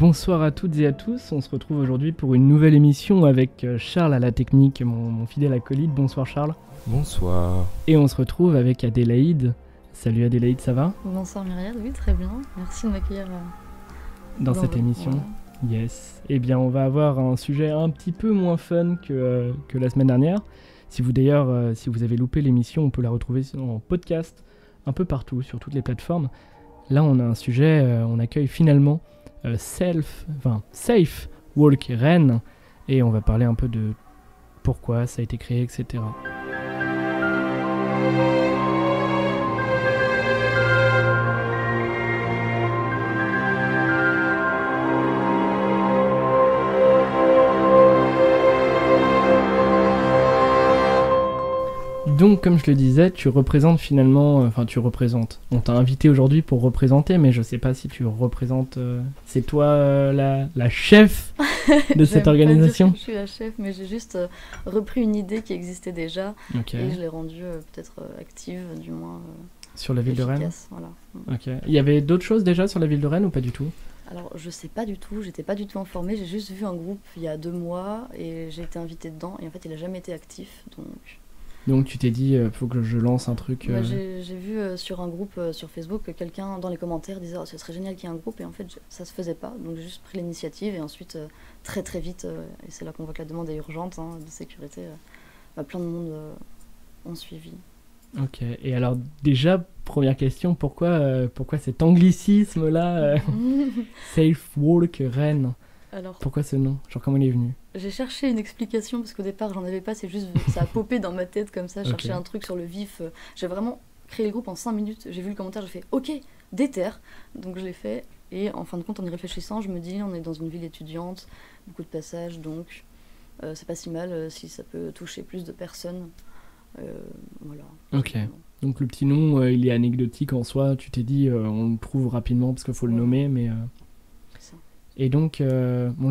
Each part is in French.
Bonsoir à toutes et à tous, on se retrouve aujourd'hui pour une nouvelle émission avec Charles à la technique, mon fidèle acolyte. Bonsoir Charles. Bonsoir. Et on se retrouve avec Adélaïde. Salut Adélaïde, ça va ? Bonsoir Myriam, oui très bien, merci de m'accueillir dans cette émission. Voilà. Yes. Eh bien on va avoir un sujet un petit peu moins fun que la semaine dernière. Si vous avez loupé l'émission, on peut la retrouver en podcast un peu partout, sur toutes les plateformes. Là on a un sujet, on accueille finalement Safe Walk Rennes et on va parler un peu de pourquoi ça a été créé, etc. Donc, comme je le disais, tu représentes finalement... on t'a invité aujourd'hui pour représenter, mais je sais pas si tu représentes... c'est toi la chef de cette organisation ? Je suis la chef, mais j'ai juste repris une idée qui existait déjà, et je l'ai rendue peut-être active, du moins sur la ville efficace, de Rennes. Voilà. Ok. Il y avait d'autres choses déjà sur la ville de Rennes ou pas du tout ? Alors, je sais pas du tout, j'étais pas du tout informée, j'ai juste vu un groupe il y a 2 mois, et j'ai été invitée dedans, et en fait, il a jamais été actif, Donc tu t'es dit, faut que je lance un truc... J'ai vu sur un groupe sur Facebook que quelqu'un dans les commentaires disait ce serait génial qu'il y ait un groupe, et en fait ça se faisait pas, donc j'ai juste pris l'initiative, et ensuite très très vite, et c'est là qu'on voit que la demande est urgente de sécurité, plein de monde ont suivi. Ok, et alors déjà, première question, pourquoi cet anglicisme là, Safe Walk Rennes ? Alors, pourquoi ce nom ? Genre comment il est venu ? J'ai cherché une explication parce qu'au départ j'en avais pas, c'est juste ça a popé dans ma tête comme ça, je cherchais un truc sur le vif. J'ai vraiment créé le groupe en 5 minutes, j'ai vu le commentaire, j'ai fait ok, déter, donc je l'ai fait, et en fin de compte en y réfléchissant je me dis on est dans une ville étudiante, beaucoup de passages, donc c'est pas si mal si ça peut toucher plus de personnes. Voilà. Ok, donc le petit nom il est anecdotique en soi, tu t'es dit on le trouve rapidement parce qu'il faut le nommer, mais... Et donc,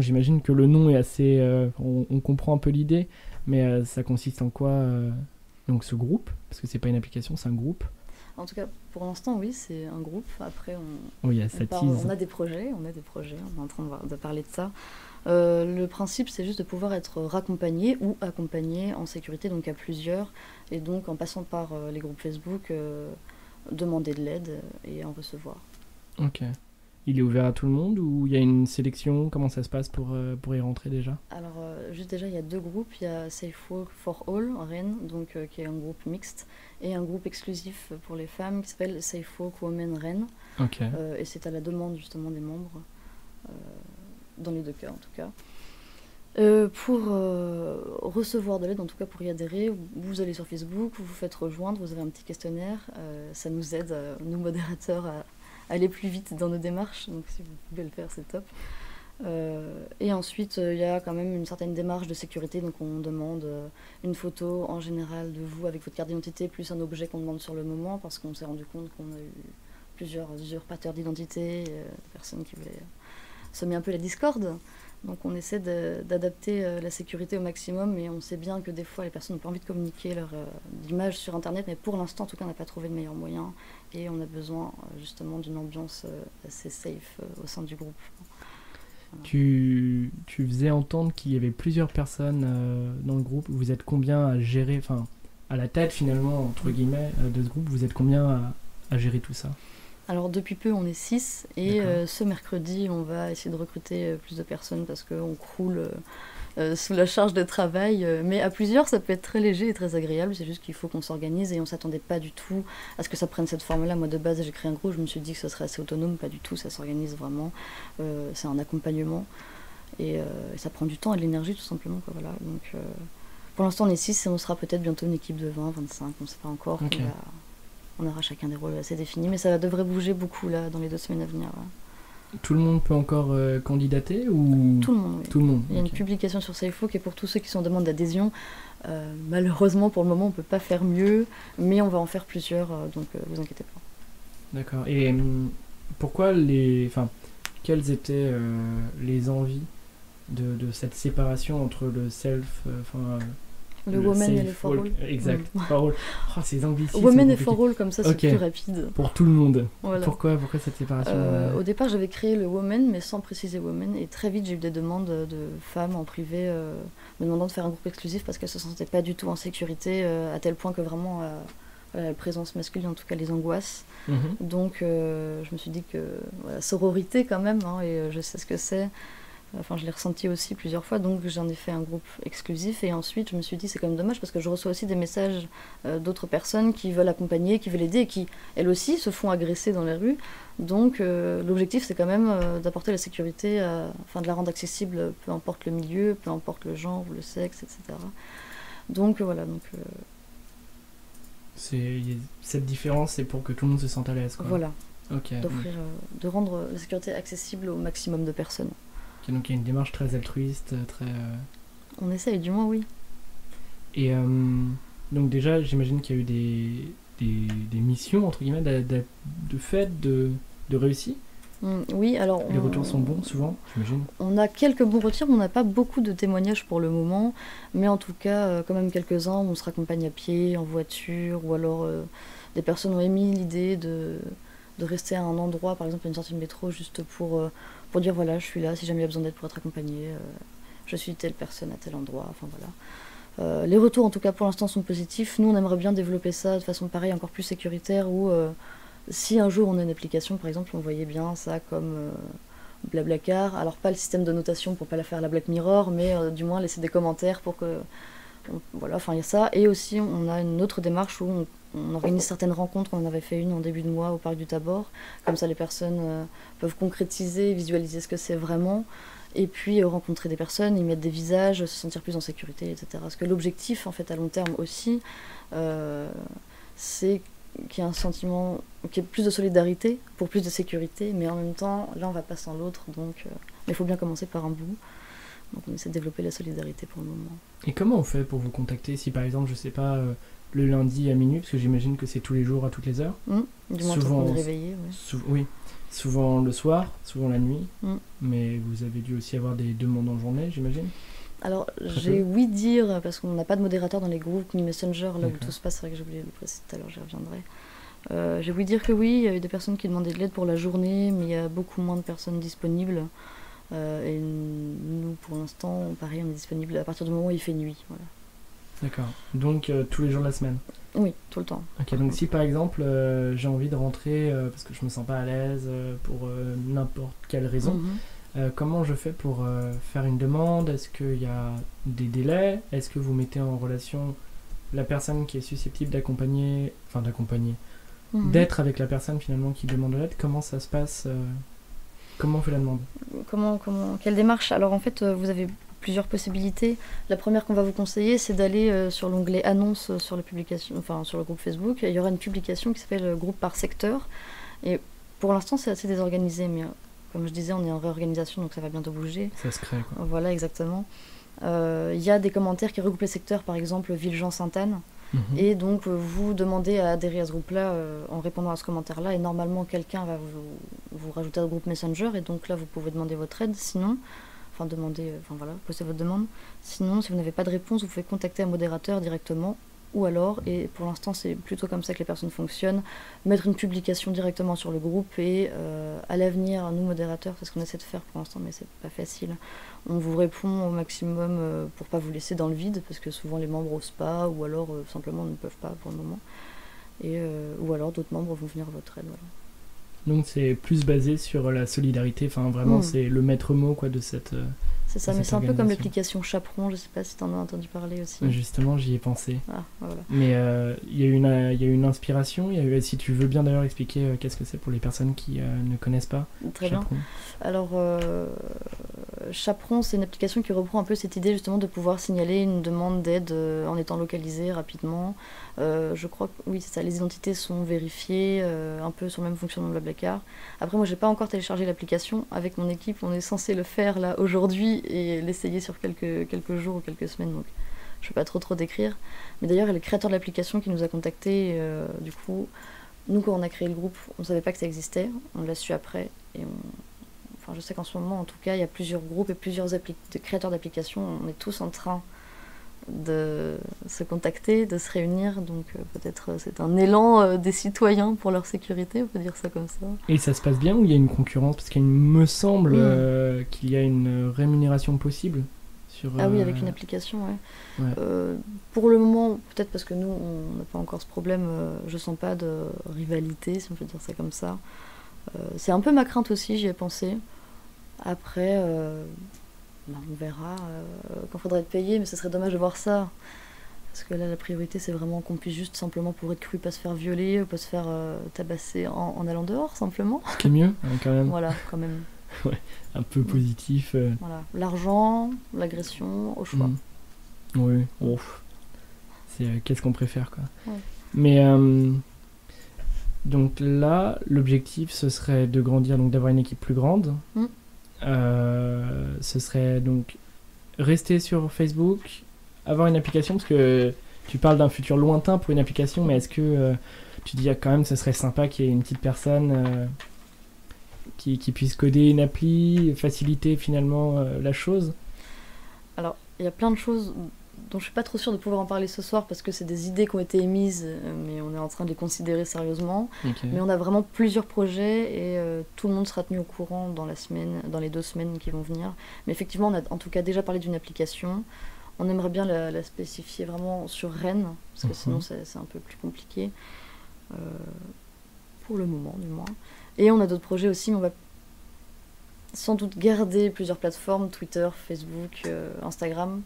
j'imagine que le nom est assez... on comprend un peu l'idée, mais ça consiste en quoi donc ce groupe ? Parce que c'est pas une application, c'est un groupe. En tout cas, pour l'instant, oui, c'est un groupe. Après, on a des projets, on est en train de parler de ça. Le principe, c'est juste de pouvoir être raccompagné ou accompagné en sécurité, donc à plusieurs. Et donc, en passant par les groupes Facebook, demander de l'aide et en recevoir. Ok. Il est ouvert à tout le monde ou il y a une sélection ? Comment ça se passe pour y rentrer déjà ? Alors, juste déjà, il y a 2 groupes. Il y a Safe Walk for All, en Rennes, donc, qui est un groupe mixte, et un groupe exclusif pour les femmes qui s'appelle Safe Walk Women Rennes. Okay. Et c'est à la demande justement des membres, dans les 2 cas en tout cas. Pour recevoir de l'aide, en tout cas pour y adhérer, vous allez sur Facebook, vous vous faites rejoindre, vous avez un petit questionnaire, ça nous aide, nous modérateurs, à aller plus vite dans nos démarches, donc si vous pouvez le faire, c'est top. Et ensuite, il y a quand même une certaine démarche de sécurité, donc on demande une photo en général de vous avec votre carte d'identité, plus un objet qu'on demande sur le moment, parce qu'on s'est rendu compte qu'on a eu plusieurs usurpateurs d'identité, des personnes qui voulaient semer un peu la discorde. Donc on essaie d'adapter la sécurité au maximum, mais on sait bien que des fois les personnes n'ont pas envie de communiquer leur image sur Internet, mais pour l'instant en tout cas on n'a pas trouvé le meilleur moyen, et on a besoin justement d'une ambiance assez safe au sein du groupe. Voilà. Tu faisais entendre qu'il y avait plusieurs personnes dans le groupe, vous êtes combien à gérer, enfin à la tête finalement entre guillemets de ce groupe, vous êtes combien à gérer tout ça ? Alors depuis peu on est 6 et ce mercredi on va essayer de recruter plus de personnes parce qu'on croule sous la charge de travail, mais à plusieurs ça peut être très léger et très agréable, c'est juste qu'il faut qu'on s'organise et on s'attendait pas du tout à ce que ça prenne cette forme-là. Moi de base j'ai créé un groupe, je me suis dit que ce serait assez autonome, pas du tout, ça s'organise vraiment, c'est un accompagnement et ça prend du temps et de l'énergie tout simplement, quoi, voilà. Donc pour l'instant on est 6 et on sera peut-être bientôt une équipe de 20, 25, on ne sait pas encore. Okay. On aura chacun des rôles assez définis, mais ça devrait bouger beaucoup là dans les 2 semaines à venir. Ouais. Tout le monde peut encore candidater ou... Tout le monde, oui. Tout le monde. Il y a une publication sur SafeWalk et pour tous ceux qui sont en demande d'adhésion, malheureusement pour le moment on ne peut pas faire mieux, mais on va en faire plusieurs, donc vous inquiétez pas. D'accord. Et pourquoi quelles étaient les envies de cette séparation entre le self, Le women et safe les for all. Exact, for all. Oh, ces anglicismes Women et compliqués. for all, comme ça, c'est plus rapide. Pour tout le monde. Voilà. Pourquoi cette séparation Au départ, j'avais créé le women, mais sans préciser women, et très vite, j'ai eu des demandes de femmes en privé me demandant de faire un groupe exclusif parce qu'elles se sentaient pas du tout en sécurité, à tel point que vraiment la présence masculine, en tout cas les angoisses. Donc, je me suis dit que sororité quand même, hein, et je sais ce que c'est. Enfin, je l'ai ressenti aussi plusieurs fois, donc j'en ai fait un groupe exclusif. Et ensuite, je me suis dit, c'est quand même dommage parce que je reçois aussi des messages d'autres personnes qui veulent accompagner, qui veulent aider et qui, elles aussi, se font agresser dans les rues. Donc, l'objectif, c'est quand même d'apporter la sécurité, de la rendre accessible, peu importe le milieu, peu importe le genre, le sexe, etc. Donc, voilà. Donc, cette différence, c'est pour que tout le monde se sente à l'aise, quoi. Voilà. Okay. De rendre la sécurité accessible au maximum de personnes. Donc il y a une démarche très altruiste, très... On essaye, du moins, oui. Et donc déjà, j'imagine qu'il y a eu des missions, entre guillemets, de fait, de réussite. Oui, alors... Les retours sont bons, souvent, j'imagine. On a quelques bons retours, mais on n'a pas beaucoup de témoignages pour le moment. Mais en tout cas, quand même quelques-uns où on se raccompagne à pied, en voiture, ou alors des personnes ont émis l'idée de rester à un endroit, par exemple à une sortie de métro, juste pour dire voilà, je suis là, si jamais il y a besoin d'aide pour être accompagné, je suis telle personne à tel endroit, enfin voilà. Les retours en tout cas pour l'instant sont positifs. Nous on aimerait bien développer ça de façon pareille, encore plus sécuritaire, où si un jour on a une application par exemple, on voyait bien ça comme Blablacar, alors pas le système de notation pour pas la faire à la Black Mirror, mais du moins laisser des commentaires pour que... Voilà, enfin il y a ça. Et aussi on a une autre démarche où on organise certaines rencontres. On en avait fait une en début de mois au Parc du Tabor. Comme ça les personnes peuvent concrétiser, visualiser ce que c'est vraiment. Et puis rencontrer des personnes, y mettre des visages, se sentir plus en sécurité, etc. Parce que l'objectif en fait à long terme aussi, c'est qu'il y ait un sentiment, qu'il y ait plus de solidarité pour plus de sécurité. Mais en même temps, l'un va pas sans l'autre. Donc mais il faut bien commencer par un bout. Donc on essaie de développer la solidarité pour le moment. Et comment on fait pour vous contacter si par exemple, je sais pas, le lundi à minuit, parce que j'imagine que c'est tous les jours à toutes les heures. Du moins souvent, on est réveillé. Ouais. Oui, souvent le soir, souvent la nuit. Mais vous avez dû aussi avoir des demandes en journée, j'imagine. Alors j'ai ouï dire, parce qu'on n'a pas de modérateur dans les groupes ni Messenger, là où tout se passe, c'est vrai que j'ai oublié de le préciser tout à l'heure, j'y reviendrai. J'ai ouï dire que oui, il y a eu des personnes qui demandaient de l'aide pour la journée, mais il y a beaucoup moins de personnes disponibles. Et nous, pour l'instant, pareil, on est disponible à partir du moment où il fait nuit. Voilà. D'accord. Donc, tous les jours de la semaine? Oui, tout le temps. Ok, donc si par exemple, j'ai envie de rentrer parce que je me sens pas à l'aise pour n'importe quelle raison, comment je fais pour faire une demande? Est-ce qu'il y a des délais? Est-ce que vous mettez en relation la personne qui est susceptible d'être avec la personne finalement qui demande de l'aide? Comment ça se passe? Comment on fait la demande? Quelle démarche? Alors en fait, vous avez plusieurs possibilités. La première qu'on va vous conseiller, c'est d'aller sur l'onglet annonces sur les publications, sur le groupe Facebook. Il y aura une publication qui s'appelle groupe par secteur. Et pour l'instant, c'est assez désorganisé, mais comme je disais, on est en réorganisation, donc ça va bientôt bouger. Ça se crée, quoi. Voilà, exactement. Il y a des commentaires qui regroupent les secteurs, par exemple Villejean-Sainte-Anne. Et donc vous demandez à adhérer à ce groupe-là en répondant à ce commentaire-là, et normalement quelqu'un va vous rajouter au groupe Messenger, et donc là vous pouvez demander votre aide. Sinon, poser votre demande. Sinon, si vous n'avez pas de réponse, vous pouvez contacter un modérateur directement, ou alors, et pour l'instant c'est plutôt comme ça que les personnes fonctionnent, mettre une publication directement sur le groupe, et à l'avenir, nous modérateurs, c'est ce qu'on essaie de faire pour l'instant, mais c'est pas facile. On vous répond au maximum pour pas vous laisser dans le vide, parce que souvent les membres osent pas, ou alors simplement ne peuvent pas pour le moment. Ou alors d'autres membres vont venir à votre aide. Voilà. Donc c'est plus basé sur la solidarité, enfin vraiment c'est le maître mot quoi de cette... C'est ça, mais c'est un peu comme l'application Chaperon, je sais pas si tu en as entendu parler aussi. Justement, j'y ai pensé. Ah, voilà. Mais il y a eu une inspiration, si tu veux bien d'ailleurs expliquer qu'est-ce que c'est pour les personnes qui ne connaissent pas. Très Chaperon. Bien. Alors, Chaperon, c'est une application qui reprend un peu cette idée justement de pouvoir signaler une demande d'aide en étant localisé rapidement. Je crois que oui, c'est ça, les identités sont vérifiées, un peu sur le même fonctionnement de Blablacar. Après, moi, j'ai pas encore téléchargé l'application. Avec mon équipe, on est censé le faire là aujourd'hui et l'essayer sur quelques jours ou quelques semaines, donc je peux pas trop décrire. Mais d'ailleurs, il y a le créateur de l'application qui nous a contactés. Du coup, nous, quand on a créé le groupe, on savait pas que ça existait. On l'a su après. Et je sais qu'en ce moment, en tout cas, il y a plusieurs groupes et plusieurs créateurs d'applications. On est tous en train de se contacter, de se réunir. Donc peut-être c'est un élan des citoyens pour leur sécurité, on peut dire ça comme ça. Et ça se passe bien ou il y a une concurrence? Parce qu'il me semble qu'il y a une rémunération possible sur... Ah oui, avec une application, ouais. Ouais. Pour le moment, peut-être parce que nous, on n'a pas encore ce problème, je sens pas de rivalité, si on peut dire ça comme ça. C'est un peu ma crainte aussi, j'y ai pensé. Après, on verra quand il faudra être payé, mais ce serait dommage de voir ça. Parce que là, la priorité, c'est vraiment qu'on puisse juste simplement, pour être cru, pas se faire violer, pas se faire tabasser en allant dehors, simplement. Ce qui est mieux, quand même. Voilà, quand même. Ouais, un peu positif. Voilà. L'argent, l'agression, au choix. Oui, c'est qu'est-ce qu'on préfère, quoi. Ouais. Mais donc là, l'objectif, ce serait de grandir, donc d'avoir une équipe plus grande. Ce serait donc rester sur Facebook, avoir une application, parce que tu parles d'un futur lointain pour une application, mais est-ce que tu dis quand même ce serait sympa qu'il y ait une petite personne qui puisse coder une appli, faciliter finalement la chose? Alors, il y a plein de choses dont je suis pas trop sûre de pouvoir en parler ce soir parce que c'est des idées qui ont été émises, mais on est en train de les considérer sérieusement. Okay. Mais on a vraiment plusieurs projets et tout le monde sera tenu au courant dans les 2 semaines qui vont venir. Mais effectivement, on a en tout cas déjà parlé d'une application. On aimerait bien la spécifier vraiment sur Rennes, parce que sinon c'est un peu plus compliqué, pour le moment du moins. Et on a d'autres projets aussi, mais on va sans doute garder plusieurs plateformes, Twitter, Facebook, Instagram,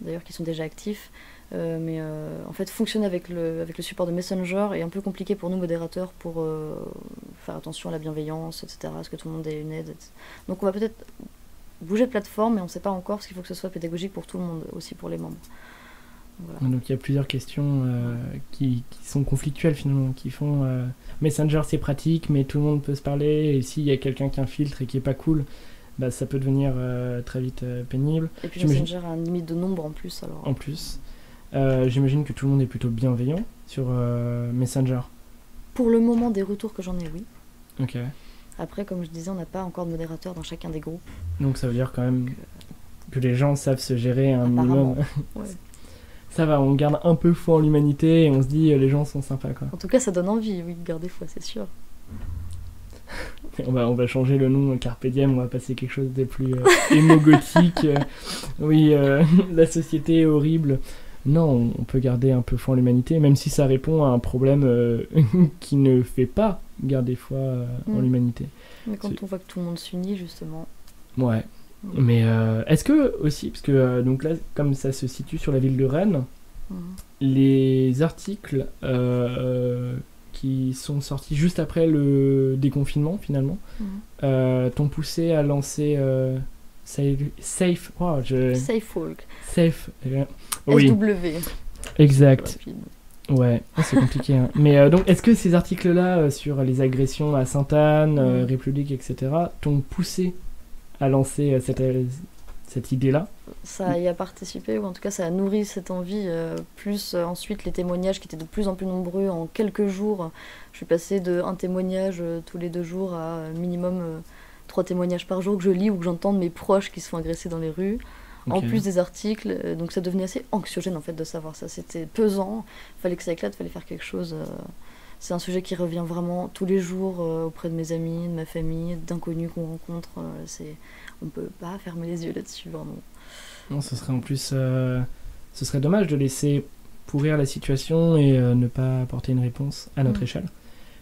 d'ailleurs qui sont déjà actifs. Mais en fait, fonctionner avec le support de Messenger est un peu compliqué pour nous, modérateurs, pour faire attention à la bienveillance, etc., à ce que tout le monde ait une aide, etc. Donc on va peut-être bouger de plateforme, mais on ne sait pas encore, parce qu'il faut que ce soit pédagogique pour tout le monde, aussi pour les membres. Voilà. Donc il y a plusieurs questions qui sont conflictuelles finalement, qui font Messenger c'est pratique, mais tout le monde peut se parler, et s'il y a quelqu'un qui infiltre et qui est pas cool, bah, ça peut devenir très vite pénible. Et puis Messenger a une limite de nombre en plus. Alors. En plus, j'imagine que tout le monde est plutôt bienveillant sur Messenger. Pour le moment, des retours que j'en ai, oui. Ok. Après, comme je disais, on n'a pas encore de modérateur dans chacun des groupes. Donc ça veut dire quand même que les gens savent se gérer un minimum. Ouais. Ça va, on garde un peu foi en l'humanité et on se dit les gens sont sympas, quoi. En tout cas, ça donne envie, oui, de garder foi, c'est sûr. On va changer le nom Carpe Diem, on va passer quelque chose de plus émo-gothique. Oui, la société est horrible. Non, on peut garder un peu foi en l'humanité, même si ça répond à un problème qui ne fait pas garder foi en l'humanité. Mais quand on voit que tout le monde s'unit, justement... Ouais. Mais est-ce que aussi, parce que donc là, comme ça se situe sur la ville de Rennes, les articles qui sont sortis juste après le déconfinement finalement t'ont poussé à lancer Safe Walk. Safe. Oui. SW. Exact. Ouais, c'est compliqué. Hein. Mais donc, est-ce que ces articles-là sur les agressions à Sainte-Anne, République, etc., t'ont poussé à lancer cette idée-là? Ça y a participé, ou en tout cas ça a nourri cette envie, plus ensuite les témoignages qui étaient de plus en plus nombreux en quelques jours. Je suis passée de un témoignage tous les 2 jours à minimum 3 témoignages par jour que je lis ou que j'entends de mes proches qui se font agresser dans les rues. Okay. En plus des articles, donc ça devenait assez anxiogène en fait de savoir ça, c'était pesant, fallait que ça éclate, fallait faire quelque chose. C'est un sujet qui revient vraiment tous les jours auprès de mes amis, de ma famille, d'inconnus qu'on rencontre. On ne peut pas fermer les yeux là-dessus, vraiment. Non, ce serait en plus... ce serait dommage de laisser pourrir la situation et ne pas apporter une réponse à notre échelle.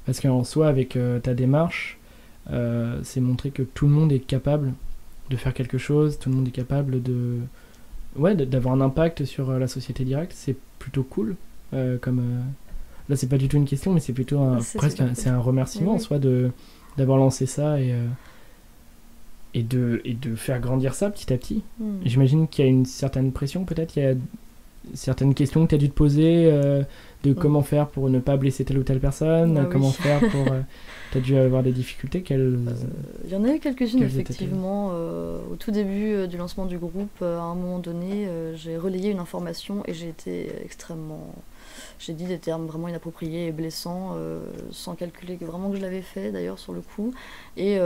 Parce qu'en soi, avec ta démarche, c'est montrer que tout le monde est capable de faire quelque chose, tout le monde est capable d'avoir un impact sur la société directe. C'est plutôt cool comme... Là, c'est pas du tout une question, mais c'est plutôt c'est un remerciement en soi d'avoir lancé ça et de faire grandir ça petit à petit. J'imagine qu'il y a une certaine pression, peut-être. Il y a certaines questions que tu as dû te poser de comment faire pour ne pas blesser telle ou telle personne, comment faire pour... tu as dû avoir des difficultés. Il y en a eu quelques-unes, effectivement. Au tout début du lancement du groupe, à un moment donné, j'ai relayé une information et j'ai été extrêmement... J'ai dit des termes vraiment inappropriés et blessants, sans calculer vraiment que je l'avais fait d'ailleurs sur le coup. Et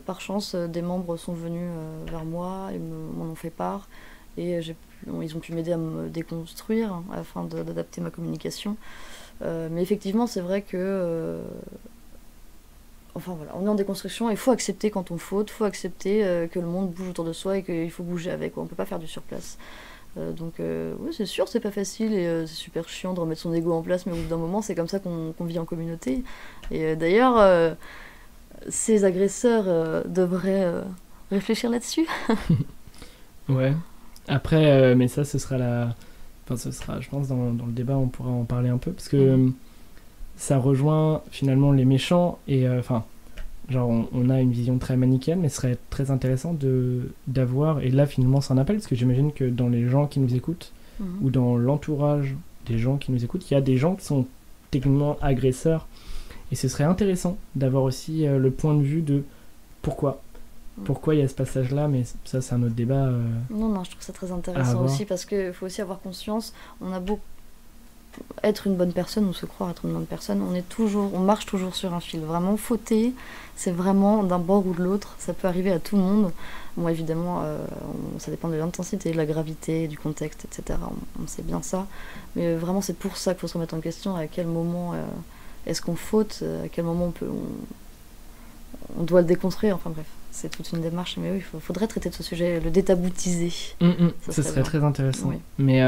par chance, des membres sont venus vers moi et m'en ont fait part. et ils ont pu m'aider à me déconstruire afin d'adapter ma communication. Mais effectivement, c'est vrai que... Enfin voilà, on est en déconstruction et il faut accepter quand on faute, il faut accepter que le monde bouge autour de soi et qu'il faut bouger avec, quoi. On peut pas faire du surplace. Donc oui, c'est sûr, c'est pas facile et c'est super chiant de remettre son ego en place, mais au bout d'un moment, c'est comme ça qu'on vit en communauté. Et d'ailleurs, ces agresseurs devraient réfléchir là-dessus. Ouais. Après, mais ça, ce sera Enfin, ce sera, je pense, dans le débat, on pourra en parler un peu, parce que ça rejoint finalement les méchants, et enfin, genre, on a une vision très manichéenne, mais ce serait très intéressant d'avoir, et là, finalement, c'est un appel, parce que j'imagine que dans les gens qui nous écoutent, ou dans l'entourage des gens qui nous écoutent, il y a des gens qui sont techniquement agresseurs, et ce serait intéressant d'avoir aussi le point de vue de pourquoi il y a ce passage-là, mais ça, c'est un autre débat. Non, je trouve ça très intéressant aussi, parce qu'il faut aussi avoir conscience, on a beau être une bonne personne ou se croire être une bonne personne, on marche toujours sur un fil. Vraiment, fauter, c'est vraiment d'un bord ou de l'autre, ça peut arriver à tout le monde. Bon, évidemment, ça dépend de l'intensité, de la gravité, du contexte, etc. On sait bien ça, mais vraiment, c'est pour ça qu'il faut se remettre en question, à quel moment est-ce qu'on faute, à quel moment on doit le déconstruire, enfin bref. C'est toute une démarche, mais oui, il faudrait traiter de ce sujet, le détaboutiser. Ce serait très intéressant. Oui. Mais,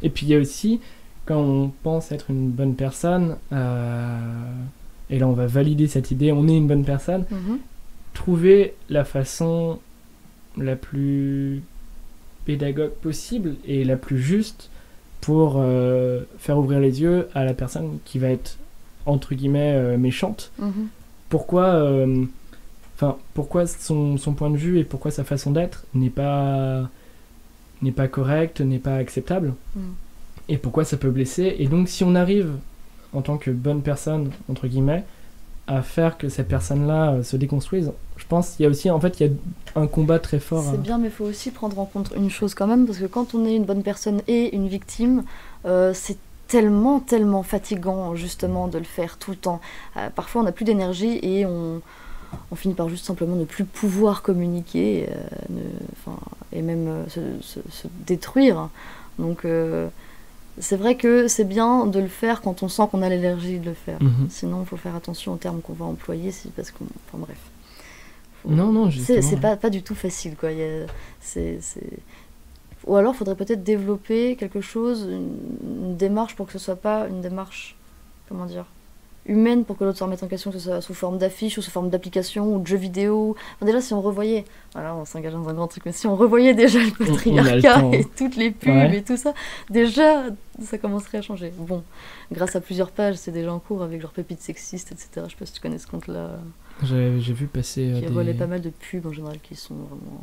et puis il y a aussi, quand on pense être une bonne personne, et là on va valider cette idée, on est une bonne personne, trouver la façon la plus pédagogue possible et la plus juste pour faire ouvrir les yeux à la personne qui va être, entre guillemets, méchante. Pourquoi son point de vue et pourquoi sa façon d'être n'est pas correcte, n'est pas acceptable, et pourquoi ça peut blesser. Et donc si on arrive, en tant que bonne personne, entre guillemets, à faire que cette personne-là se déconstruise, je pense qu'il y a aussi, en fait, il y a un combat très fort. C'est bien, mais il faut aussi prendre en compte une chose quand même, parce que quand on est une bonne personne et une victime, c'est tellement fatigant, justement, de le faire tout le temps. Parfois, on n'a plus d'énergie et on finit par juste simplement ne plus pouvoir communiquer et même se détruire. Donc c'est vrai que c'est bien de le faire quand on sent qu'on a l'énergie de le faire. Sinon, il faut faire attention aux termes qu'on va employer, parce qu'on... Enfin bref. Non, justement. C'est pas du tout facile, quoi. Ou alors, il faudrait peut-être développer quelque chose, une démarche pour que ce soit pas une démarche, comment dire, humaine, pour que l'autre se remette en question, que ce soit sous forme d'affiche ou sous forme d'application ou de jeux vidéo. Enfin, déjà, si on revoyait, voilà, on s'engage dans un grand truc, mais si on revoyait déjà le patriarcat et toutes les pubs et tout ça, déjà, ça commencerait à changer. Bon, grâce à plusieurs pages, c'est déjà en cours avec genre pépites sexistes, etc. Je sais pas si tu connais ce compte-là. J'ai vu passer qui relaie pas mal de pubs en général qui sont vraiment...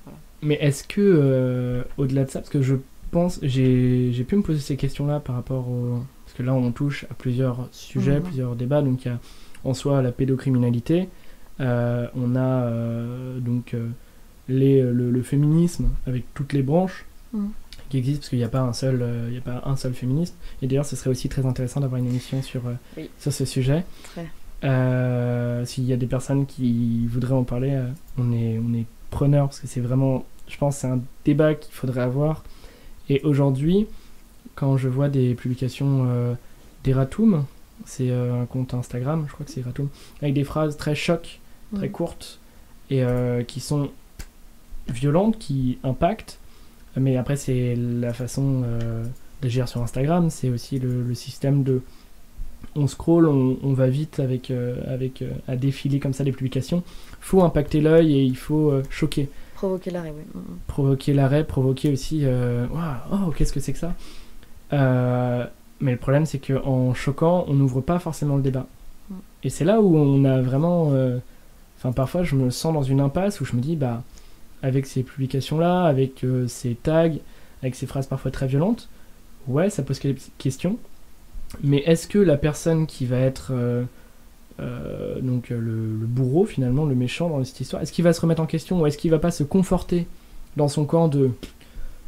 voilà. Mais est-ce que, au-delà de ça, parce que je pense, j'ai pu me poser ces questions-là par rapport au... Parce que là, on touche à plusieurs sujets, plusieurs débats. Donc, il y a en soi la pédocriminalité. On a donc le féminisme avec toutes les branches qui existent, parce qu'il n'y a pas un seul féministe. Et d'ailleurs, ce serait aussi très intéressant d'avoir une émission sur ce sujet. Très. S'il y a des personnes qui voudraient en parler, on est preneurs, parce que c'est vraiment... Je pense que c'est un débat qu'il faudrait avoir. Et aujourd'hui, quand je vois des publications d'Eratoum, c'est un compte Instagram, je crois que c'est Eratoum, avec des phrases très chocs, très courtes, et qui sont violentes, qui impactent, mais après c'est la façon d'agir sur Instagram, c'est aussi le système de... On scrolle, on va vite à défiler comme ça les publications. Il faut impacter l'œil et il faut choquer. Provoquer l'arrêt, oui. Provoquer l'arrêt, provoquer aussi... oh, qu'est-ce que c'est que ça mais le problème, c'est qu'en choquant, on n'ouvre pas forcément le débat. Et c'est là où on a vraiment... parfois, je me sens dans une impasse où je me dis, avec ces publications-là, avec ces tags, avec ces phrases parfois très violentes, ouais, ça pose quelques questions. Mais est-ce que la personne qui va être donc le bourreau, finalement, le méchant dans cette histoire, est-ce qu'il va se remettre en question ou est-ce qu'il va pas se conforter dans son camp de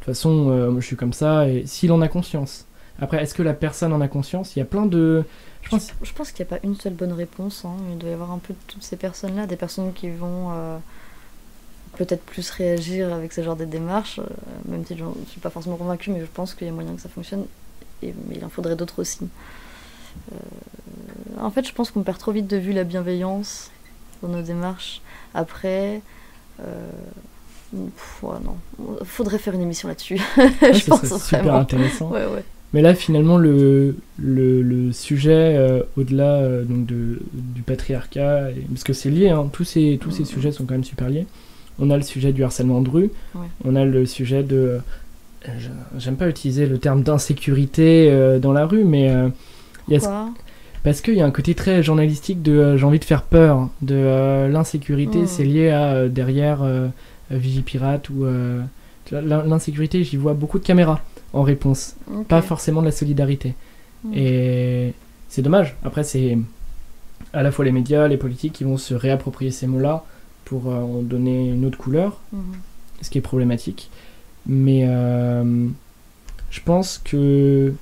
toute façon, moi je suis comme ça, et s'il en a conscience. Après, est-ce que la personne en a conscience ? Il y a plein de... Je pense qu'il n'y a pas une seule bonne réponse. Il doit y avoir un peu de toutes ces personnes-là, des personnes qui vont peut-être plus réagir avec ce genre de démarches, même si je ne suis pas forcément convaincue, mais je pense qu'il y a moyen que ça fonctionne, mais il en faudrait d'autres aussi. En fait, je pense qu'on perd trop vite de vue la bienveillance dans nos démarches. Après, non, faudrait faire une émission là-dessus. Je pense serait super vraiment. Intéressant. Ouais. Mais là, finalement, le sujet, au-delà donc du patriarcat, parce que c'est lié, hein, tous ces sujets sont quand même super liés. On a le sujet du harcèlement de rue, on a le sujet de... j'aime pas utiliser le terme d'insécurité dans la rue, mais... parce qu'il y a un côté très journalistique de j'ai envie de faire peur, de l'insécurité, c'est lié à derrière Vigipirate, ou l'insécurité, j'y vois beaucoup de caméras en réponse, pas forcément de la solidarité. Et c'est dommage. Après, c'est à la fois les médias, les politiques qui vont se réapproprier ces mots-là pour en donner une autre couleur, ce qui est problématique. Mais je pense que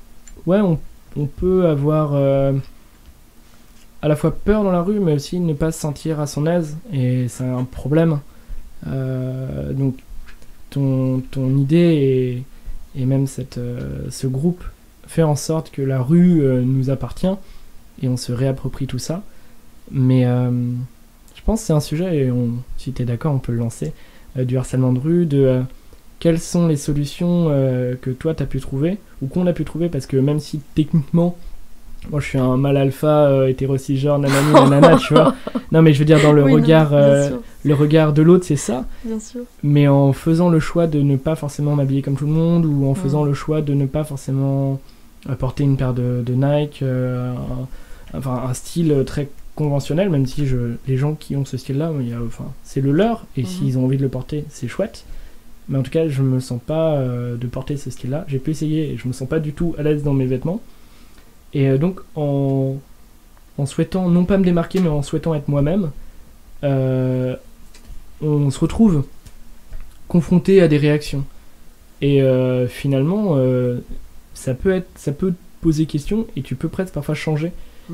on peut avoir à la fois peur dans la rue, mais aussi ne pas se sentir à son aise, et c'est un problème. Donc ton idée et même ce groupe fait en sorte que la rue nous appartient, et on se réapproprie tout ça. Mais je pense que c'est un sujet, et si tu es d'accord, on peut le lancer, du harcèlement de rue, de quelles sont les solutions que toi tu as pu trouver, ou qu'on a pu trouver, parce que même si techniquement, moi je suis un mâle alpha, hétéro-cisgenre, nanani, nanana, tu vois. Non, mais je veux dire, dans le regard de l'autre, c'est ça. Bien sûr. Mais en faisant le choix de ne pas forcément m'habiller comme tout le monde, ou en faisant le choix de ne pas forcément porter une paire de Nike, un style très conventionnel, même si les gens qui ont ce style-là, c'est le leur, et s'ils ont envie de le porter, c'est chouette. Mais en tout cas, je me sens pas de porter ce style-là. J'ai pu essayer, et je me sens pas du tout à l'aise dans mes vêtements. Et donc, en souhaitant, non pas me démarquer, mais en souhaitant être moi-même, on se retrouve confronté à des réactions. Et finalement, ça peut poser question, et tu peux presque parfois changer.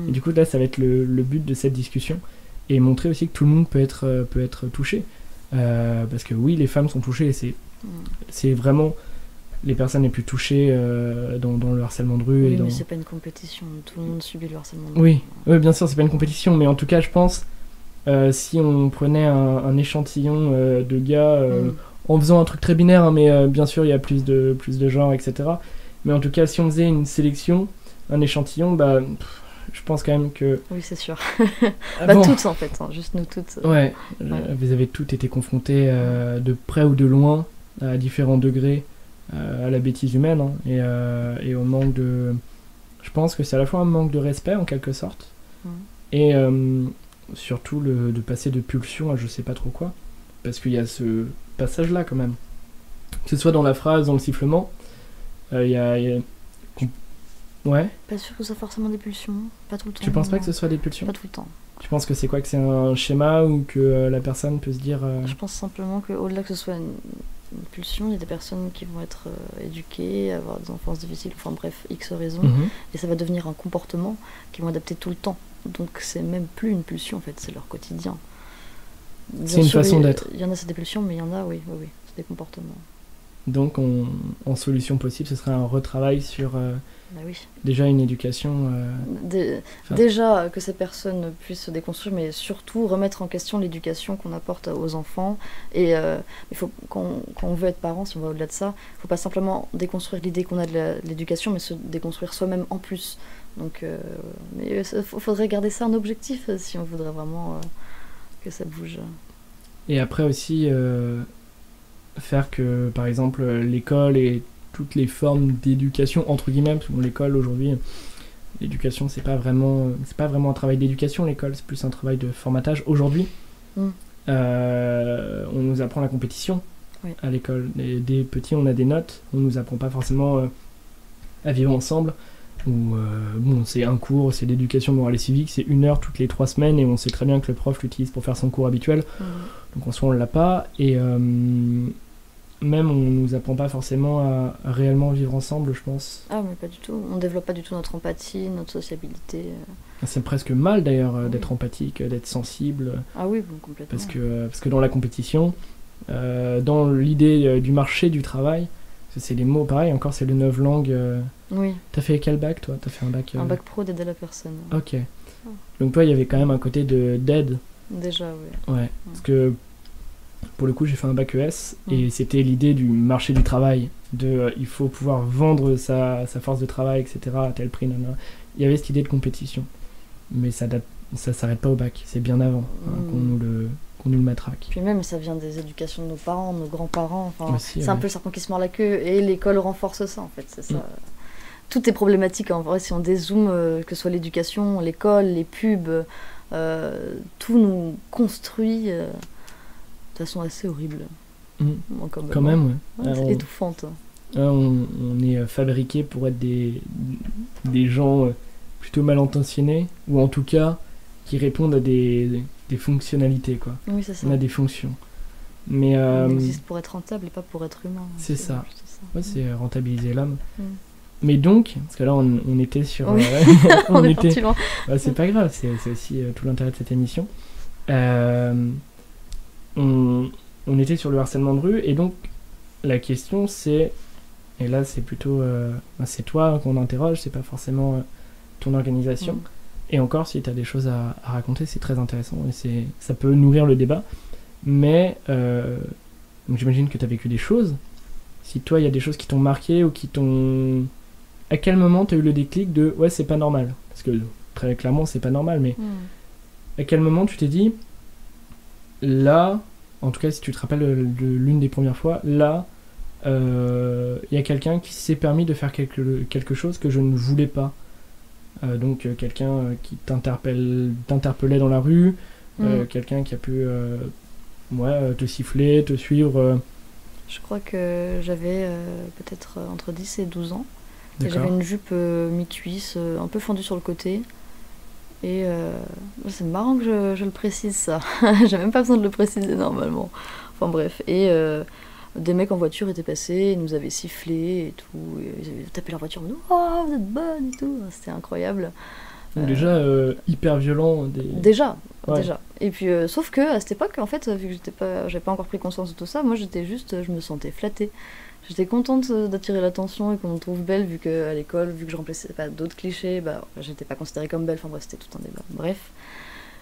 Et du coup, là, ça va être le but de cette discussion, et montrer aussi que tout le monde peut être touché. Parce que oui, les femmes sont touchées, et c'est vraiment les personnes les plus touchées dans le harcèlement de rue. Oui, mais c'est pas une compétition, tout le monde subit le harcèlement de rue. Oui, bien sûr, c'est pas une compétition, mais en tout cas, je pense, si on prenait un échantillon de gars, en faisant un truc très binaire, hein, mais bien sûr, il y a plus de genres, etc. Mais en tout cas, si on faisait une sélection, un échantillon, je pense quand même que... Oui, c'est sûr. Toutes, en fait, hein, juste nous toutes. Ouais, vous avez toutes été confrontées de près ou de loin, à différents degrés, à la bêtise humaine, hein, et au manque de... Je pense que c'est à la fois un manque de respect, en quelque sorte, et surtout de passer de pulsion à je sais pas trop quoi, parce qu'il y a ce passage-là, quand même. Que ce soit dans la phrase, dans le sifflement, il y a... Ouais. Pas sûr que ce soit forcément des pulsions, pas tout le temps. Tu penses pas que ce soit des pulsions ? Pas tout le temps. Tu penses que c'est quoi ? Que c'est un schéma, ou que la personne peut se dire... Je pense simplement qu'au-delà que ce soit une pulsion, il y a des personnes qui vont être éduquées, avoir des enfances difficiles, enfin bref, X raisons, et ça va devenir un comportement qu'ils vont adapter tout le temps. Donc c'est même plus une pulsion, en fait, c'est leur quotidien. C'est une façon d'être. Il y en a, c'est des pulsions, mais il y en a, oui, c'est des comportements. Donc en solution possible, ce serait un retravail sur oui. Déjà une éducation... Déjà que ces personnes puissent se déconstruire, mais surtout remettre en question l'éducation qu'on apporte aux enfants. Et il faut, quand on veut être parent, si on va au-delà de ça, il ne faut pas simplement déconstruire l'idée qu'on a de l'éducation, mais se déconstruire soi-même en plus. Donc il faudrait garder ça en objectif si on voudrait vraiment que ça bouge. Et après aussi... faire que, par exemple, l'école et toutes les formes d'éducation, entre guillemets, parce que l'école aujourd'hui, l'éducation, c'est pas vraiment un travail d'éducation, l'école, c'est plus un travail de formatage. Aujourd'hui, on nous apprend la compétition à l'école. Des petits, on a des notes, on nous apprend pas forcément à vivre ensemble. C'est un cours, c'est l'éducation morale et civique, c'est 1 heure toutes les 3 semaines, et on sait très bien que le prof l'utilise pour faire son cours habituel. Donc en soi, on l'a pas, et même on nous apprend pas forcément à réellement vivre ensemble, je pense. Ah, mais pas du tout. On développe pas du tout notre empathie, notre sociabilité. C'est presque mal d'ailleurs d'être empathique, d'être sensible. Ah oui, bon, complètement. Parce que dans la compétition, dans l'idée du marché du travail, parce que c'est des mots pareil, encore c'est le 9 langues. Oui. T'as fait quel bac toi? T'as fait un bac Un bac pro d'aide à la personne. Ok. Donc toi, il y avait quand même un côté d'aide. Déjà, oui. Ouais, parce que pour le coup, j'ai fait un bac ES et c'était l'idée du marché du travail, il faut pouvoir vendre sa force de travail, etc. à tel prix. Nanana. Il y avait cette idée de compétition, mais ça s'arrête pas au bac, c'est bien avant qu'on nous le matraque. Puis même, ça vient des éducations de nos parents, nos grands-parents. Enfin, aussi, c'est un peu le serpent qui se mord la queue et l'école renforce ça en fait. C'est ça. Tout est problématique en vrai si on dézoome, que ce soit l'éducation, l'école, les pubs, tout nous construit de façon assez horrible. Quand même, ouais. C'est étouffante. On est fabriqué pour être des gens plutôt mal intentionnés, ou en tout cas qui répondent à des fonctionnalités, quoi. Oui, c'est ça. On a des fonctions. Mais, on existe pour être rentable et pas pour être humain. C'est ça. Ouais, c'est rentabiliser l'homme. Mais donc, parce que là on était sur... Oui. on est parti loin. C'est pas grave, c'est aussi tout l'intérêt de cette émission. On était sur le harcèlement de rue, et donc la question c'est... Et là c'est plutôt... c'est toi qu'on interroge, c'est pas forcément ton organisation. Et encore, si tu as des choses à raconter, c'est très intéressant, et ça peut nourrir le débat. Mais donc j'imagine que tu as vécu des choses. Si toi, il y a des choses qui t'ont marqué ou qui t'ont... À quel moment tu as eu le déclic de « ouais, c'est pas normal » Parce que très clairement, c'est pas normal, mais à quel moment tu t'es dit « là, en tout cas, si tu te rappelles de l'une des premières fois, là, il y a quelqu'un qui s'est permis de faire quelque chose que je ne voulais pas. » Donc quelqu'un qui t'interpellait dans la rue, quelqu'un qui a pu te siffler, te suivre. Je crois que j'avais peut-être entre 10 et 12 ans. Et D'accord. j'avais une jupe mi-cuisse, un peu fendue sur le côté. Et c'est marrant que je le précise, ça. J'ai même pas besoin de le préciser normalement. Enfin bref. Et des mecs en voiture étaient passés, ils nous avaient sifflé et tout. Et ils avaient tapé leur voiture en disant « Oh, vous êtes bonne !» et tout. C'était incroyable. Donc déjà, hyper violent. Déjà. Et puis, sauf que à cette époque, en fait, vu que j'avais pas encore pris conscience de tout ça, moi je me sentais flattée. J'étais contente d'attirer l'attention et qu'on me trouve belle, vu qu'à l'école, vu que je remplaçais pas d'autres clichés, j'étais pas considérée comme belle, enfin bref, c'était tout un débat. Bref.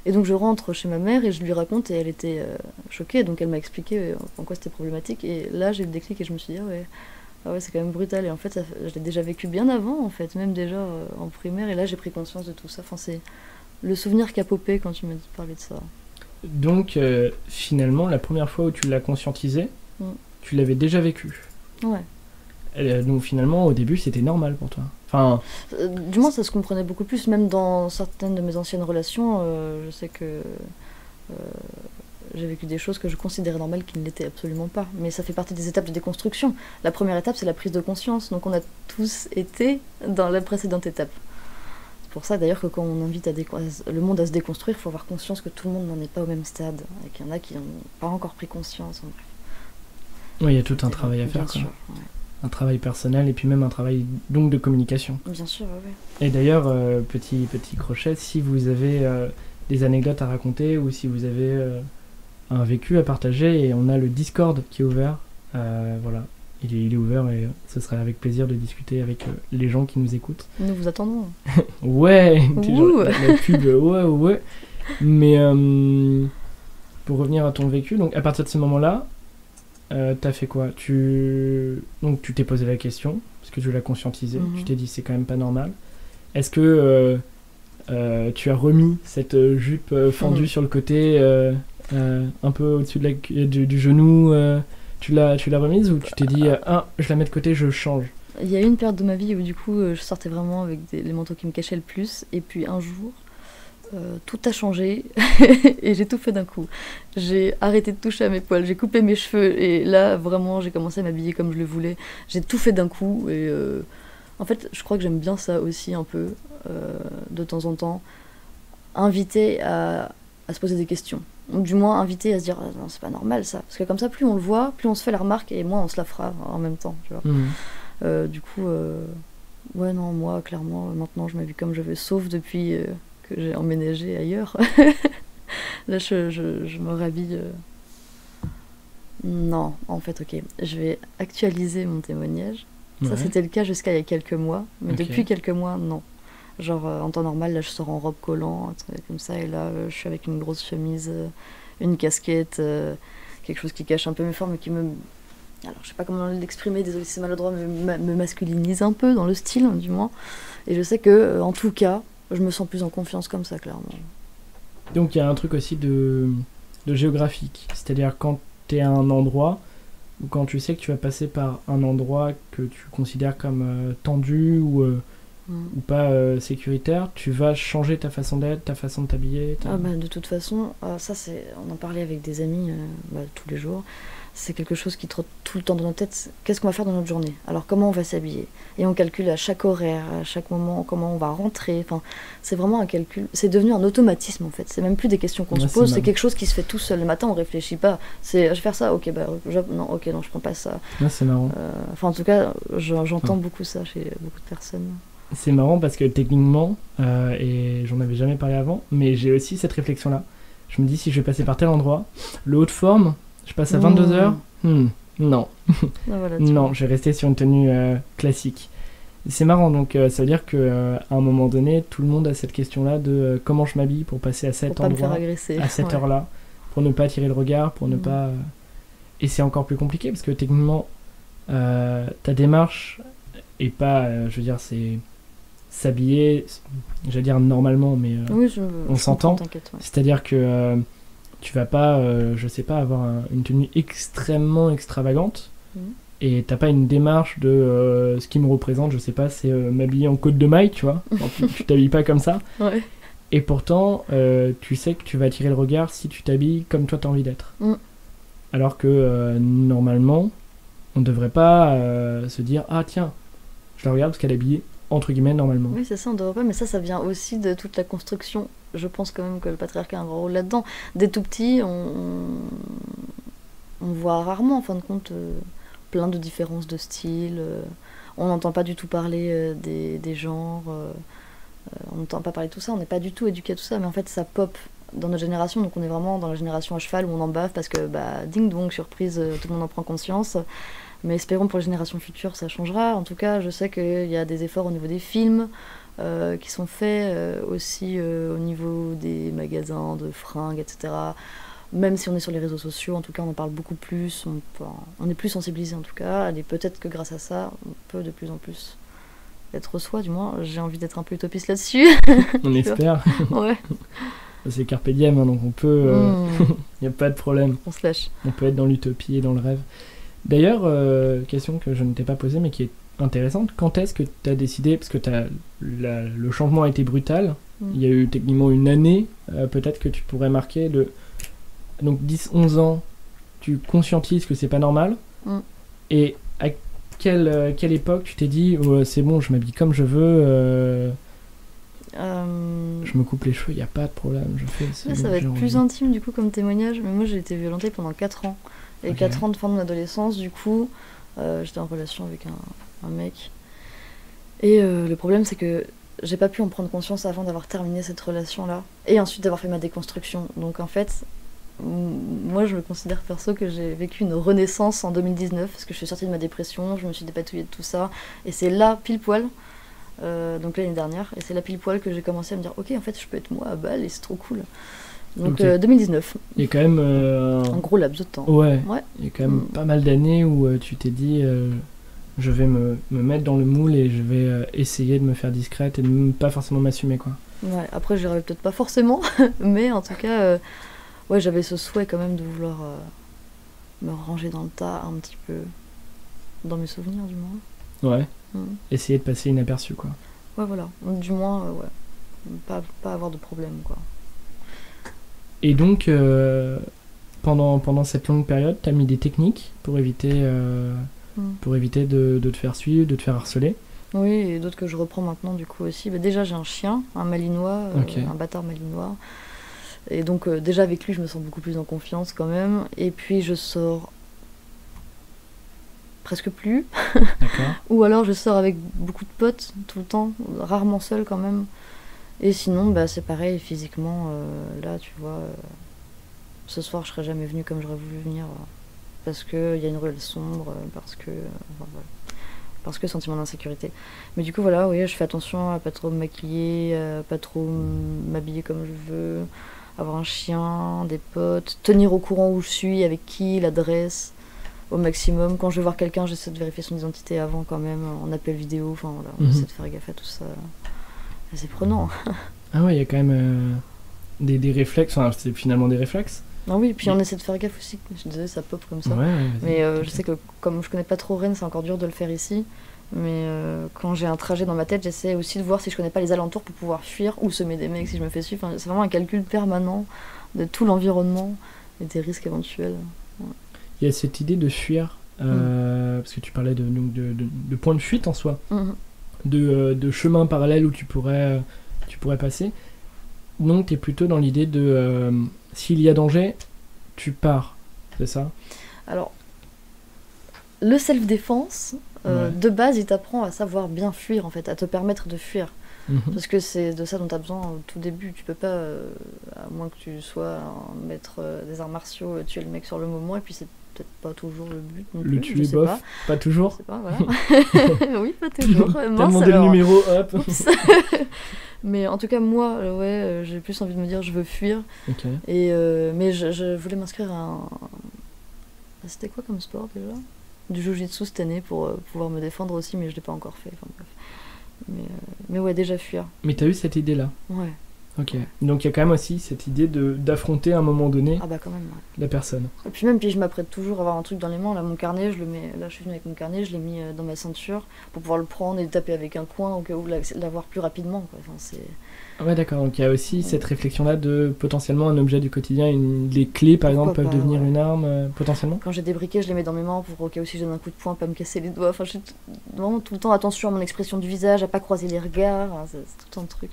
Et donc je rentre chez ma mère et je lui raconte, et elle était choquée, donc elle m'a expliqué en quoi c'était problématique. Et là, j'ai eu le déclic et je me suis dit, ah ouais, c'est quand même brutal. Et en fait, je l'ai déjà vécu bien avant, en fait, même déjà en primaire, et là j'ai pris conscience de tout ça. Enfin, c'est le souvenir qui a popé quand tu m'as parlé de ça. Donc, finalement, la première fois où tu l'as conscientisé, tu l'avais déjà vécu. Ouais. Donc finalement, au début, c'était normal pour toi. Enfin... du moins, ça se comprenait beaucoup plus. Même dans certaines de mes anciennes relations, je sais que j'ai vécu des choses que je considérais normales qui ne l'étaient absolument pas. Mais ça fait partie des étapes de déconstruction. La première étape, c'est la prise de conscience. Donc on a tous été dans la précédente étape. C'est pour ça d'ailleurs que quand on invite le monde à se déconstruire, il faut avoir conscience que tout le monde n'en est pas au même stade. Et qu'il y en a qui n'ont pas encore pris conscience. Oui, il y a tout un travail à faire. Quoi. Sûr, ouais. Un travail personnel et puis même un travail donc de communication. Bien sûr, oui. Et d'ailleurs, petit crochet, si vous avez des anecdotes à raconter ou si vous avez un vécu à partager, et on a le Discord qui est ouvert, voilà, il est ouvert et ce serait avec plaisir de discuter avec les gens qui nous écoutent. Nous vous attendons. Ouais, la pub, ouais. Mais pour revenir à ton vécu, donc à partir de ce moment-là, t'as fait quoi? Donc tu t'es posé la question, parce que tu l'as conscientisé, tu t'es dit c'est quand même pas normal. Est-ce que tu as remis cette jupe fendue sur le côté, un peu au-dessus du genou, tu l'as remise, ou tu t'es dit je la mets de côté, je change? Il y a eu une période de ma vie où du coup je sortais vraiment avec les manteaux qui me cachaient le plus, et puis un jour tout a changé et j'ai tout fait d'un coup. J'ai arrêté de toucher à mes poils, j'ai coupé mes cheveux, et là vraiment j'ai commencé à m'habiller comme je le voulais. J'ai tout fait d'un coup, et en fait je crois que j'aime bien ça aussi un peu, de temps en temps, inviter à se poser des questions. Donc, du moins inviter à se dire non, c'est pas normal ça, parce que comme ça plus on le voit, plus on se fait la remarque, et moins on se la fera en même temps, tu vois. Du coup ouais, non, moi clairement maintenant je m'habille comme je veux, sauf depuis que j'ai emménagé ailleurs. Là je me rhabille Non, en fait, ok. Je vais actualiser mon témoignage. Ça, Ouais. c'était le cas jusqu'à il y a quelques mois. Mais Ok. depuis quelques mois, non. Genre, en temps normal, là, je sors en robe collant, un truc comme ça. Et là, je suis avec une grosse chemise, une casquette, quelque chose qui cache un peu mes formes et qui me... Alors, je sais pas comment l'exprimer, désolé si c'est maladroit, mais me masculinise un peu dans le style, hein, du moins. Et je sais que, en tout cas, je me sens plus en confiance comme ça, clairement. Donc il y a un truc aussi de géographique. C'est-à-dire quand tu es à un endroit, ou quand tu sais que tu vas passer par un endroit que tu considères comme tendu ou pas sécuritaire, tu vas changer ta façon d'être, ta façon de t'habiller. Ah bah, de toute façon, ça c'est, on en parlait avec des amis tous les jours. C'est quelque chose qui trotte tout le temps dans notre tête. Qu'est-ce qu'on va faire dans notre journée? Alors comment on va s'habiller? Et on calcule à chaque horaire, à chaque moment, comment on va rentrer. Enfin, c'est vraiment un calcul. C'est devenu un automatisme en fait. C'est même plus des questions qu'on Ouais, se pose. c'est C'est marrant. quelque chose qui se fait tout seul. Le matin, on réfléchit pas. C'est, je vais faire ça. Ok, bah non, ok, non, je prends pas ça. Ouais, c'est marrant. Enfin, en tout cas, j'entends beaucoup ça chez beaucoup de personnes. C'est marrant parce que techniquement, et j'en avais jamais parlé avant, mais j'ai aussi cette réflexion-là. Je me dis si je vais passer par tel endroit, le haut de forme, je passe à 22h. Non, Ah, voilà, tu non, vois. je vais rester sur une tenue classique. C'est marrant, donc ça veut dire qu'à un moment donné, tout le monde a cette question-là de comment je m'habille pour passer à Pour cet pas me faire endroit, agresser. à cette Ouais. heure-là, pour ne pas attirer le regard, pour ne Mm. pas... Et c'est encore plus compliqué parce que techniquement, ta démarche est pas, je veux dire, c'est s'habiller, j'allais dire normalement, mais Oui, on je s'entend. comprends, t'inquiète. Ouais. c'est-à-dire que tu vas pas, je sais pas, avoir une tenue extrêmement extravagante Mm. et t'as pas une démarche de ce qui me représente, je sais pas, c'est m'habiller en côte de maille, tu vois. Alors, tu t'habilles pas comme ça. Ouais. Et pourtant, tu sais que tu vas attirer le regard si tu t'habilles comme toi t'as envie d'être. Mm. Alors que normalement, on devrait pas se dire ah tiens, je la regarde parce qu'elle est habillée entre guillemets normalement. Oui, c'est ça, on devrait pas, mais ça vient aussi de toute la construction. Je pense quand même que le patriarcat a un grand rôle là-dedans. Dès tout petit, on voit rarement, en fin de compte, plein de différences de style. On n'entend pas du tout parler des genres. On n'entend pas parler de tout ça, on n'est pas du tout éduqué à tout ça, mais en fait, ça pop dans notre génération. Donc, on est vraiment dans la génération à cheval où on en bave parce que, bah, ding dong, surprise, tout le monde en prend conscience. Mais espérons pour les générations futures, ça changera. En tout cas, je sais qu'il y a des efforts au niveau des films qui sont faits aussi au niveau des magasins de fringues, etc. Même si on est sur les réseaux sociaux, en tout cas, on en parle beaucoup plus. On est plus sensibilisé en tout cas. Et peut-être que grâce à ça, on peut de plus en plus être soi, du moins. J'ai envie d'être un peu utopiste là-dessus. On espère. Ouais. C'est Carpe Diem, hein, donc on peut. Y a pas de problème. On se lâche. On peut être dans l'utopie et dans le rêve. D'ailleurs, question que je ne t'ai pas posée mais qui est intéressante. Quand est-ce que tu as décidé, parce que le changement a été brutal, il y a eu techniquement une année, peut-être que tu pourrais marquer donc 10-11 ans, tu conscientises que c'est pas normal. Et à quelle époque tu t'es dit c'est bon, je m'habille comme je veux, je me coupe les cheveux, il n'y a pas de problème, je fais Là, ça va être plus intime du coup comme témoignage, mais moi j'ai été violentée pendant 4 ans. Et Ok. 4 ans de fin de mon adolescence, du coup, j'étais en relation avec un mec. Et le problème, c'est que j'ai pas pu en prendre conscience avant d'avoir terminé cette relation-là. Et ensuite d'avoir fait ma déconstruction. Donc en fait, moi je me considère perso que j'ai vécu une renaissance en 2019, parce que je suis sortie de ma dépression, je me suis dépatouillée de tout ça. Et c'est là, pile poil, donc l'année dernière, et c'est là pile poil que j'ai commencé à me dire ok, en fait, je peux être moi à Bâle et c'est trop cool. Donc Ok. 2019. Il y a quand même. Un gros laps de temps. Ouais. Ouais. Il y a quand même pas mal d'années où tu t'es dit je vais me mettre dans le moule et je vais essayer de me faire discrète et de pas forcément m'assumer quoi. Ouais, après j'y arrive peut-être pas forcément, mais en tout cas, ouais, j'avais ce souhait quand même de vouloir me ranger dans le tas un petit peu, dans mes souvenirs du moins. Ouais. Essayer de passer inaperçu quoi. Ouais, voilà, du moins, ouais, pas avoir de problème quoi. Et donc pendant cette longue période, t'as mis des techniques pour éviter de te faire suivre, de te faire harceler. Oui, et d'autres que je reprends maintenant du coup aussi. Bah, déjà j'ai un chien, un malinois, Ok. un bâtard malinois. Et donc déjà avec lui je me sens beaucoup plus en confiance quand même. Et puis je sors presque plus. D'accord. Ou alors je sors avec beaucoup de potes tout le temps, rarement seule quand même. Et sinon bah, c'est pareil physiquement, là tu vois, ce soir je serais jamais venue comme j'aurais voulu venir. parce qu'il y a une ruelle sombre, enfin, voilà, parce que sentiment d'insécurité. Mais du coup, voilà, oui, je fais attention à pas trop me maquiller, à pas trop m'habiller comme je veux, avoir un chien, des potes, tenir au courant où je suis, avec qui, l'adresse, au maximum. Quand je vais voir quelqu'un, j'essaie de vérifier son identité avant quand même, en appel vidéo, enfin voilà, on essaie de faire gaffe à tout ça. C'est prenant. Ah ouais, il y a quand même des réflexes, enfin c'est finalement des réflexes. Ah oui, puis on essaie de faire gaffe aussi. Je suis désolée, ça pop comme ça. Ouais, mais je sais que comme je connais pas trop Rennes, c'est encore dur de le faire ici. Mais quand j'ai un trajet dans ma tête, j'essaie aussi de voir si je connais pas les alentours pour pouvoir fuir ou semer des mecs si je me fais suivre. Enfin, c'est vraiment un calcul permanent de tout l'environnement et des risques éventuels. Ouais. Il y a cette idée de fuir, parce que tu parlais de point de fuite en soi, de chemin parallèle où tu pourrais passer. Donc tu es plutôt dans l'idée de s'il y a danger, tu pars, c'est ça? Alors, le self-défense, de base, il t'apprend à savoir bien fuir, en fait, à te permettre de fuir. Parce que c'est de ça dont tu as besoin au tout début. Tu peux pas, à moins que tu sois un maître des arts martiaux, tuer le mec sur le moment, et puis c'est peut-être pas toujours le but non plus. Le tuer, bof, pas toujours. Je sais pas, voilà. Oui, pas toujours. T'as demandé le numéro, hop. Mais en tout cas, moi, j'ai plus envie de me dire je veux fuir. Okay. Mais je voulais m'inscrire à un... C'était quoi comme sport déjà? Du jiu-jitsu cette année pour pouvoir me défendre aussi, mais je l'ai pas encore fait. Enfin, bref. Mais ouais, déjà fuir. Mais t'as eu cette idée-là? Ouais. Ok. Donc il y a quand même aussi cette idée d'affronter à un moment donné quand même, ouais. la personne. Et puis je m'apprête toujours à avoir un truc dans les mains. Là, mon carnet, je le mets. Là, je suis venue avec mon carnet, je l'ai mis dans ma ceinture pour pouvoir le prendre et le taper avec un coin au cas où l'avoir plus rapidement, quoi. Enfin, c'est... Ouais, d'accord. Donc il y a aussi cette réflexion-là de potentiellement un objet du quotidien, les clés par exemple peuvent devenir une arme potentiellement. Quand j'ai des briquets, je les mets dans mes mains pour au cas où si je donne un coup de poing, pas me casser les doigts. Enfin, je suis vraiment tout le temps attention à mon expression du visage, à pas croiser les regards. C'est tout un truc.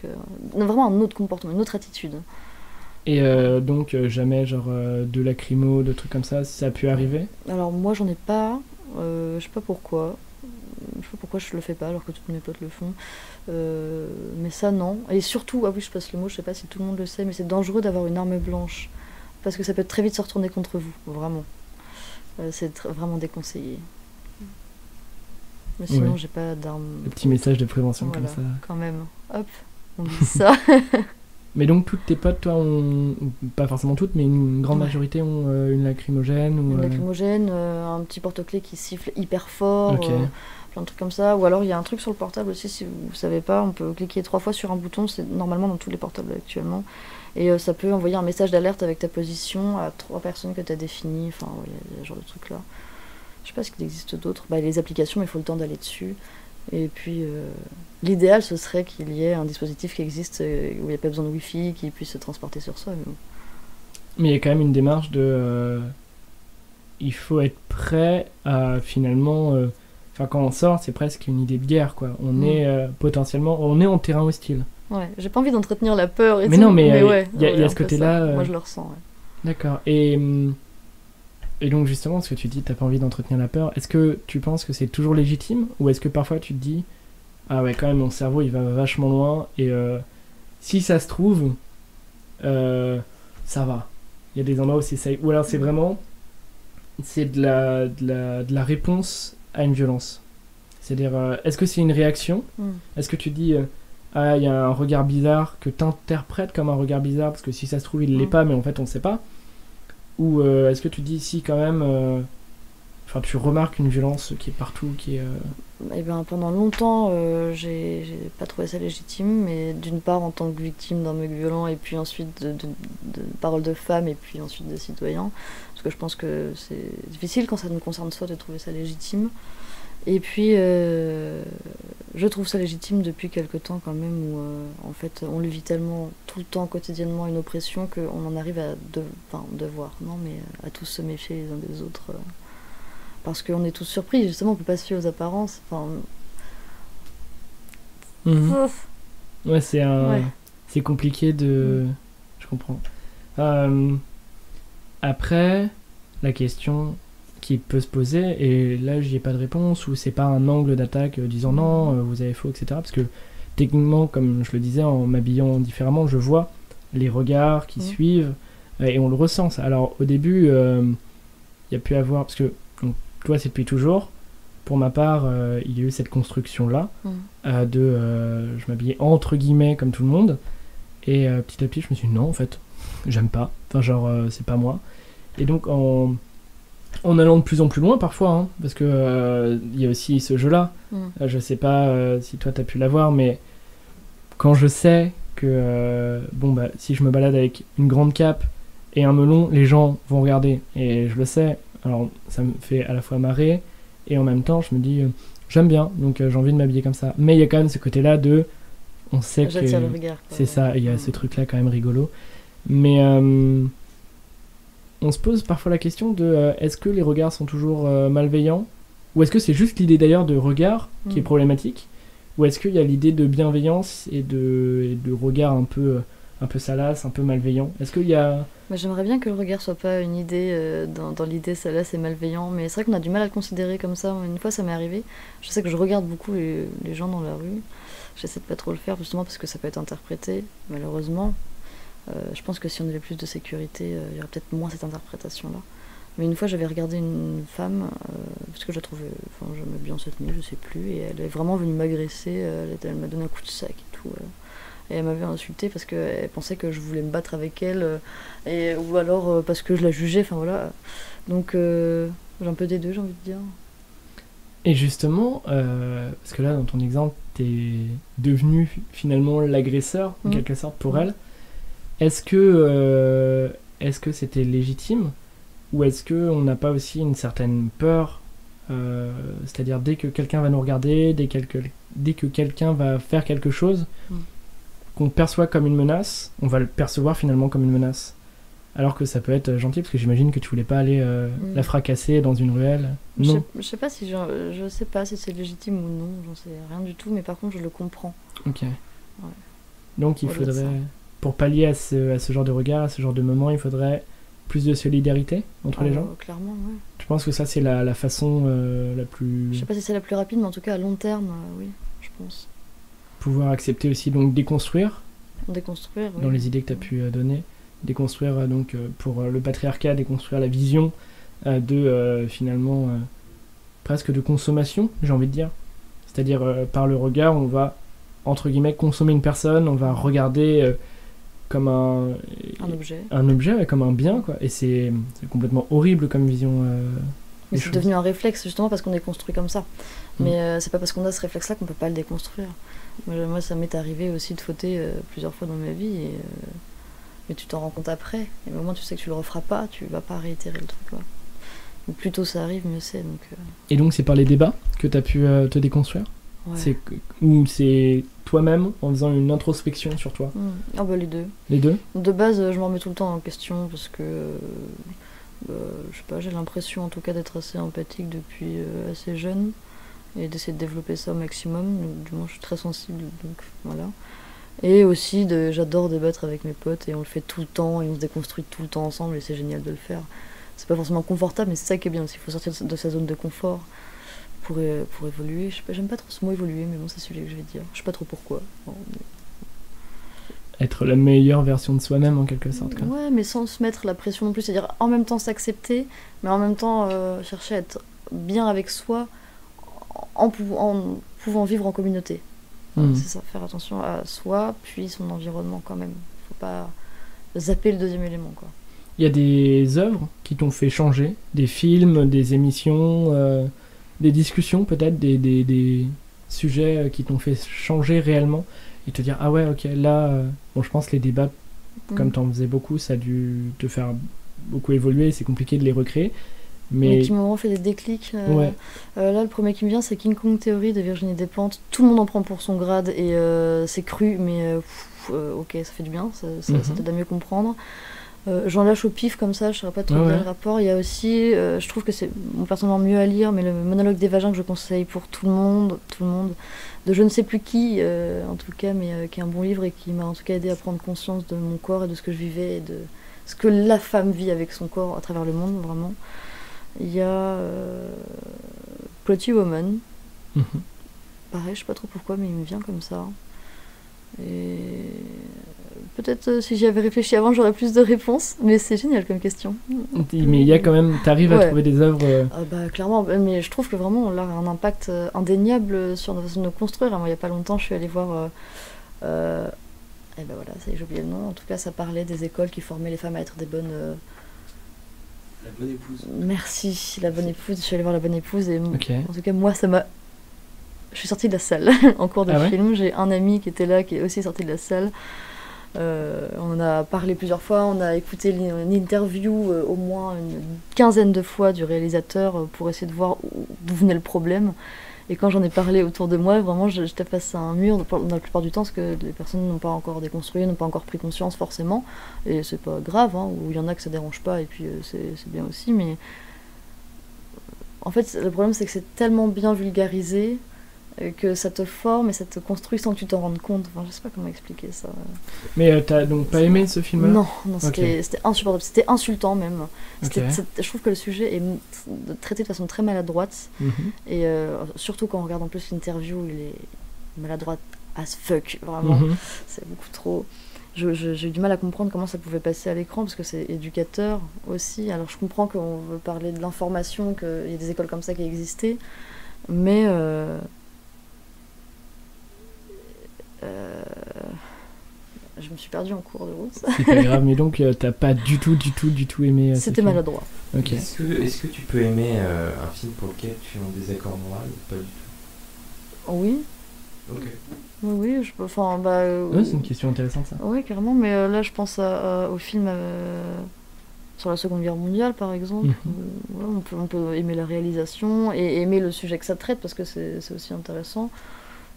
Vraiment un autre comportement, une autre attitude. Et donc jamais genre de lacrymo, de trucs comme ça a pu arriver? Alors moi j'en ai pas. Je sais pas pourquoi. Je sais pas pourquoi je le fais pas alors que tous mes potes le font. Mais ça non. Et surtout, ah oui je passe le mot, je sais pas si tout le monde le sait, mais c'est dangereux d'avoir une arme blanche. Parce que ça peut très vite se retourner contre vous, vraiment. C'est vraiment déconseillé. Mais sinon j'ai pas d'arme. Le petit message de prévention voilà, comme ça. Quand même. Hop, on dit ça. Mais donc toutes tes potes, toi, pas forcément toutes, mais une grande majorité ont une lacrymogène ou, Une lacrymogène, un petit porte-clés qui siffle hyper fort, plein de trucs comme ça. Ou alors il y a un truc sur le portable aussi, si vous savez pas, on peut cliquer 3 fois sur un bouton, c'est normalement dans tous les portables actuellement. Et ça peut envoyer un message d'alerte avec ta position à 3 personnes que tu as définies. Enfin, il y a ce genre de trucs là. Je sais pas s'il existe d'autres. Les applications, il faut le temps d'aller dessus. Et puis, l'idéal, ce serait qu'il y ait un dispositif qui existe où il n'y a pas besoin de Wi-Fi, qui puisse se transporter sur soi. Mais il y a quand même une démarche de... il faut être prêt à finalement... Enfin, quand on sort, c'est presque une idée de guerre, quoi. On est potentiellement... On est en terrain hostile. Ouais, j'ai pas envie d'entretenir la peur et mais tout. Non, mais il y a ce côté-là... Moi, je le ressens, ouais. D'accord. Et donc justement, ce que tu dis, t'as pas envie d'entretenir la peur, est-ce que tu penses que c'est toujours légitime ou est-ce que parfois tu te dis ah ouais quand même mon cerveau il va vachement loin et si ça se trouve ça va, il y a des endroits où c'est safe, ou alors c'est vraiment c'est de la réponse à une violence, c'est-à-dire est-ce que c'est une réaction, est-ce que tu dis ah il y a un regard bizarre que t'interprètes comme un regard bizarre parce que si ça se trouve il l'est pas mais en fait on sait pas. Ou est-ce que tu dis si quand même enfin tu remarques une violence qui est partout, qui est Eh bien, pendant longtemps j'ai pas trouvé ça légitime, mais d'une part en tant que victime d'un mec violent et puis ensuite de paroles de femmes et puis ensuite de citoyens, parce que je pense que c'est difficile quand ça nous concerne soi de trouver ça légitime. Et puis je trouve ça légitime depuis quelque temps quand même où en fait on le vit tellement tout le temps quotidiennement une oppression qu'on en arrive à devoir, non mais à tous se méfier les uns des autres parce qu'on est tous surpris, justement on peut pas se fier aux apparences. Enfin... Ouais, c'est compliqué de... Je comprends. Après, la question qui peut se poser, et là j'y ai pas de réponse, ou c'est pas un angle d'attaque disant non, vous avez faux, etc. Parce que techniquement, comme je le disais, en m'habillant différemment, je vois les regards qui suivent, et on le ressent ça. Alors au début, il il y a pu avoir, parce que donc, toi c'est depuis toujours, pour ma part il y a eu cette construction-là je m'habillais entre guillemets comme tout le monde, et petit à petit je me suis dit non en fait, j'aime pas, enfin genre c'est pas moi. Et donc en allant de plus en plus loin parfois, hein, parce que il y a aussi ce jeu-là, je sais pas si toi t'as pu l'avoir, mais quand je sais que si je me balade avec une grande cape et un melon, les gens vont regarder, et je le sais, alors ça me fait à la fois marrer, et en même temps je me dis j'aime bien, donc j'ai envie de m'habiller comme ça. Mais il y a quand même ce côté-là de, on sait j'attire que le regard, quoi. c'est ça, il y a ce truc-là quand même rigolo. Mais on se pose parfois la question de est-ce que les regards sont toujours malveillants, ou est-ce que c'est juste l'idée d'ailleurs de regard qui est problématique, ou est-ce qu'il y a l'idée de bienveillance et de regard un peu salace, un peu malveillant. Est-ce qu'il y a... J'aimerais bien que le regard soit pas une idée dans l'idée salace et malveillant, mais c'est vrai qu'on a du mal à le considérer comme ça. Une fois ça m'est arrivé, je sais que je regarde beaucoup les gens dans la rue, j'essaie de pas trop le faire justement parce que ça peut être interprété, malheureusement. Je pense que si on avait plus de sécurité, il y aurait peut-être moins cette interprétation-là. Mais une fois, j'avais regardé une femme, parce que je la trouvais, enfin, j'aimais bien cette nuit, je sais plus, et elle est vraiment venue m'agresser, elle m'a donné un coup de sac et tout. Et elle m'avait insultée parce qu'elle pensait que je voulais me battre avec elle, ou alors parce que je la jugeais, enfin voilà. Donc j'ai un peu des deux, j'ai envie de dire. Et justement, parce que là, dans ton exemple, t'es devenu finalement l'agresseur, en quelque sorte, pour elle. Est-ce que c'était légitime, ou est-ce qu'on n'a pas aussi une certaine peur, c'est-à-dire dès que quelqu'un va nous regarder, dès que quelqu'un va faire quelque chose qu'on perçoit comme une menace, on va le percevoir finalement comme une menace, alors que ça peut être gentil, parce que j'imagine que tu voulais pas aller la fracasser dans une ruelle. Non. Je sais pas si je sais pas si c'est légitime ou non, j'en sais rien du tout, mais par contre je le comprends. Ok. Ouais. Donc il faudrait, pour pallier à ce genre de regard, à ce genre de moment, il faudrait plus de solidarité entre les gens. Clairement, ouais. Je pense que ça c'est la façon la plus... Je sais pas si c'est la plus rapide, mais en tout cas à long terme, oui, je pense. Pouvoir accepter aussi, donc déconstruire. Déconstruire, oui. Dans les idées que tu as pu donner. Déconstruire donc pour le patriarcat, déconstruire la vision de finalement presque de consommation, j'ai envie de dire. C'est-à-dire par le regard, on va entre guillemets consommer une personne, on va regarder comme un objet, ouais, comme un bien, quoi. Et c'est complètement horrible comme vision. Mais c'est devenu un réflexe justement parce qu'on est construit comme ça. Mais c'est pas parce qu'on a ce réflexe-là qu'on peut pas le déconstruire. Moi, ça m'est arrivé aussi de fauter plusieurs fois dans ma vie, mais tu t'en rends compte après. Et au moment où tu sais que tu le referas pas, tu vas pas réitérer le truc, quoi. Donc plus tôt ça arrive, mieux c'est. Donc, Et donc c'est par les débats que tu as pu te déconstruire? Ouais. Ou c'est toi-même en faisant une introspection sur toi? Ah bah les deux. Les deux? De base, je m'en remets tout le temps en question parce que je sais pas, j'ai l'impression en tout cas d'être assez empathique depuis assez jeune et d'essayer de développer ça au maximum. Donc, du moins, je suis très sensible, donc voilà. Et aussi, j'adore débattre avec mes potes et on le fait tout le temps et on se déconstruit tout le temps ensemble et c'est génial de le faire. C'est pas forcément confortable, mais c'est ça qui est bien aussi. Il faut sortir de sa zone de confort pour évoluer. Je sais pas, j'aime pas trop ce mot évoluer, mais bon, c'est celui que je vais dire. Je sais pas trop pourquoi. Bon, mais... Être la meilleure version de soi-même en quelque sorte, quoi. Ouais, mais sans se mettre la pression non plus. C'est-à-dire en même temps s'accepter, mais en même temps chercher à être bien avec soi en pouvant vivre en communauté. C'est ça, faire attention à soi, puis son environnement quand même. Faut pas zapper le deuxième élément, quoi. Il y a des œuvres qui t'ont fait changer, des films, des émissions, des discussions peut-être, des sujets qui t'ont fait changer réellement et te dire ah ouais ok là bon je pense que les débats comme t'en faisais beaucoup ça a dû te faire beaucoup évoluer, c'est compliqué de les recréer. Mais qui m'ont vraiment fait des déclics. Là, le premier qui me vient, c'est King Kong Theory de Virginie Despentes. Tout le monde en prend pour son grade et c'est cru, mais ok, ça fait du bien, ça t'aide à mieux comprendre. J'en lâche au pif comme ça, je ne saurais pas trop quel rapport. Il y a aussi, je trouve que c'est personnellement mieux à lire, mais le monologue des vagins que je conseille pour tout le monde, de je ne sais plus qui, en tout cas, mais qui est un bon livre et qui m'a en tout cas aidé à prendre conscience de mon corps et de ce que je vivais et de ce que la femme vit avec son corps à travers le monde, vraiment. Il y a Pretty Woman. Pareil, je sais pas trop pourquoi, mais il me vient comme ça. Et peut-être si j'y avais réfléchi avant, j'aurais plus de réponses, mais c'est génial comme question. Mais il y a quand même, t'arrives à trouver des œuvres... Clairement, mais je trouve que vraiment l'art a un impact indéniable sur notre façon de nous construire. Moi, il n'y a pas longtemps, je suis allée voir... et ben voilà, j'ai oublié le nom. En tout cas, ça parlait des écoles qui formaient les femmes à être des bonnes... La bonne épouse. Merci, la bonne épouse. Je suis allée voir la bonne épouse et Okay. en tout cas, moi, ça m'a... Je suis sortie de la salle en cours de film. J'ai un ami qui était là, qui est aussi sorti de la salle. On en a parlé plusieurs fois, on a écouté une interview au moins une quinzaine de fois du réalisateur pour essayer de voir d'où venait le problème. Et quand j'en ai parlé autour de moi, vraiment j'étais face à un mur dans la plupart du temps, parce que les personnes n'ont pas encore déconstruit, n'ont pas encore pris conscience forcément. Et c'est pas grave, hein, ou il y en a que ça dérange pas, et puis c'est bien aussi. Mais en fait, le problème c'est que c'est tellement bien vulgarisé que ça te forme et ça te construit sans que tu t'en rendes compte. Enfin, je sais pas comment expliquer ça. Mais t'as donc pas aimé ce film-là ? Non, c'était insupportable. C'était insultant même. Okay. Je trouve que le sujet est traité de façon très maladroite. Et surtout quand on regarde en plus l'interview, il est maladroit as fuck. Vraiment, c'est beaucoup trop... J'ai eu du mal à comprendre comment ça pouvait passer à l'écran, parce que c'est éducateur aussi. Alors je comprends qu'on veut parler de l'information, qu'il y a des écoles comme ça qui existaient, mais... je me suis perdue en cours de route. C'est pas grave, mais donc t'as pas du tout aimé. C'était maladroit. Okay. Est-ce que tu peux aimer un film pour lequel tu es en désaccord moral ou pas du tout ? Oui. Ok. Oui, je peux. Enfin, c'est une question intéressante ça. Oui, carrément, mais là je pense au film sur la Seconde Guerre mondiale par exemple. On peut aimer la réalisation et aimer le sujet que ça traite parce que c'est aussi intéressant.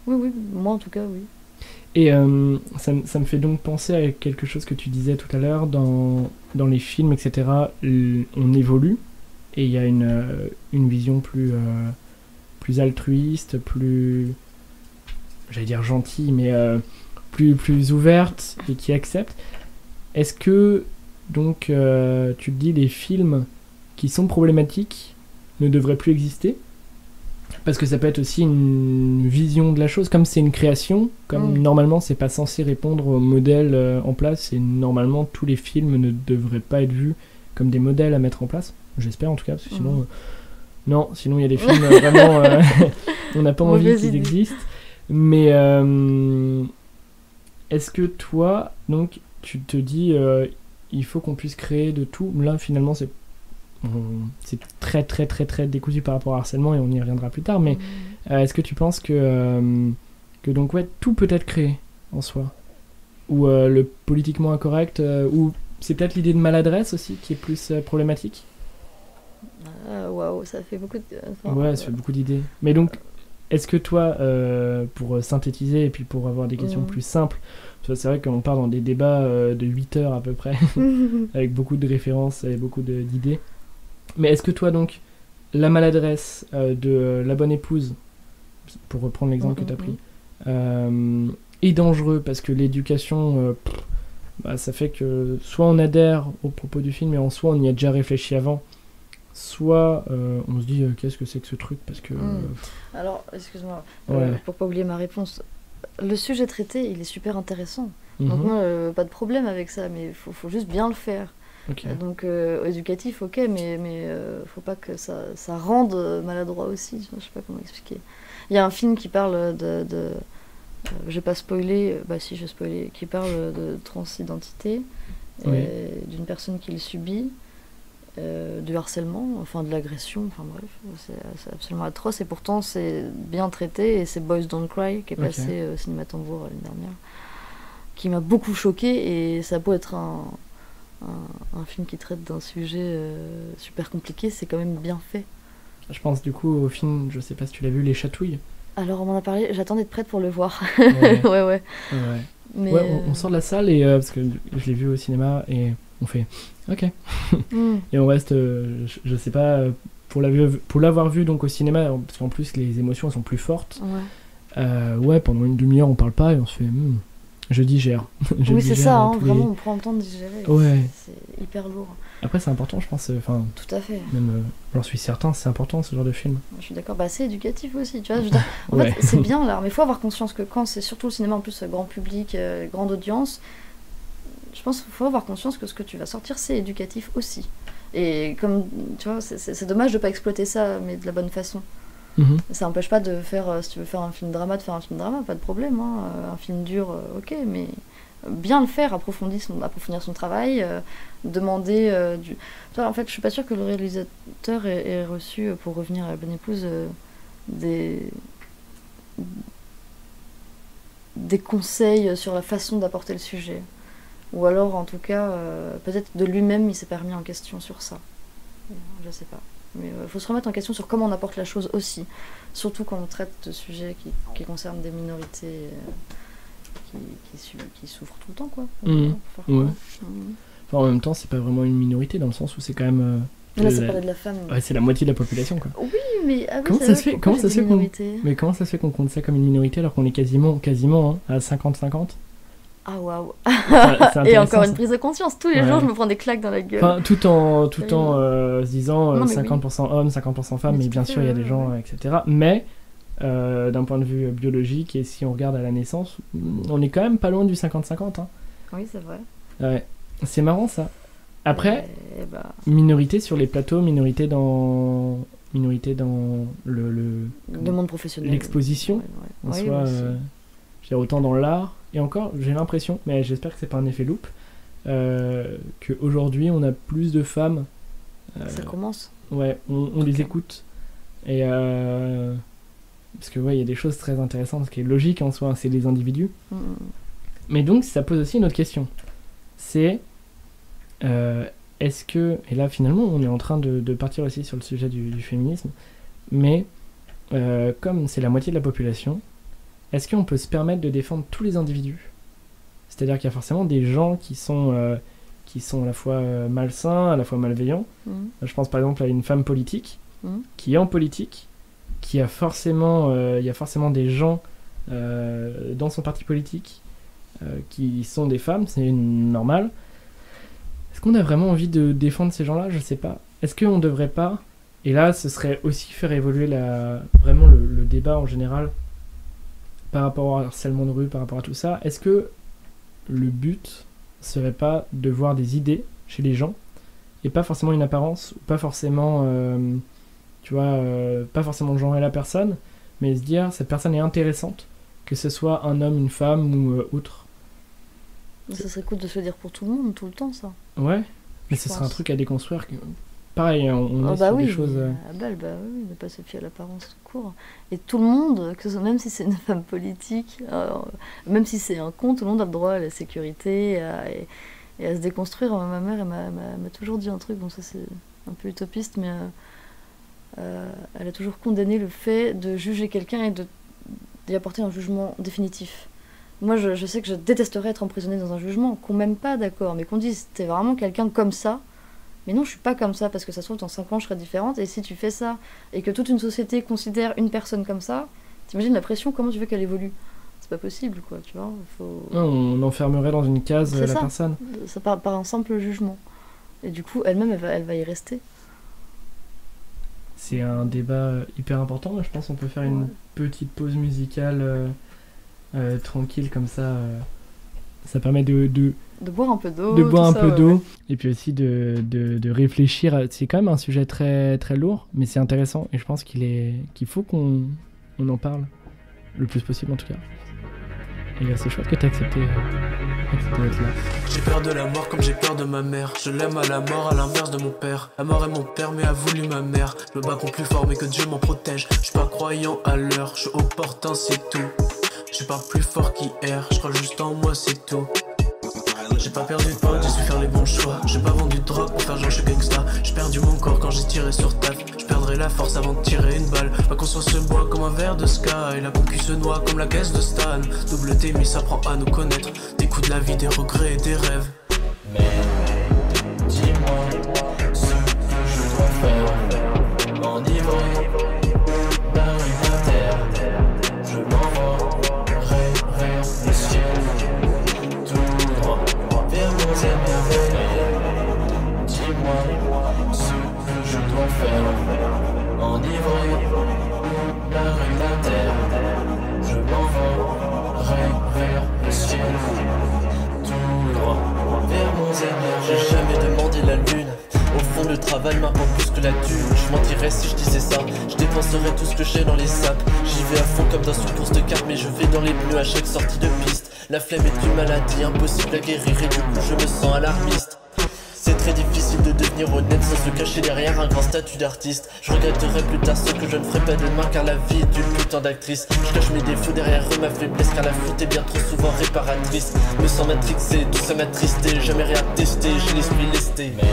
Oui, moi en tout cas, oui. Et ça me fait donc penser à quelque chose que tu disais tout à l'heure, dans les films, etc. On évolue, et il y a une vision plus altruiste, plus, j'allais dire gentille, mais plus ouverte, et qui accepte. Est-ce que, donc, tu te dis, les films qui sont problématiques ne devraient plus exister ? Parce que ça peut être aussi une vision de la chose, comme c'est une création, comme normalement c'est pas censé répondre au modèle en place, et normalement tous les films ne devraient pas être vus comme des modèles à mettre en place, j'espère en tout cas, parce que sinon non, sinon il y a des films vraiment on n'a pas envie qu'ils existent. Mais est-ce que toi, donc tu te dis il faut qu'on puisse créer de tout, là finalement c'est très très très très décousu par rapport au harcèlement et on y reviendra plus tard, mais est-ce que tu penses que donc ouais, tout peut être créé en soi, ou le politiquement incorrect, ou c'est peut-être l'idée de maladresse aussi qui est plus problématique? Waouh, ça fait beaucoup de... ça fait beaucoup d'idées. Mais donc est-ce que toi, pour synthétiser et puis pour avoir des questions plus simples, parce que c'est vrai qu'on part dans des débats de 8 heures à peu près avec beaucoup de références et beaucoup d'idées. Mais est-ce que toi, donc, la maladresse de la bonne épouse, pour reprendre l'exemple que tu as pris, est dangereux parce que l'éducation, ça fait que soit on adhère aux propos du film et en soi on y a déjà réfléchi avant, soit on se dit qu'est-ce que c'est que ce truc parce que... Alors, excuse-moi, ouais. Pour pas oublier ma réponse, le sujet traité, il est super intéressant. Donc moi, pas de problème avec ça, mais il faut juste bien le faire. Okay. Donc éducatif, ok, mais faut pas que ça rende maladroit aussi. Je sais pas comment expliquer. Il y a un film qui parle de je vais pas spoiler, si je vais spoiler, qui parle de transidentité, d'une personne qui le subit, du harcèlement, enfin de l'agression, enfin bref, c'est absolument atroce et pourtant c'est bien traité et c'est Boys Don't Cry qui est passé au Cinéma Tambour l'année dernière, qui m'a beaucoup choquée et ça peut être un film qui traite d'un sujet super compliqué, c'est quand même bien fait. Je pense du coup au film, je sais pas si tu l'as vu, Les Chatouilles. Alors on m'en a parlé, j'attendais d'être prête pour le voir. Ouais. Mais on sort de la salle et parce que je l'ai vu au cinéma et on fait ok. Et on reste, je sais pas, pour l'avoir vu donc au cinéma, parce qu'en plus les émotions sont plus fortes. Pendant une demi-heure on parle pas et on se fait Je digère. Je Oui, c'est digère, ça, hein, tous les- vraiment, on prend le temps de digérer. Ouais. C'est hyper lourd. Après, c'est important, je pense. Enfin, Tout à fait. même, j'en suis certain, c'est important ce genre de film. Je suis d'accord. Bah, c'est éducatif aussi, tu vois. Je veux dire, en Ouais. fait, c'est bien l'art, mais il faut avoir conscience que quand c'est surtout le cinéma en plus grand public, grande audience, je pense qu'il faut avoir conscience que ce que tu vas sortir, c'est éducatif aussi. Et comme, tu vois, c'est dommage de pas exploiter ça, mais de la bonne façon. Mhm. Ça n'empêche pas de faire, si tu veux faire un film drama, de faire un film drama, pas de problème. Hein. Un film dur, ok, mais bien le faire, approfondir son travail, demander du... Tu vois, en fait, je suis pas sûre que le réalisateur ait reçu, pour revenir à La Bonne Épouse, des conseils sur la façon d'apporter le sujet. Ou alors, en tout cas, peut-être de lui-même, il s'est pas remis en question sur ça. Je sais pas. Mais il faut se remettre en question sur comment on apporte la chose aussi. Surtout quand on traite de sujets qui concernent des minorités qui souffrent tout le temps, quoi. Mhm. Pour faire Ouais. quoi. Enfin, en même temps, c'est pas vraiment une minorité dans le sens où c'est quand même. Là, ça la- parlait de la femme. Ouais, c'est la moitié de la population, quoi. Oui, mais ah oui, Comment c'est ça vrai, se fait- pourquoi comment ça j'ai se dit fait qu'on- minorité Mais comment ça se fait qu'on compte ça comme une minorité alors qu'on est quasiment hein, à 50-50? Ah waouh. Enfin, c'est Et intéressant, encore une ça. prise de conscience. Tous les Ouais. jours, je me prends des claques dans la gueule. Enfin, tout en se disant Non, mais 50% hommes, 50% femmes, Mais mais tout bien à fait, sûr, il y a ouais, des gens, ouais. etc. Mais d'un point de vue biologique, et si on regarde à la naissance, on est quand même pas loin du 50-50. Hein. Oui, c'est vrai. Ouais. C'est marrant ça. Après, Et bah, minorité sur les plateaux, minorité dans le le monde professionnel. l'exposition. Ouais, en ouais. Oui, soi, aussi. je veux dire, autant dans l'art, et encore, j'ai l'impression, mais j'espère que c'est pas un effet loupe, qu'aujourd'hui on a plus de femmes. Ça commence. Ouais, on les écoute. Et parce que ouais, il y a des choses très intéressantes, ce qui est logique en soi, c'est les individus. Mm. Mais donc ça pose aussi une autre question. C'est est-ce que, et là finalement on est en train de partir aussi sur le sujet du féminisme, mais comme c'est la moitié de la population, est-ce qu'on peut se permettre de défendre tous les individus? C'est-à-dire qu'il y a forcément des gens qui sont à la fois malsains, à la fois malveillants. Mm. Je pense par exemple à une femme politique Mm. qui est en politique, qui a forcément, il y a forcément des gens dans son parti politique qui sont des femmes, c'est normal. Est-ce qu'on a vraiment envie de défendre ces gens-là? Je sais pas. Est-ce qu'on devrait pas, et là ce serait aussi faire évoluer vraiment le débat en général par rapport au harcèlement de rue, par rapport à tout ça, est-ce que le but serait pas de voir des idées chez les gens et pas forcément une apparence, ou pas forcément tu vois, pas forcément genrer la personne, mais se dire cette personne est intéressante, que ce soit un homme, une femme ou autre. Ça serait cool de se le dire pour tout le monde, tout le temps, ça. Ouais, mais Je ce serait un pense. truc à déconstruire. Pareil, on Ah est bah sur oui, des choses. à balle, bah oui, ne pas se fier à l'apparence tout court. Et tout le monde, que ce soit, même si c'est une femme politique, même si c'est un con, tout le monde a le droit à la sécurité et à se déconstruire. Ma mère elle m'a toujours dit un truc, bon ça c'est un peu utopiste, mais elle a toujours condamné le fait de juger quelqu'un et d'y apporter un jugement définitif. Moi je sais que je détesterais être emprisonnée dans un jugement, qu'on m'aime pas, d'accord, mais qu'on dise t'es vraiment quelqu'un comme ça. Mais non, je suis pas comme ça, parce que ça se trouve, dans 5 ans, je serai différente. Et si tu fais ça, et que toute une société considère une personne comme ça, t'imagines la pression, comment tu veux qu'elle évolue? C'est pas possible, quoi, tu vois. On enfermerait dans une case C'est la ça. personne. Ça part par un simple jugement. Et du coup, elle-même, elle va y rester. C'est un débat hyper important. Je pense qu'on peut faire une Ouais. petite pause musicale tranquille comme ça. Ça permet de boire un peu d'eau. boire un tout ça, peu ouais, d'eau ouais. et puis aussi de réfléchir. C'est quand même un sujet très, très lourd, mais c'est intéressant et je pense qu'il faut qu'on en parle le plus possible en tout cas. Et c'est chouette que tu as accepté d'être là. J'ai peur de la mort comme j'ai peur de ma mère. Je l'aime à la mort à l'inverse de mon père. La mort est mon père mais a voulu ma mère. Je me bats contre plus fort mais que Dieu m'en protège. Je suis pas croyant à l'heure, je suis opportun c'est tout. Je suis pas plus fort qu'hier, je crois juste en moi c'est tout. J'ai pas perdu de potes, j'ai su faire les bons choix. J'ai pas vendu de drogue pour faire genre je suis gangsta. J'ai perdu mon corps quand j'ai tiré sur taf. Je perdrai la force avant de tirer une balle. Ma conscience se boit comme un verre de Sky. La concu se noie comme la caisse de Stan. Double T, mais ça prend à nous connaître. Des coups de la vie, des regrets et des rêves. Mais dis-moi ce que je dois faire. M'enivrer d'un rue à terre. Je m'envolerai vers le ciel. travail m'apporte plus que la thune. Je mentirais si je disais ça, je dépenserais tout ce que j'ai dans les sacs. J'y vais à fond comme dans une course de cartes, mais je vais dans les bleus à chaque sortie de piste. La flemme est une maladie impossible à guérir et du coup je me sens alarmiste. C'est très difficile de devenir honnête sans se cacher derrière un grand statut d'artiste. Je regretterai plus tard ce que je ne ferai pas demain, car la vie est une putain d'actrice. Je cache mes défauts derrière eux, ma faiblesse, car la fuite est bien trop souvent réparatrice. Me sens matrixé, tout ça m'attristé, jamais rien testé, j'ai l'esprit lesté. Mais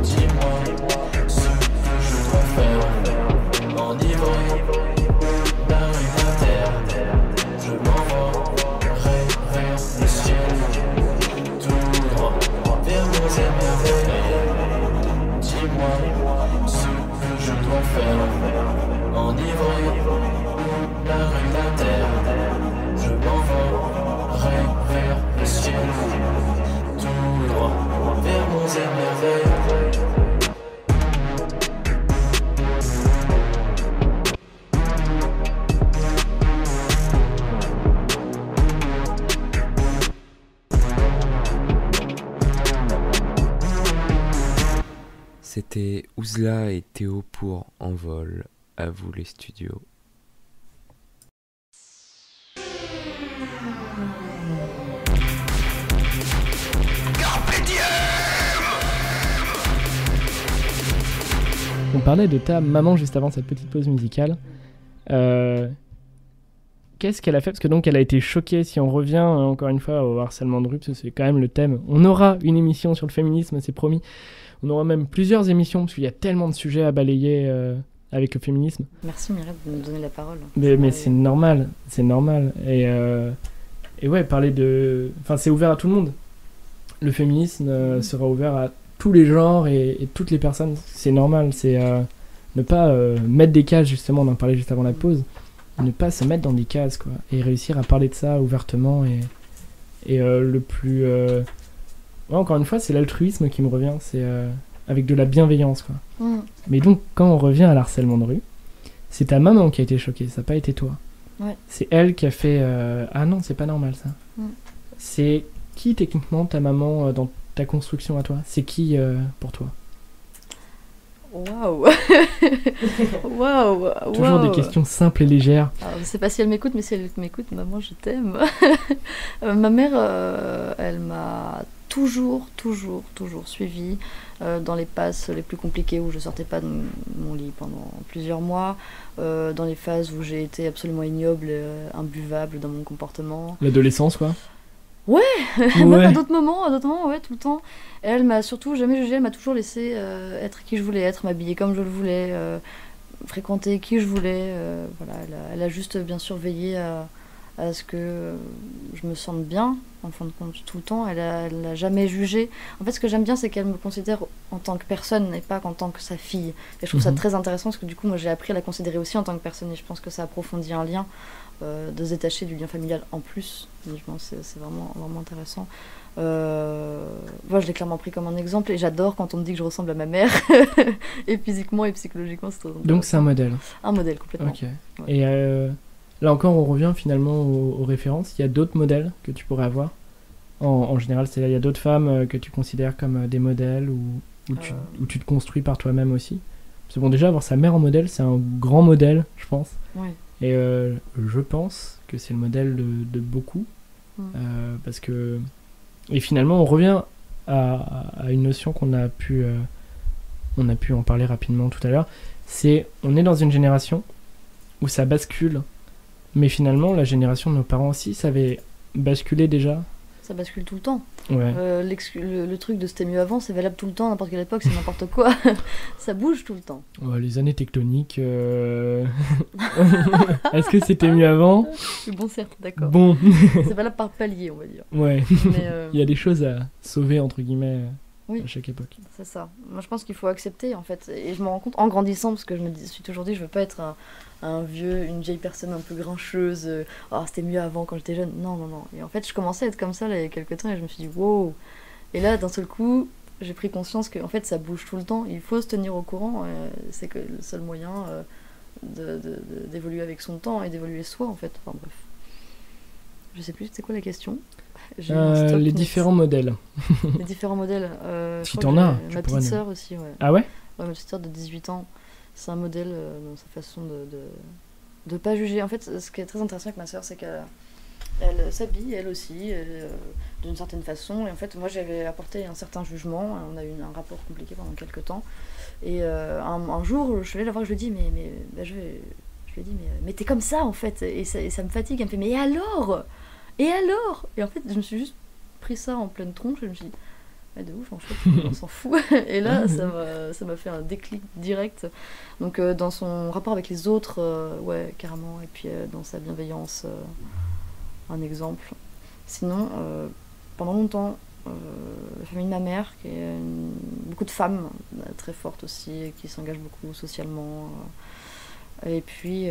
Dis-moi ce que je dois faire, m'enivrer d'un rue d'inter. Je m'envolerai vers le ciel, tout droit vers nos émerveilles. Dis-moi ce que je dois faire, enivrer la rue d'inter. Je m'envolerai vers le ciel, tout droit vers nos émerveilles. c'était Ouzla et Théo pour Envol. À vous les studios. On parlait de ta maman juste avant cette petite pause musicale. Qu'est-ce qu'elle a fait? Parce que donc elle a été choquée, si on revient encore une fois au harcèlement de rue, parce que c'est quand même le thème. On aura une émission sur le féminisme, c'est promis. On aura même plusieurs émissions, parce qu'il y a tellement de sujets à balayer avec le féminisme. Merci Mireille de nous donner la parole. Mais c'est normal, c'est normal. Et ouais, parler de... Enfin, c'est ouvert à tout le monde. Le féminisme sera ouvert à tous les genres et toutes les personnes. C'est normal, c'est ne pas mettre des cases, justement, on en parlait juste avant la pause. Ne pas se mettre dans des cases, quoi. Et réussir à parler de ça ouvertement et le plus... Ouais, encore une fois, c'est l'altruisme qui me revient, c'est avec de la bienveillance, quoi. Mais donc, quand on revient à l'harcèlement de rue, c'est ta maman qui a été choquée, ça n'a pas été toi. Ouais. C'est elle qui a fait ah non, c'est pas normal ça. C'est qui techniquement ta maman dans ta construction à toi? C'est qui pour toi? Waouh. Waouh. Toujours des questions simples et légères. Alors, je sais pas si elle m'écoute, mais si elle m'écoute, maman, je t'aime. Ma mère, elle m'a toujours suivie dans les passes les plus compliquées où je sortais pas de mon lit pendant plusieurs mois, dans les phases où j'ai été absolument ignoble, imbuvable dans mon comportement. L'adolescence, quoi. Ouais, même à d'autres moments, ouais, tout le temps. Et elle m'a surtout jamais jugée, elle m'a toujours laissé être qui je voulais être, m'habiller comme je le voulais, fréquenter qui je voulais. Voilà, elle a juste bien sûr veillé à ce que je me sente bien, en fin de compte, tout le temps. Elle a jamais jugé. En fait, ce que j'aime bien, c'est qu'elle me considère en tant que personne et pas qu'en tant que sa fille. Et je trouve ça très intéressant parce que du coup, moi, j'ai appris à la considérer aussi en tant que personne et je pense que ça approfondit un lien. De se détacher du lien familial en plus, je pense que c'est vraiment intéressant. Moi je l'ai clairement pris comme un exemple et j'adore quand on me dit que je ressemble à ma mère et physiquement et psychologiquement c'est très intéressant. Donc c'est un modèle. Un modèle complètement. Ok. Ouais. Et là encore on revient finalement aux références. Il y a d'autres modèles que tu pourrais avoir en général, il y a d'autres femmes que tu considères comme des modèles où tu te construis par toi-même aussi. C'est bon, déjà avoir sa mère en modèle, c'est un grand modèle, je pense. Ouais. Et je pense que c'est le modèle de beaucoup. Parce que... Et finalement, on revient à une notion qu'on a pu... on a pu en parler rapidement tout à l'heure. C'est, on est dans une génération où ça bascule. Mais finalement, la génération de nos parents aussi, ça avait basculé déjà. Ça bascule tout le temps. Ouais. Le truc de c'était mieux avant, c'est valable tout le temps, à n'importe quelle époque, c'est n'importe quoi. Ça bouge tout le temps. Ouais, les années tectoniques... Est-ce que c'était mieux avant? Bon, certes, d'accord. Bon. C'est valable par palier, on va dire. Ouais. Mais, il y a des choses à sauver, entre guillemets, oui, à chaque époque. C'est ça. Moi, je pense qu'il faut accepter, en fait. Et je me rends compte, en grandissant, parce que je me suis toujours dit, je veux pas être une vieille personne un peu grincheuse. Oh, c'était mieux avant quand j'étais jeune. Non. Et en fait, je commençais à être comme ça là, il y a quelques temps et je me suis dit, wow. Et là, d'un seul coup, j'ai pris conscience que en fait, ça bouge tout le temps. Il faut se tenir au courant. C'est que le seul moyen d'évoluer avec son temps et d'évoluer soi, en fait. Enfin, bref. Je sais plus, c'est quoi la question? J'ai eu un stock Les net. différents modèles. Les différents modèles. Si Je crois t'en que as, j'ai tu ma pourrais petite nous- sœur aussi, ouais. Ah ouais? Ouais, ma petite sœur de 18 ans, c'est un modèle dans sa façon de pas juger. En fait, ce qui est très intéressant avec ma sœur, c'est qu'elle s'habille, elle aussi, d'une certaine façon. Et en fait, moi, j'avais apporté un certain jugement. On a eu un rapport compliqué pendant quelques temps. Et un jour, je suis allée la voir, je lui ai dit, je lui ai dit, mais t'es comme ça, en fait. Et ça me fatigue. Elle me fait, mais et alors? Et alors? Et en fait, je me suis juste pris ça en pleine tronche. Et je me suis dit, ouais, de ouf, en fait, on s'en fout. Et là, ça m'a fait un déclic direct. Donc, dans son rapport avec les autres, ouais, carrément. Et puis, dans sa bienveillance, un exemple. Sinon, pendant longtemps, la famille de ma mère, qui est beaucoup de femmes très fortes aussi, qui s'engagent beaucoup socialement. Et puis,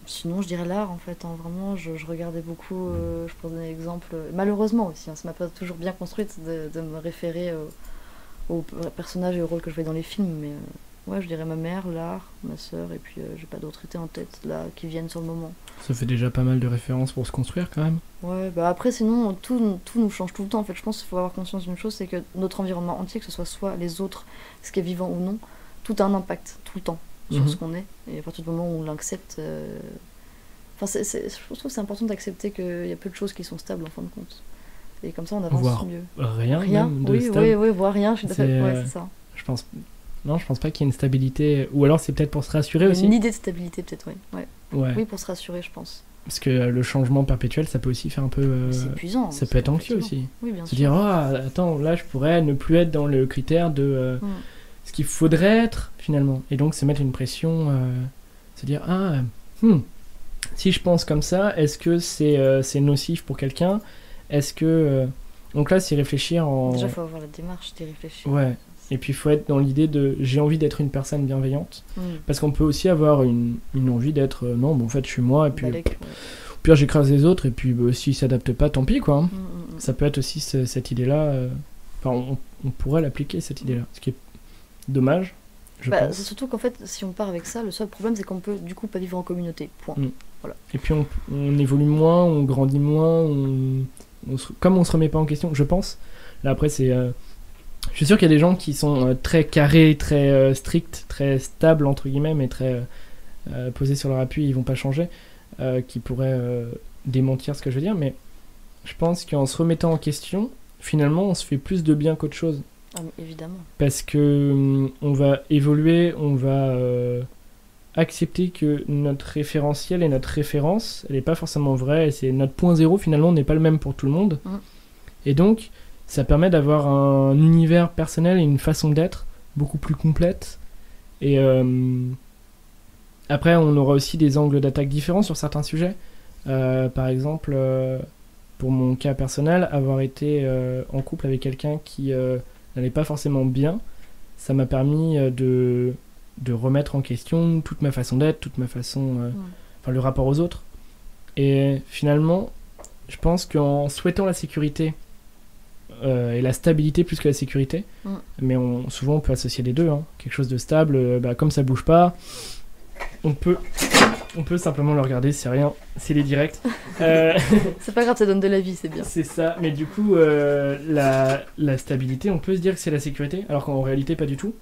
sinon, je dirais l'art, en fait. Hein, vraiment, je regardais beaucoup, je peux donner l'exemple, malheureusement aussi, hein, ça m'a pas toujours bien construite de me référer aux personnages et aux rôles que je voyais dans les films, mais ouais, je dirais ma mère, l'art, ma sœur, et puis j'ai pas d'autres idées en tête, là, qui viennent sur le moment. Ça fait déjà pas mal de références pour se construire quand même. Ouais, bah après, sinon, tout nous change tout le temps, en fait. Je pense qu'il faut avoir conscience d'une chose, c'est que notre environnement entier, que ce soit les autres, ce qui est vivant ou non, tout a un impact, tout le temps, sur ce qu'on est. Et à partir du moment où on l'accepte... Enfin, je trouve que c'est important d'accepter qu'il y a peu de choses qui sont stables, en fin de compte. Et comme ça, on avance Voire mieux. Rien même de oui, stable. oui, voire rien, je suis d'accord. Ouais, c'est ça. Je pense... Non, je pense pas qu'il y ait une stabilité. Ou alors c'est peut-être pour se rassurer aussi. Une idée de stabilité, peut-être, ouais. Ouais. Oui, pour se rassurer, je pense. Parce que le changement perpétuel, ça peut aussi faire un peu... C'est épuisant. ça peut être anxieux aussi. Oui, bien Se sûr. dire, attends, là je pourrais ne plus être dans le critère de ce qu'il faudrait être finalement. Et donc se mettre une pression, se dire, si je pense comme ça, est-ce que c'est nocif pour quelqu'un? Est-ce que... Donc là, c'est réfléchir en... Déjà, il faut avoir la démarche d'y réfléchir. Ouais. Et puis il faut être dans l'idée de j'ai envie d'être une personne bienveillante. Parce qu'on peut aussi avoir une envie d'être non, bon, en fait je suis moi et puis Balèque, ouais. au pire j'écrase les autres et puis s'ils s'adaptent pas, tant pis quoi. Ça peut être aussi cette idée-là. Enfin, on pourrait l'appliquer cette idée-là. Ce qui est dommage, je pense. C'est surtout qu'en fait, si on part avec ça, le seul problème c'est qu'on peut du coup pas vivre en communauté. Point. Voilà. Et puis on évolue moins, on grandit moins, comme on se remet pas en question, je pense. Là après c'est... Je suis sûr qu'il y a des gens qui sont très carrés, très stricts, très stables entre guillemets, mais très posés sur leur appui, ils vont pas changer, qui pourraient démentir ce que je veux dire, mais je pense qu'en se remettant en question, finalement on se fait plus de bien qu'autre chose. Ah, mais évidemment. Parce que on va évoluer, on va accepter que notre référentiel et notre référence, elle n'est pas forcément vraie, et c'est notre point zéro finalement n'est pas le même pour tout le monde. Et donc ça permet d'avoir un univers personnel et une façon d'être beaucoup plus complète. Et après, on aura aussi des angles d'attaque différents sur certains sujets. Par exemple, pour mon cas personnel, avoir été en couple avec quelqu'un qui n'allait pas forcément bien, ça m'a permis de remettre en question toute ma façon d'être, toute ma façon... Enfin, le rapport aux autres. Et finalement, je pense qu'en souhaitant la sécurité, et la stabilité plus que la sécurité, mais souvent on peut associer les deux, quelque chose de stable, comme ça bouge pas, on peut simplement le regarder, c'est rien, c'est les directs. C'est pas grave, ça donne de la vie, c'est bien. C'est ça, mais du coup la stabilité, on peut se dire que c'est la sécurité, alors qu'en réalité pas du tout.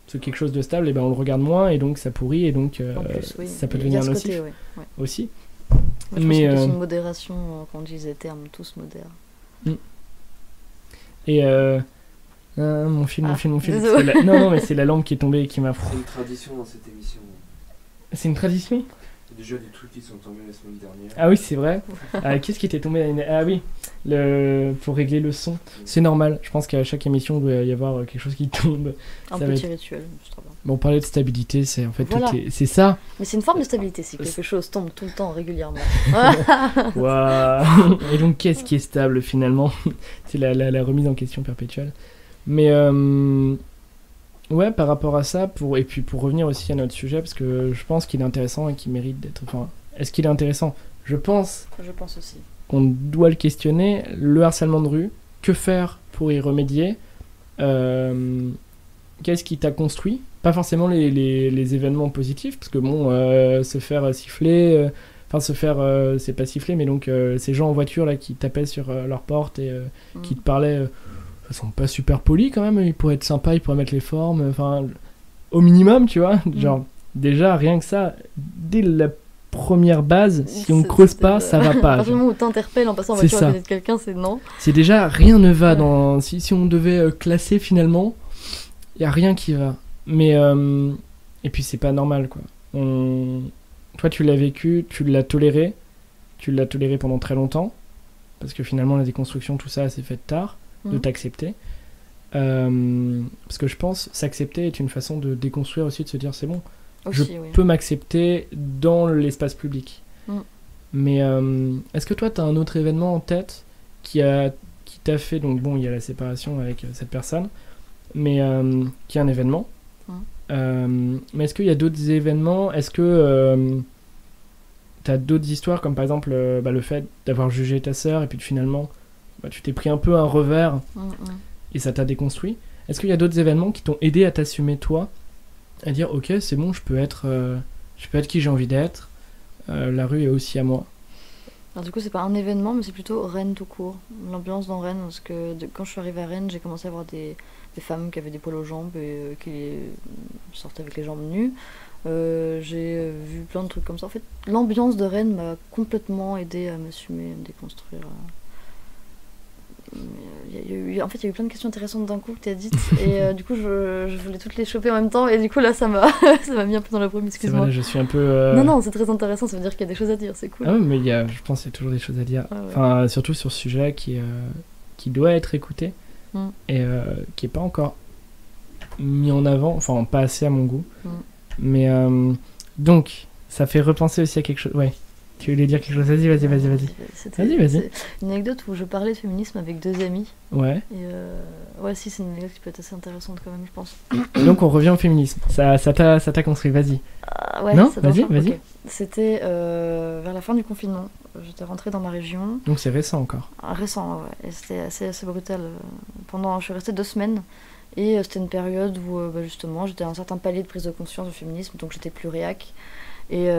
Parce que quelque chose de stable, on le regarde moins et donc ça pourrit et donc plus, ça peut devenir nocif côté, ouais. aussi. Moi, je mais pense que c'est une modération, quand on dit les termes, tous modèrent. Et mon film. Désolé. Non, mais c'est la lampe qui est tombée et qui m'a... C'est une tradition dans cette émission. C'est une tradition? Il y a déjà des trucs qui sont tombés la semaine dernière. Ah oui, c'est vrai. Qu'est-ce qui était tombé Ah oui, pour régler le son. C'est normal, je pense qu'à chaque émission, il doit y avoir quelque chose qui tombe. Un petit rituel, je trouve. Bon, on parlait de stabilité, c'est en fait voilà. C'est ça. Mais c'est une forme de stabilité si quelque chose tombe tout le temps, régulièrement. Waouh. Et donc, qu'est-ce qui est stable finalement? C'est la remise en question perpétuelle. Mais ouais, par rapport à ça, et puis pour revenir aussi à notre sujet, parce que je pense qu'il est intéressant et qu'il mérite d'être... Enfin, est-ce qu'il est intéressant? Je pense aussi. Qu'on doit le questionner. Le harcèlement de rue, que faire pour y remédier? Qu'est-ce qui t'a construit? Pas forcément les événements positifs, parce que bon, se faire siffler, Enfin, se faire, c'est pas siffler, mais donc ces gens en voiture là qui tapaient sur leur porte et qui te parlaient, ça semble pas super poli quand même, ils pourraient être sympas, ils pourraient mettre les formes, enfin, au minimum, tu vois, genre, déjà, rien que ça, dès la première base, si on creuse pas, ça va pas. À partir du moment où t'interpelles en passant en voiture à côté de quelqu'un, c'est non. C'est déjà, rien ne va dans... Si on devait classer finalement, il y a rien qui va. Mais, et puis c'est pas normal, quoi. Toi, tu l'as vécu, tu l'as toléré pendant très longtemps, parce que finalement, la déconstruction, tout ça, s'est fait tard, de t'accepter. Parce que je pense, s'accepter est une façon de déconstruire aussi, de se dire, c'est bon. Je peux m'accepter dans l'espace public. Mais est-ce que toi, tu as un autre événement en tête qui t'a fait... Donc bon, il y a la séparation avec cette personne, mais qui est un événement. Mais est-ce qu'il y a d'autres événements? Est-ce que tu as d'autres histoires, comme par exemple le fait d'avoir jugé ta sœur et puis finalement, tu t'es pris un peu un revers et ça t'a déconstruit? Est-ce qu'il y a d'autres événements qui t'ont aidé à t'assumer toi, à dire ok, c'est bon, je peux être qui j'ai envie d'être, la rue est aussi à moi? Alors du coup, c'est pas un événement, mais c'est plutôt Rennes tout court, l'ambiance dans Rennes, parce que quand je suis arrivée à Rennes, j'ai commencé à voir des femmes qui avaient des poils aux jambes et qui sortaient avec les jambes nues. J'ai vu plein de trucs comme ça. En fait, l'ambiance de Rennes m'a complètement aidée à m'assumer, à me déconstruire. Il y a eu plein de questions intéressantes d'un coup que tu as dites et du coup je voulais toutes les choper en même temps et du coup là ça m'a mis un peu dans la brume, excuse-moi. Vrai, je suis un peu non c'est très intéressant, ça veut dire qu'il y a des choses à dire, c'est cool. Ah oui, mais je pense qu'il y a toujours des choses à dire, enfin surtout sur ce sujet qui doit être écouté et qui est pas encore mis en avant, enfin pas assez à mon goût, mais donc ça fait repenser aussi à quelque chose. Ouais, tu voulais dire quelque chose? Vas-y. Vas-y. Une anecdote où je parlais de féminisme avec deux amis. Ouais. Et si, c'est une anecdote qui peut être assez intéressante quand même, je pense. Donc on revient au féminisme. Ça t'a construit, vas-y. Ouais, non, vas-y. Okay. C'était vers la fin du confinement. J'étais rentrée dans ma région. Donc c'est récent encore. Récent, ouais. Et c'était assez brutal. Je suis restée 2 semaines. Et c'était une période où justement j'étais à un certain palier de prise de conscience du féminisme, donc j'étais plus réac. Et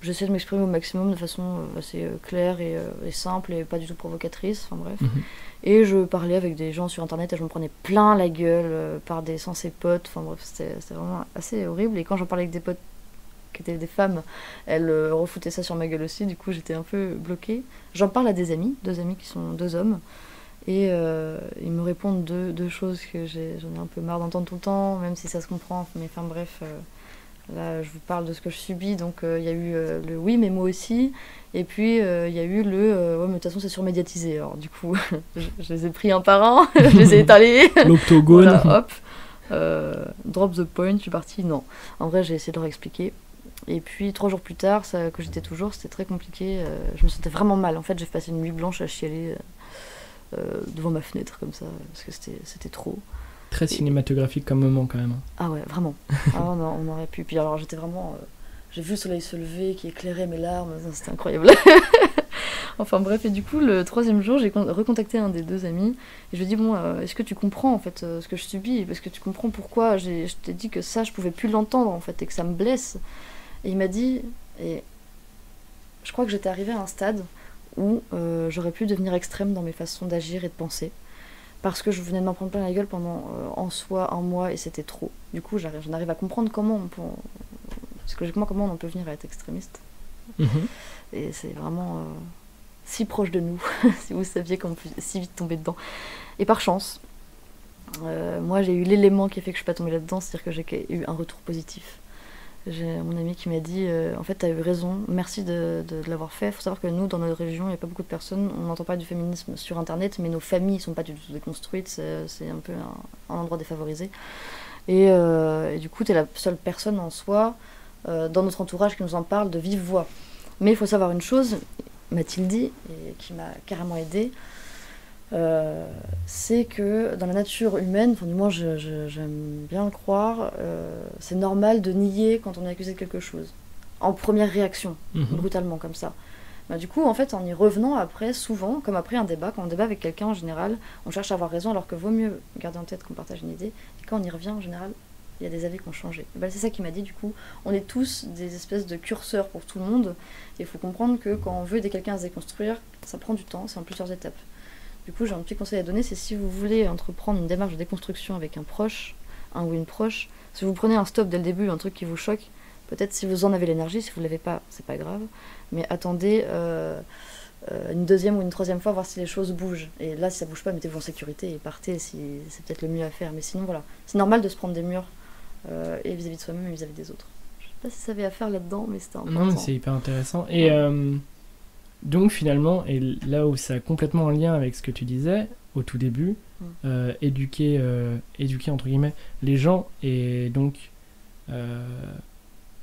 j'essaie de m'exprimer au maximum de façon assez claire et simple et pas du tout provocatrice, enfin bref. Et je parlais avec des gens sur internet et je me prenais plein la gueule par des censés potes, enfin bref, c'était vraiment assez horrible. Et quand j'en parlais avec des potes qui étaient des femmes, elles refoutaient ça sur ma gueule aussi, du coup j'étais un peu bloquée. J'en parle à 2 amis qui sont 2 hommes. Et ils me répondent deux choses que j'en ai un peu marre d'entendre tout le temps, même si ça se comprend, mais enfin bref... Là, je vous parle de ce que je subis, donc il y a eu le oui, mais moi aussi, et puis il y a eu le ouais, mais de toute façon c'est surmédiatisé. Alors du coup, je les ai pris un par un, je les ai étalés. L'octogone. Voilà, hop, drop the point, je suis partie. Non, en vrai, j'ai essayé de leur expliquer. Et puis 3 jours plus tard, que j'étais toujours, c'était très compliqué. Je me sentais vraiment mal. En fait, j'ai passé une nuit blanche à chialer devant ma fenêtre comme ça, parce que c'était trop. Très cinématographique comme moment quand même. Ah ouais, vraiment. Ah non, on aurait pu. Puis alors j'étais vraiment... j'ai vu le soleil se lever qui éclairait mes larmes, c'était incroyable. Enfin bref, et du coup le 3e jour j'ai recontacté un des 2 amis et je lui ai dit bon, est-ce que tu comprends en fait ce que je subis, parce que tu comprends pourquoi je t'ai dit que ça je pouvais plus l'entendre en fait et que ça me blesse. Et il m'a dit, et je crois que j'étais arrivée à un stade où j'aurais pu devenir extrême dans mes façons d'agir et de penser. Parce que je venais de m'en prendre plein la gueule pendant en soi 1 mois et c'était trop. Du coup, j'en arrive à comprendre psychologiquement comment on peut venir à être extrémiste. Et c'est vraiment si proche de nous, si vous saviez qu'on peut si vite tomber dedans. Et par chance, moi j'ai eu l'élément qui a fait que je suis pas tombée là-dedans, c'est-à-dire que j'ai eu un retour positif. J'ai mon ami qui m'a dit en fait t'as eu raison, merci de l'avoir fait. Il faut savoir que nous dans notre région il n'y a pas beaucoup de personnes, on n'entend pas du féminisme sur internet, mais nos familles ne sont pas du tout déconstruites, c'est un peu un endroit défavorisé et du coup t'es la seule personne en soi dans notre entourage qui nous en parle de vive voix. Mais il faut savoir une chose, m'a-t-il dit, et qui m'a carrément aidée, c'est que dans la nature humaine, enfin du moins j'aime bien le croire, c'est normal de nier quand on est accusé de quelque chose, en première réaction, brutalement comme ça. Bah, du coup en fait en y revenant après, souvent, comme après un débat, quand on débat avec quelqu'un en général, on cherche à avoir raison alors que vaut mieux garder en tête qu'on partage une idée, et quand on y revient en général, il y a des avis qui ont changé. Et ben, c'est ça qu'il m'a dit, du coup, on est tous des espèces de curseurs pour tout le monde, et il faut comprendre que quand on veut aider quelqu'un à se déconstruire, ça prend du temps, c'est en plusieurs étapes. Du coup, j'ai un petit conseil à donner, c'est si vous voulez entreprendre une démarche de déconstruction avec un proche, un ou une proche, si vous prenez un stop dès le début, un truc qui vous choque, peut-être si vous en avez l'énergie, si vous ne l'avez pas, c'est pas grave, mais attendez une deuxième ou une troisième fois, voir si les choses bougent. Et là, si ça bouge pas, mettez-vous en sécurité et partez, si c'est peut-être le mieux à faire. Mais sinon, voilà, c'est normal de se prendre des murs, et vis-à-vis de soi-même et vis-à-vis des autres. Je sais pas si ça avait à faire là-dedans, mais c'était important. Non, mais c'est hyper intéressant. Et donc finalement, et là où ça a complètement un lien avec ce que tu disais au tout début, éduquer entre guillemets les gens et donc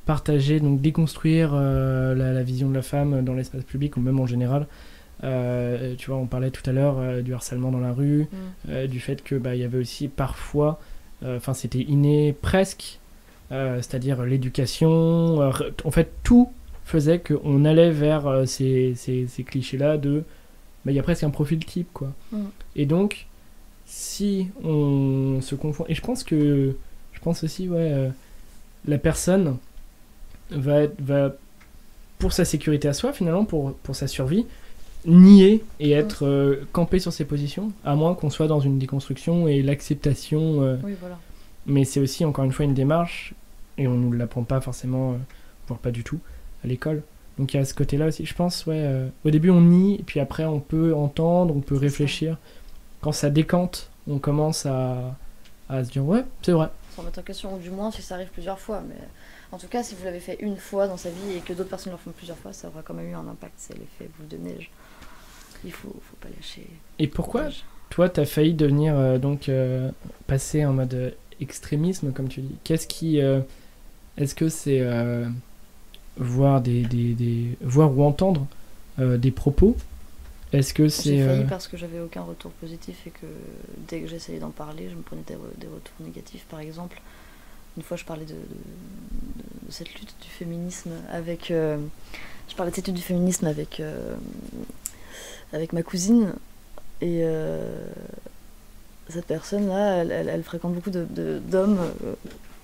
partager, donc déconstruire la vision de la femme dans l'espace public ou même en général. Tu vois, on parlait tout à l'heure du harcèlement dans la rue, du fait que il y avait aussi parfois, c'était inné presque, c'est-à-dire l'éducation, en fait tout faisait qu'on allait vers ces clichés-là de il y a presque un profil type, quoi. Et donc si on se confond, et je pense aussi la personne va pour sa sécurité à soi, finalement, pour sa survie, nier et être campé sur ses positions, à moins qu'on soit dans une déconstruction et l'acceptation. Oui, voilà. Mais c'est aussi, encore une fois, une démarche, et on ne nous l'apprend pas forcément, voire pas du tout, à l'école. Donc il y a ce côté-là aussi, je pense, au début on nie, et puis après on peut entendre, on peut réfléchir. Quand ça décante, on commence à se dire, ouais, c'est vrai. Sans mettre en question, ou du moins si ça arrive plusieurs fois, mais... En tout cas, si vous l'avez fait une fois dans sa vie et que d'autres personnes le font plusieurs fois, ça aura quand même eu un impact. C'est l'effet boule de neige. Il faut pas lâcher. Et pourquoi toi, t'as failli devenir passer en mode extrémisme, comme tu dis? Qu'est-ce qui, est-ce que c'est voir voir ou entendre des propos? Est-ce que c'est J'ai failli parce que j'avais aucun retour positif et que dès que j'essayais d'en parler, je me prenais des retours négatifs, par exemple. Une fois, je parlais de cette lutte du féminisme avec... je parlais de cette lutte du féminisme avec ma cousine. Et cette personne-là, elle fréquente beaucoup d'hommes...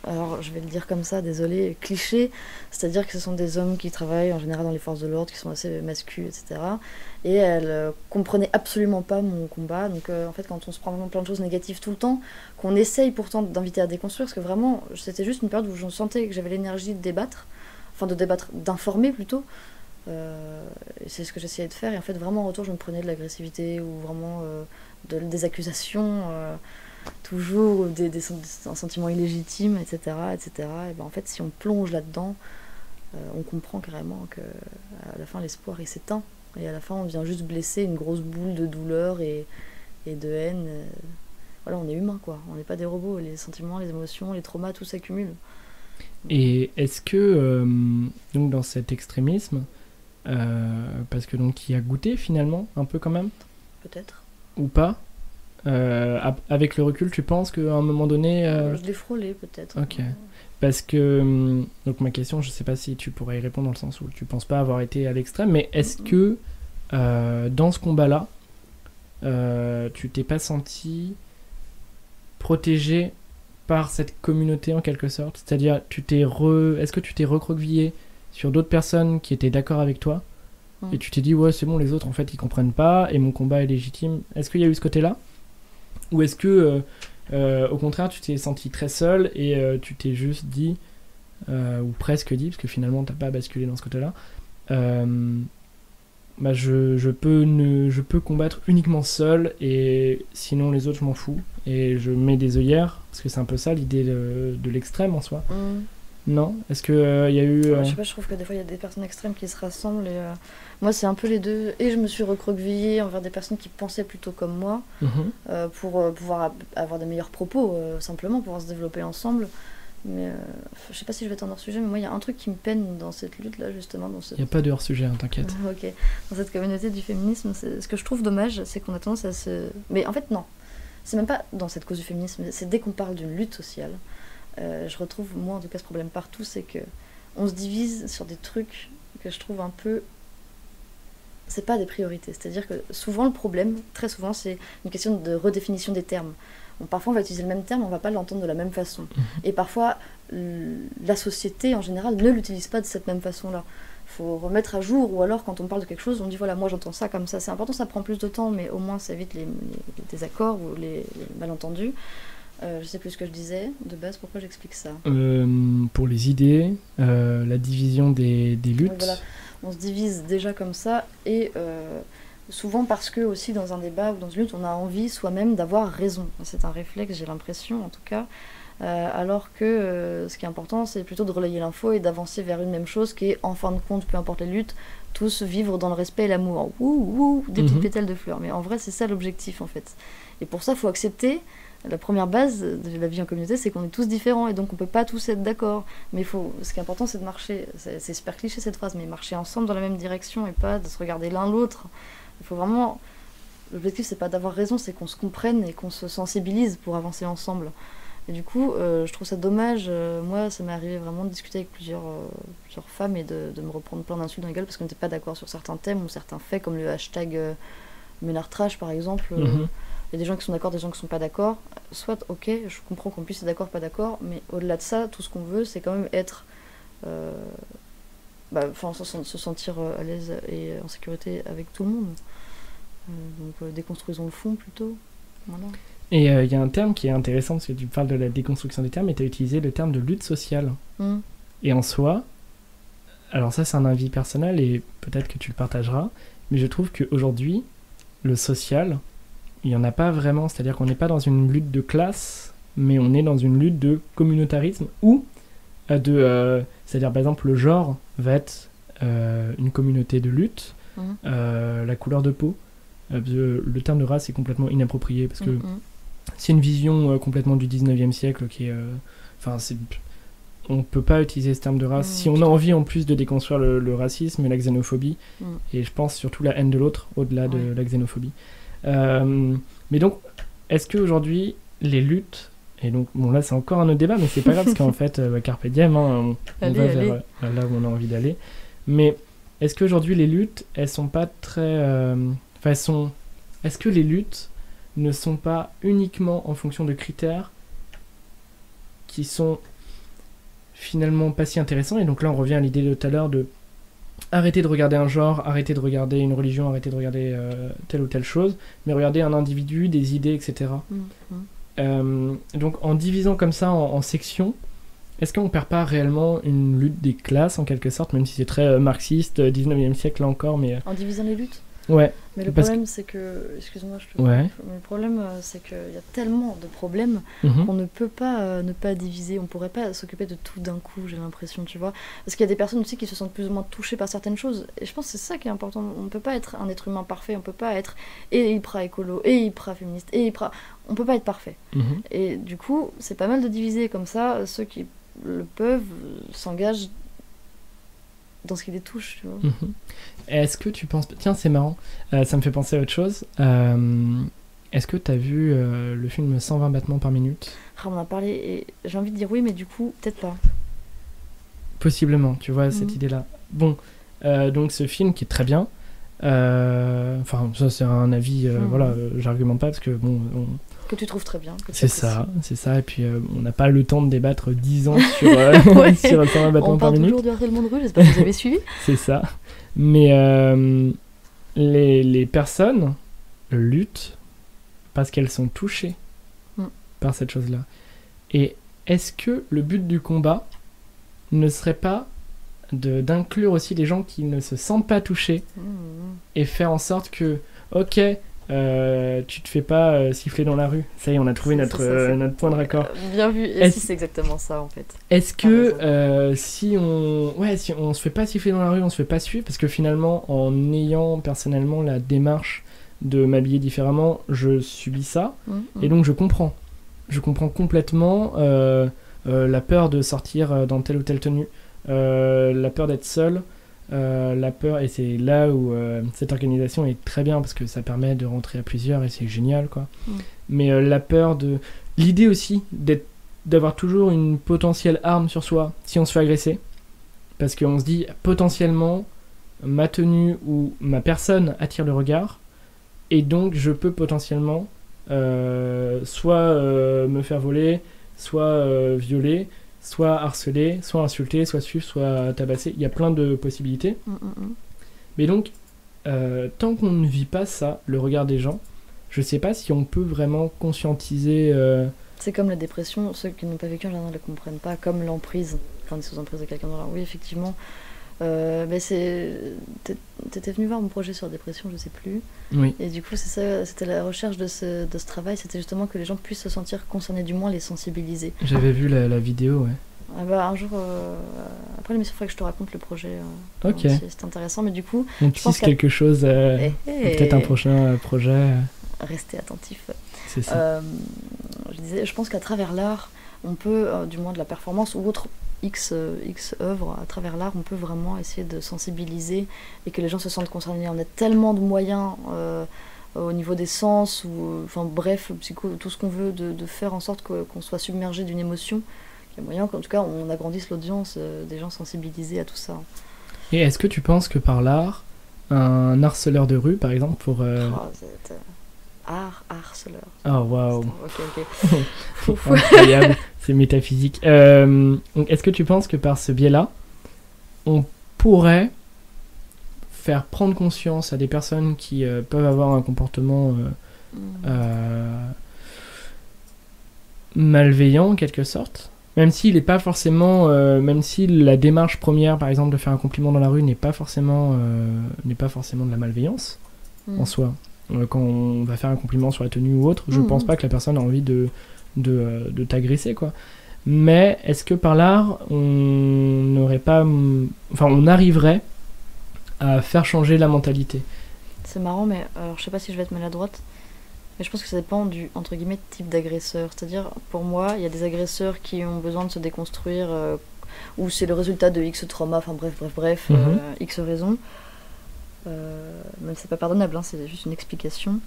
alors, je vais le dire comme ça, désolé, clichés. C'est-à-dire que ce sont des hommes qui travaillent en général dans les forces de l'ordre, qui sont assez masculins, etc. Et elle comprenait absolument pas mon combat. Donc, en fait, quand on se prend vraiment plein de choses négatives tout le temps, qu'on essaye pourtant d'inviter à déconstruire, parce que vraiment, c'était juste une période où je sentais que j'avais l'énergie de débattre, d'informer plutôt. Et c'est ce que j'essayais de faire. Et en fait, vraiment, en retour, je me prenais de l'agressivité ou vraiment des accusations... toujours un sentiment illégitime, etc. Et ben en fait, si on plonge là-dedans, on comprend carrément qu'à la fin, l'espoir il s'éteint. Et à la fin, on vient juste blesser une grosse boule de douleur et de haine. Voilà, on est humain, quoi. On n'est pas des robots. Les sentiments, les émotions, les traumas, tout s'accumule. Et est-ce que, donc dans cet extrémisme, parce que donc il a goûté finalement, un peu quand même? Peut-être. Ou pas? Avec le recul, tu penses qu'à un moment donné... Je l'ai frôlé, peut-être. Ok. Parce que... donc ma question, je sais pas si tu pourrais y répondre dans le sens où tu penses pas avoir été à l'extrême, mais est-ce que dans ce combat-là, tu t'es pas senti protégé par cette communauté en quelque sorte? C'est-à-dire, est-ce que tu t'es recroquevillé sur d'autres personnes qui étaient d'accord avec toi et tu t'es dit, ouais, c'est bon, les autres, en fait, ils comprennent pas et mon combat est légitime? Est-ce qu'il y a eu ce côté-là? Ou est-ce que, au contraire, tu t'es senti très seul et tu t'es juste dit, ou presque dit, parce que finalement, t'as pas basculé dans ce côté-là, je peux combattre uniquement seul et sinon les autres, je m'en fous. Et je mets des œillères, parce que c'est un peu ça l'idée de l'extrême en soi. Non? Est-ce qu'il y a eu... Je sais pas, je trouve que des fois, il y a des personnes extrêmes qui se rassemblent et... Moi, c'est un peu les deux. Et je me suis recroquevillée envers des personnes qui pensaient plutôt comme moi, pour pouvoir avoir des meilleurs propos, simplement, pouvoir se développer ensemble. Mais je sais pas si je vais être en hors-sujet, mais moi, il y a un truc qui me peine dans cette lutte-là, justement. Il n'y a pas de hors-sujet, hein, t'inquiète. Ok. Dans cette communauté du féminisme, ce que je trouve dommage, c'est qu'on a tendance à se... Mais en fait, non. C'est même pas dans cette cause du féminisme, c'est dès qu'on parle d'une lutte sociale. Je retrouve, moi, en tout cas, ce problème partout, c'est que on se divise sur des trucs que je trouve un peu... C'est pas des priorités, c'est-à-dire que souvent le problème, très souvent, c'est une question de redéfinition des termes. parfois on va utiliser le même terme, on va pas l'entendre de la même façon. Et parfois, la société en général ne l'utilise pas de cette même façon-là. Il faut remettre à jour, ou alors quand on parle de quelque chose, on dit voilà, moi j'entends ça comme ça. C'est important, ça prend plus de temps, mais au moins ça évite les désaccords ou les malentendus. Je sais plus ce que je disais de base, pourquoi j'explique ça Pour les idées, la division des luttes. Oui, voilà. On se divise déjà comme ça, et souvent parce que aussi dans un débat ou dans une lutte, on a envie soi-même d'avoir raison. C'est un réflexe, j'ai l'impression en tout cas. Alors que ce qui est important, c'est plutôt de relayer l'info et d'avancer vers une même chose qui est, en fin de compte, peu importe les luttes, tous vivre dans le respect et l'amour. Des petites pétales de fleurs. Mais en vrai, c'est ça l'objectif, en fait. Et pour ça, il faut accepter, la première base de la vie en communauté, c'est qu'on est tous différents, et donc on peut pas tous être d'accord. Mais ce qui est important, c'est de marcher, c'est super cliché cette phrase, mais marcher ensemble dans la même direction, et pas de se regarder l'un l'autre. Il faut vraiment... L'objectif, c'est pas d'avoir raison, c'est qu'on se comprenne et qu'on se sensibilise pour avancer ensemble. Et du coup, je trouve ça dommage. Moi, ça m'est arrivé vraiment de discuter avec plusieurs femmes et de me reprendre plein d'insultes dans la gueule parce qu'on n'était pas d'accord sur certains thèmes ou certains faits, comme le hashtag Ménard-Trash, par exemple. Il y a des gens qui sont d'accord, des gens qui sont pas d'accord. Soit, ok, je comprends qu'on puisse être d'accord, pas d'accord, mais au-delà de ça, tout ce qu'on veut, c'est quand même être... se sentir à l'aise et en sécurité avec tout le monde. Donc, déconstruisons le fond, plutôt. Voilà. Et il y a un terme qui est intéressant, parce que tu parles de la déconstruction des termes, et tu as utilisé le terme de lutte sociale. Et en soi, alors ça c'est un avis personnel, et peut-être que tu le partageras, mais je trouve qu'aujourd'hui, le social, il n'y en a pas vraiment, c'est-à-dire qu'on n'est pas dans une lutte de classe, mais on est dans une lutte de communautarisme, ou c'est-à-dire par exemple le genre va être une communauté de lutte, la couleur de peau, le terme de race est complètement inapproprié, parce que c'est une vision complètement du 19e siècle qui est... on peut pas utiliser ce terme de race. Si on a envie en plus de déconstruire le racisme et la xénophobie, et je pense surtout la haine de l'autre, au-delà de la xénophobie. Mais donc, est-ce qu'aujourd'hui, les luttes... Et donc, bon là c'est encore un autre débat, mais c'est pas grave, parce qu'en fait, carpe diem, on va vers là où on a envie d'aller. Mais est-ce qu'aujourd'hui, les luttes, elles sont pas très... Est-ce que les luttes ne sont pas uniquement en fonction de critères qui sont finalement pas si intéressants? Et donc là on revient à l'idée de tout à l'heure de arrêter de regarder un genre, arrêter de regarder une religion, arrêter de regarder telle ou telle chose, mais regarder un individu, des idées, etc. Donc en divisant comme ça en sections, est-ce qu'on perd pas réellement une lutte des classes en quelque sorte, même si c'est très marxiste, 19e siècle là encore, mais... En divisant les luttes? Ouais. Mais le problème, c'est que... Excuse-moi, mais le problème, c'est qu'il y a tellement de problèmes qu'on ne peut pas ne pas diviser. On pourrait pas s'occuper de tout d'un coup, j'ai l'impression, tu vois. Parce qu'il y a des personnes aussi qui se sentent plus ou moins touchées par certaines choses. Et je pense que c'est ça qui est important. On ne peut pas être un être humain parfait. On peut pas être et hyper écolo, et hyper féministe, et hyper... On peut pas être parfait. Et du coup, c'est pas mal de diviser comme ça. Ceux qui le peuvent s'engagent dans ce qui les touche, tu vois. Est-ce que tu penses... Tiens, c'est marrant, ça me fait penser à autre chose. Est-ce que tu as vu le film 120 battements par minute? On en a parlé, et j'ai envie de dire oui, mais du coup, peut-être pas. Possiblement, tu vois, cette idée-là. Bon, donc ce film qui est très bien, enfin, ça c'est un avis, voilà, j'argumente pas, parce que bon... Que tu trouves très bien. C'est ça, et puis on n'a pas le temps de débattre 10 ans sur 120 battements par minute. On parle toujours du harcèlement de rue, j'espère que vous avez suivi. C'est ça, mais les personnes luttent parce qu'elles sont touchées par cette chose-là. Et est-ce que le but du combat ne serait pas d'inclure aussi les gens qui ne se sentent pas touchés et faire en sorte que, ok... tu te fais pas siffler dans la rue. Ça y est, on a trouvé notre point de raccord. Bien vu. Et si c'est exactement ça en fait. Est-ce que si on se fait pas siffler dans la rue, on se fait pas suivre, parce que finalement, en ayant personnellement la démarche de m'habiller différemment, je subis ça, et donc je comprends complètement la peur de sortir dans telle ou telle tenue, la peur d'être seul. La peur, et c'est là où cette organisation est très bien, parce que ça permet de rentrer à plusieurs et c'est génial quoi. Mais la peur de... L'idée aussi d'avoir toujours une potentielle arme sur soi si on se fait agresser, parce qu'on se dit potentiellement ma tenue ou ma personne attire le regard, et donc je peux potentiellement soit me faire voler, soit violer, soit harceler, soit insulter, soit suivre, soit tabasser. Il y a plein de possibilités. Mais donc, tant qu'on ne vit pas ça, le regard des gens, je sais pas si on peut vraiment conscientiser... C'est comme la dépression, ceux qui n'ont pas vécu en général ne la comprennent pas, comme l'emprise, quand on est sous emprise de quelqu'un d'autre. Oui, effectivement. T'étais venu voir mon projet sur la dépression, je sais plus. Oui. Et du coup, c'est ça, c'était la recherche de ce travail, c'était justement que les gens puissent se sentir concernés, du moins les sensibiliser. J'avais vu la vidéo, ouais. Ah bah, un jour, après l'émission, il faudrait que je te raconte le projet. Ok. C'est intéressant, mais du coup... On tisse quelque chose, peut-être un prochain projet. Restez attentif. C'est ça. Je disais, je pense qu'à travers l'art, on peut, du moins de la performance ou autre X œuvres, à travers l'art, on peut vraiment essayer de sensibiliser et que les gens se sentent concernés. On a tellement de moyens au niveau des sens, ou enfin bref, tout ce qu'on veut, de faire en sorte qu'on soit submergé d'une émotion. Il y a moyen qu'en tout cas on agrandisse l'audience, des gens sensibilisés à tout ça. Et est-ce que tu penses que par l'art, un harceleur de rue, par exemple, pour... harceleur. Oh, waouh. Ok. Incroyable, c'est métaphysique. Donc, est-ce que tu penses que par ce biais-là, on pourrait faire prendre conscience à des personnes qui peuvent avoir un comportement malveillant, en quelque sorte, même s'il n'est pas forcément... même si la démarche première, par exemple, de faire un compliment dans la rue n'est pas forcément de la malveillance en soi. Quand on va faire un compliment sur la tenue ou autre, je pense pas que la personne a envie de t'agresser, quoi. Mais est-ce que par l'art, on arriverait à faire changer la mentalité? C'est marrant, mais alors, je sais pas si je vais être maladroite, mais je pense que ça dépend du, entre guillemets, type d'agresseur. C'est-à-dire, pour moi, il y a des agresseurs qui ont besoin de se déconstruire, ou c'est le résultat de X trauma, enfin bref, X raisons. Même c'est pas pardonnable, hein, c'est juste une explication.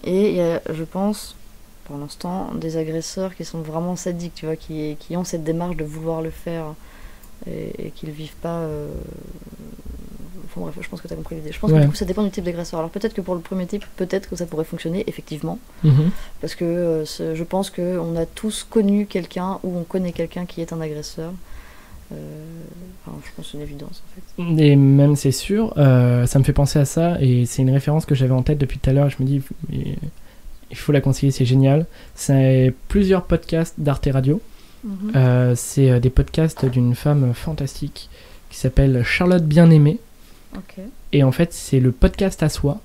Et il y a, je pense, pour l'instant, des agresseurs qui sont vraiment sadiques, tu vois, qui ont cette démarche de vouloir le faire et qui le vivent pas. Enfin bref, je pense que tu as compris l'idée. Je pense que du coup, ça dépend du type d'agresseur. Alors peut-être que pour le premier type, peut-être que ça pourrait fonctionner, effectivement. Parce que je pense qu'on a tous connu quelqu'un ou on connaît quelqu'un qui est un agresseur. Je pense que c'est une évidence en fait. Et même c'est sûr, ça me fait penser à ça et c'est une référence que j'avais en tête depuis tout à l'heure. Je me dis, il faut la conseiller, c'est génial. C'est plusieurs podcasts d'Arte Radio. C'est des podcasts d'une femme fantastique qui s'appelle Charlotte Bien-Aimée. Et en fait, c'est le podcast à soi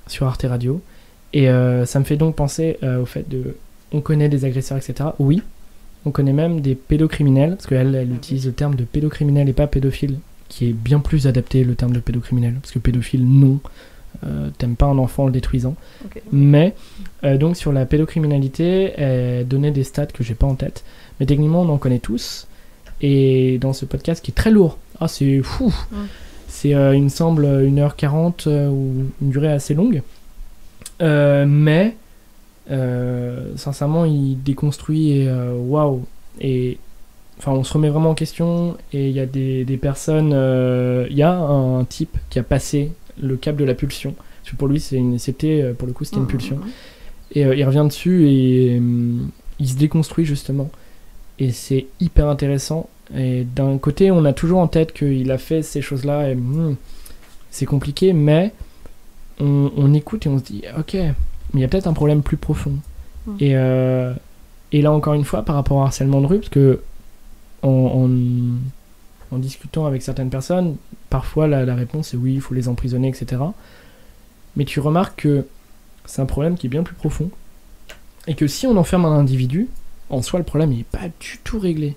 sur Arte Radio. Et ça me fait donc penser au fait de... On connaît des agresseurs, etc. Oui. On connaît même des pédocriminels, parce qu'elle utilise le terme de pédocriminel et pas pédophile, qui est bien plus adapté, le terme de pédocriminel, parce que pédophile, non, t'aimes pas un enfant en le détruisant. Mais, donc sur la pédocriminalité, elle donnait des stats que j'ai pas en tête, mais techniquement on en connaît tous, et dans ce podcast qui est très lourd, c'est fou, c'est il me semble 1h40, ou une durée assez longue, mais... sincèrement il déconstruit et waouh, et enfin on se remet vraiment en question et il y a des personnes, il y a un type qui a passé le cap de la pulsion, parce que pour lui c'était pour le coup c'était une pulsion, et il revient dessus et il se déconstruit justement, et c'est hyper intéressant. Et d'un côté on a toujours en tête qu'il a fait ces choses là et c'est compliqué, mais on écoute et on se dit ok, mais il y a peut-être un problème plus profond. Et là, encore une fois, par rapport au harcèlement de rue, parce que en discutant avec certaines personnes, parfois la réponse est oui, il faut les emprisonner, etc. Mais tu remarques que c'est un problème qui est bien plus profond, et que si on enferme un individu, en soi, le problème n'est pas du tout réglé.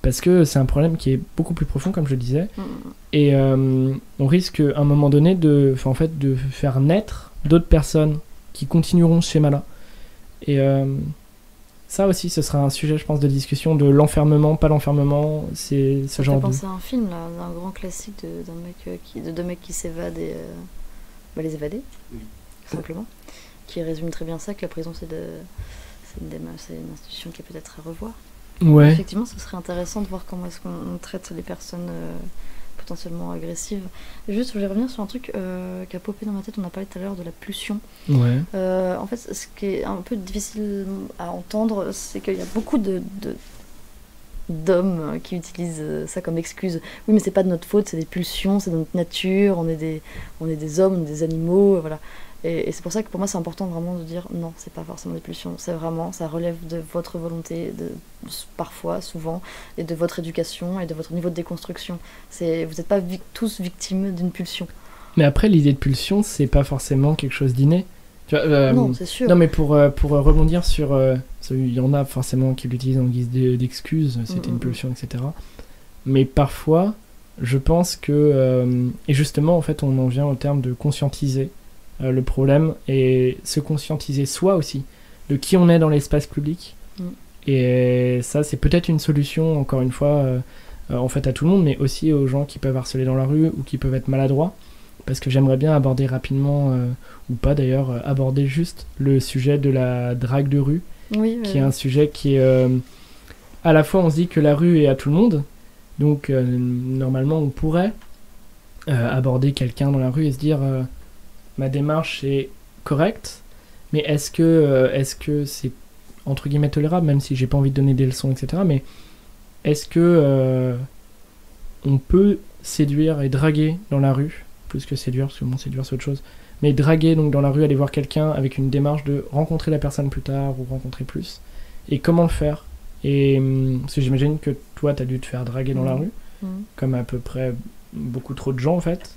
Parce que c'est un problème qui est beaucoup plus profond, comme je disais, et on risque à un moment donné de faire naître d'autres personnes qui continueront ce schéma-là. Et ça aussi, ce sera un sujet, je pense, de discussion, de l'enfermement, pas l'enfermement, c'est ce genre de... Ça fait penser à un film, là, d'un grand classique de deux mecs qui s'évadent et... les évader, simplement. Qui résume très bien ça, que la prison, c'est une institution qui est peut-être à revoir. Ouais. Effectivement, ce serait intéressant de voir comment est-ce qu'on traite les personnes potentiellement agressive. Et juste, je voulais revenir sur un truc qui a popé dans ma tête, on a parlé tout à l'heure de la pulsion. Ouais. En fait, ce qui est un peu difficile à entendre, c'est qu'il y a beaucoup d'hommes qui utilisent ça comme excuse. Oui, mais c'est pas de notre faute, c'est des pulsions, c'est de notre nature, on est des hommes, on est des animaux, voilà. Et c'est pour ça que pour moi c'est important vraiment de dire non, c'est pas forcément des pulsions, c'est vraiment, ça relève de votre volonté, parfois, souvent, et de votre éducation et de votre niveau de déconstruction. Vous n'êtes pas tous victimes d'une pulsion. Mais après, l'idée de pulsion, c'est pas forcément quelque chose d'inné. Tu vois, non, c'est sûr. Non, mais pour rebondir sur... il y en a forcément qui l'utilisent en guise d'excuse, c'était une pulsion, etc. Mais parfois, je pense que... et justement, en fait, on en vient au terme de conscientiser le problème et se conscientiser soi aussi, de qui on est dans l'espace public. Et ça, c'est peut-être une solution, encore une fois, en fait, à tout le monde, mais aussi aux gens qui peuvent harceler dans la rue ou qui peuvent être maladroits. Parce que j'aimerais bien aborder rapidement, ou pas d'ailleurs, aborder juste le sujet de la drague de rue, qui est un sujet qui est... à la fois, on se dit que la rue est à tout le monde, donc normalement, on pourrait aborder quelqu'un dans la rue et se dire ma démarche est correcte, mais est-ce que c'est entre guillemets tolérable, même si j'ai pas envie de donner des leçons, etc. Mais est-ce que on peut séduire et draguer dans la rue, plus que séduire, parce que bon, séduire c'est autre chose, mais draguer donc dans la rue, aller voir quelqu'un avec une démarche de rencontrer la personne plus tard ou rencontrer plus, et comment le faire? Et parce que j'imagine que toi t'as dû te faire draguer dans la rue, comme à peu près beaucoup trop de gens en fait,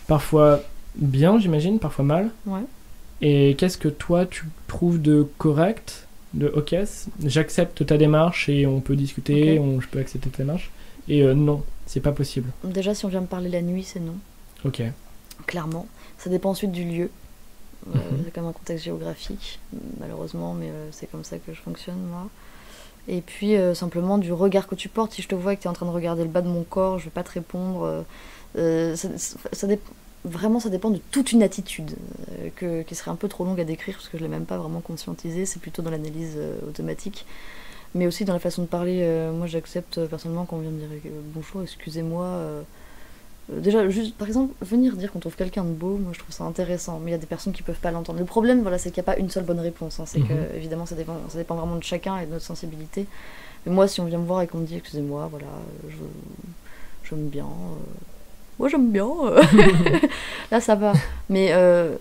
parfois bien j'imagine, parfois mal. Et qu'est-ce que toi tu trouves de correct, de ok, j'accepte ta démarche et on peut discuter, je peux accepter ta démarche, et non, c'est pas possible? Déjà, si on vient me parler la nuit, c'est non. Ok. Clairement. Ça dépend ensuite du lieu. C'est quand même un contexte géographique, malheureusement, mais c'est comme ça que je fonctionne, moi. Et puis, simplement, du regard que tu portes. Si je te vois et que tu es en train de regarder le bas de mon corps, je vais pas te répondre. Vraiment, ça dépend de toute une attitude qui serait un peu trop longue à décrire parce que je l'ai même pas vraiment conscientisée. C'est plutôt dans l'analyse automatique. Mais aussi dans la façon de parler. Moi, j'accepte personnellement quand on vient me dire bonjour, excusez-moi. Déjà, juste par exemple, venir dire qu'on trouve quelqu'un de beau, moi je trouve ça intéressant, mais il y a des personnes qui peuvent pas l'entendre. Le problème, voilà, c'est qu'il n'y a pas une seule bonne réponse, hein. C'est que, évidemment, ça dépend vraiment de chacun et de notre sensibilité. Mais moi, si on vient me voir et qu'on me dit, excusez-moi, voilà, j'aime bien, moi j'aime bien, là ça va. Mais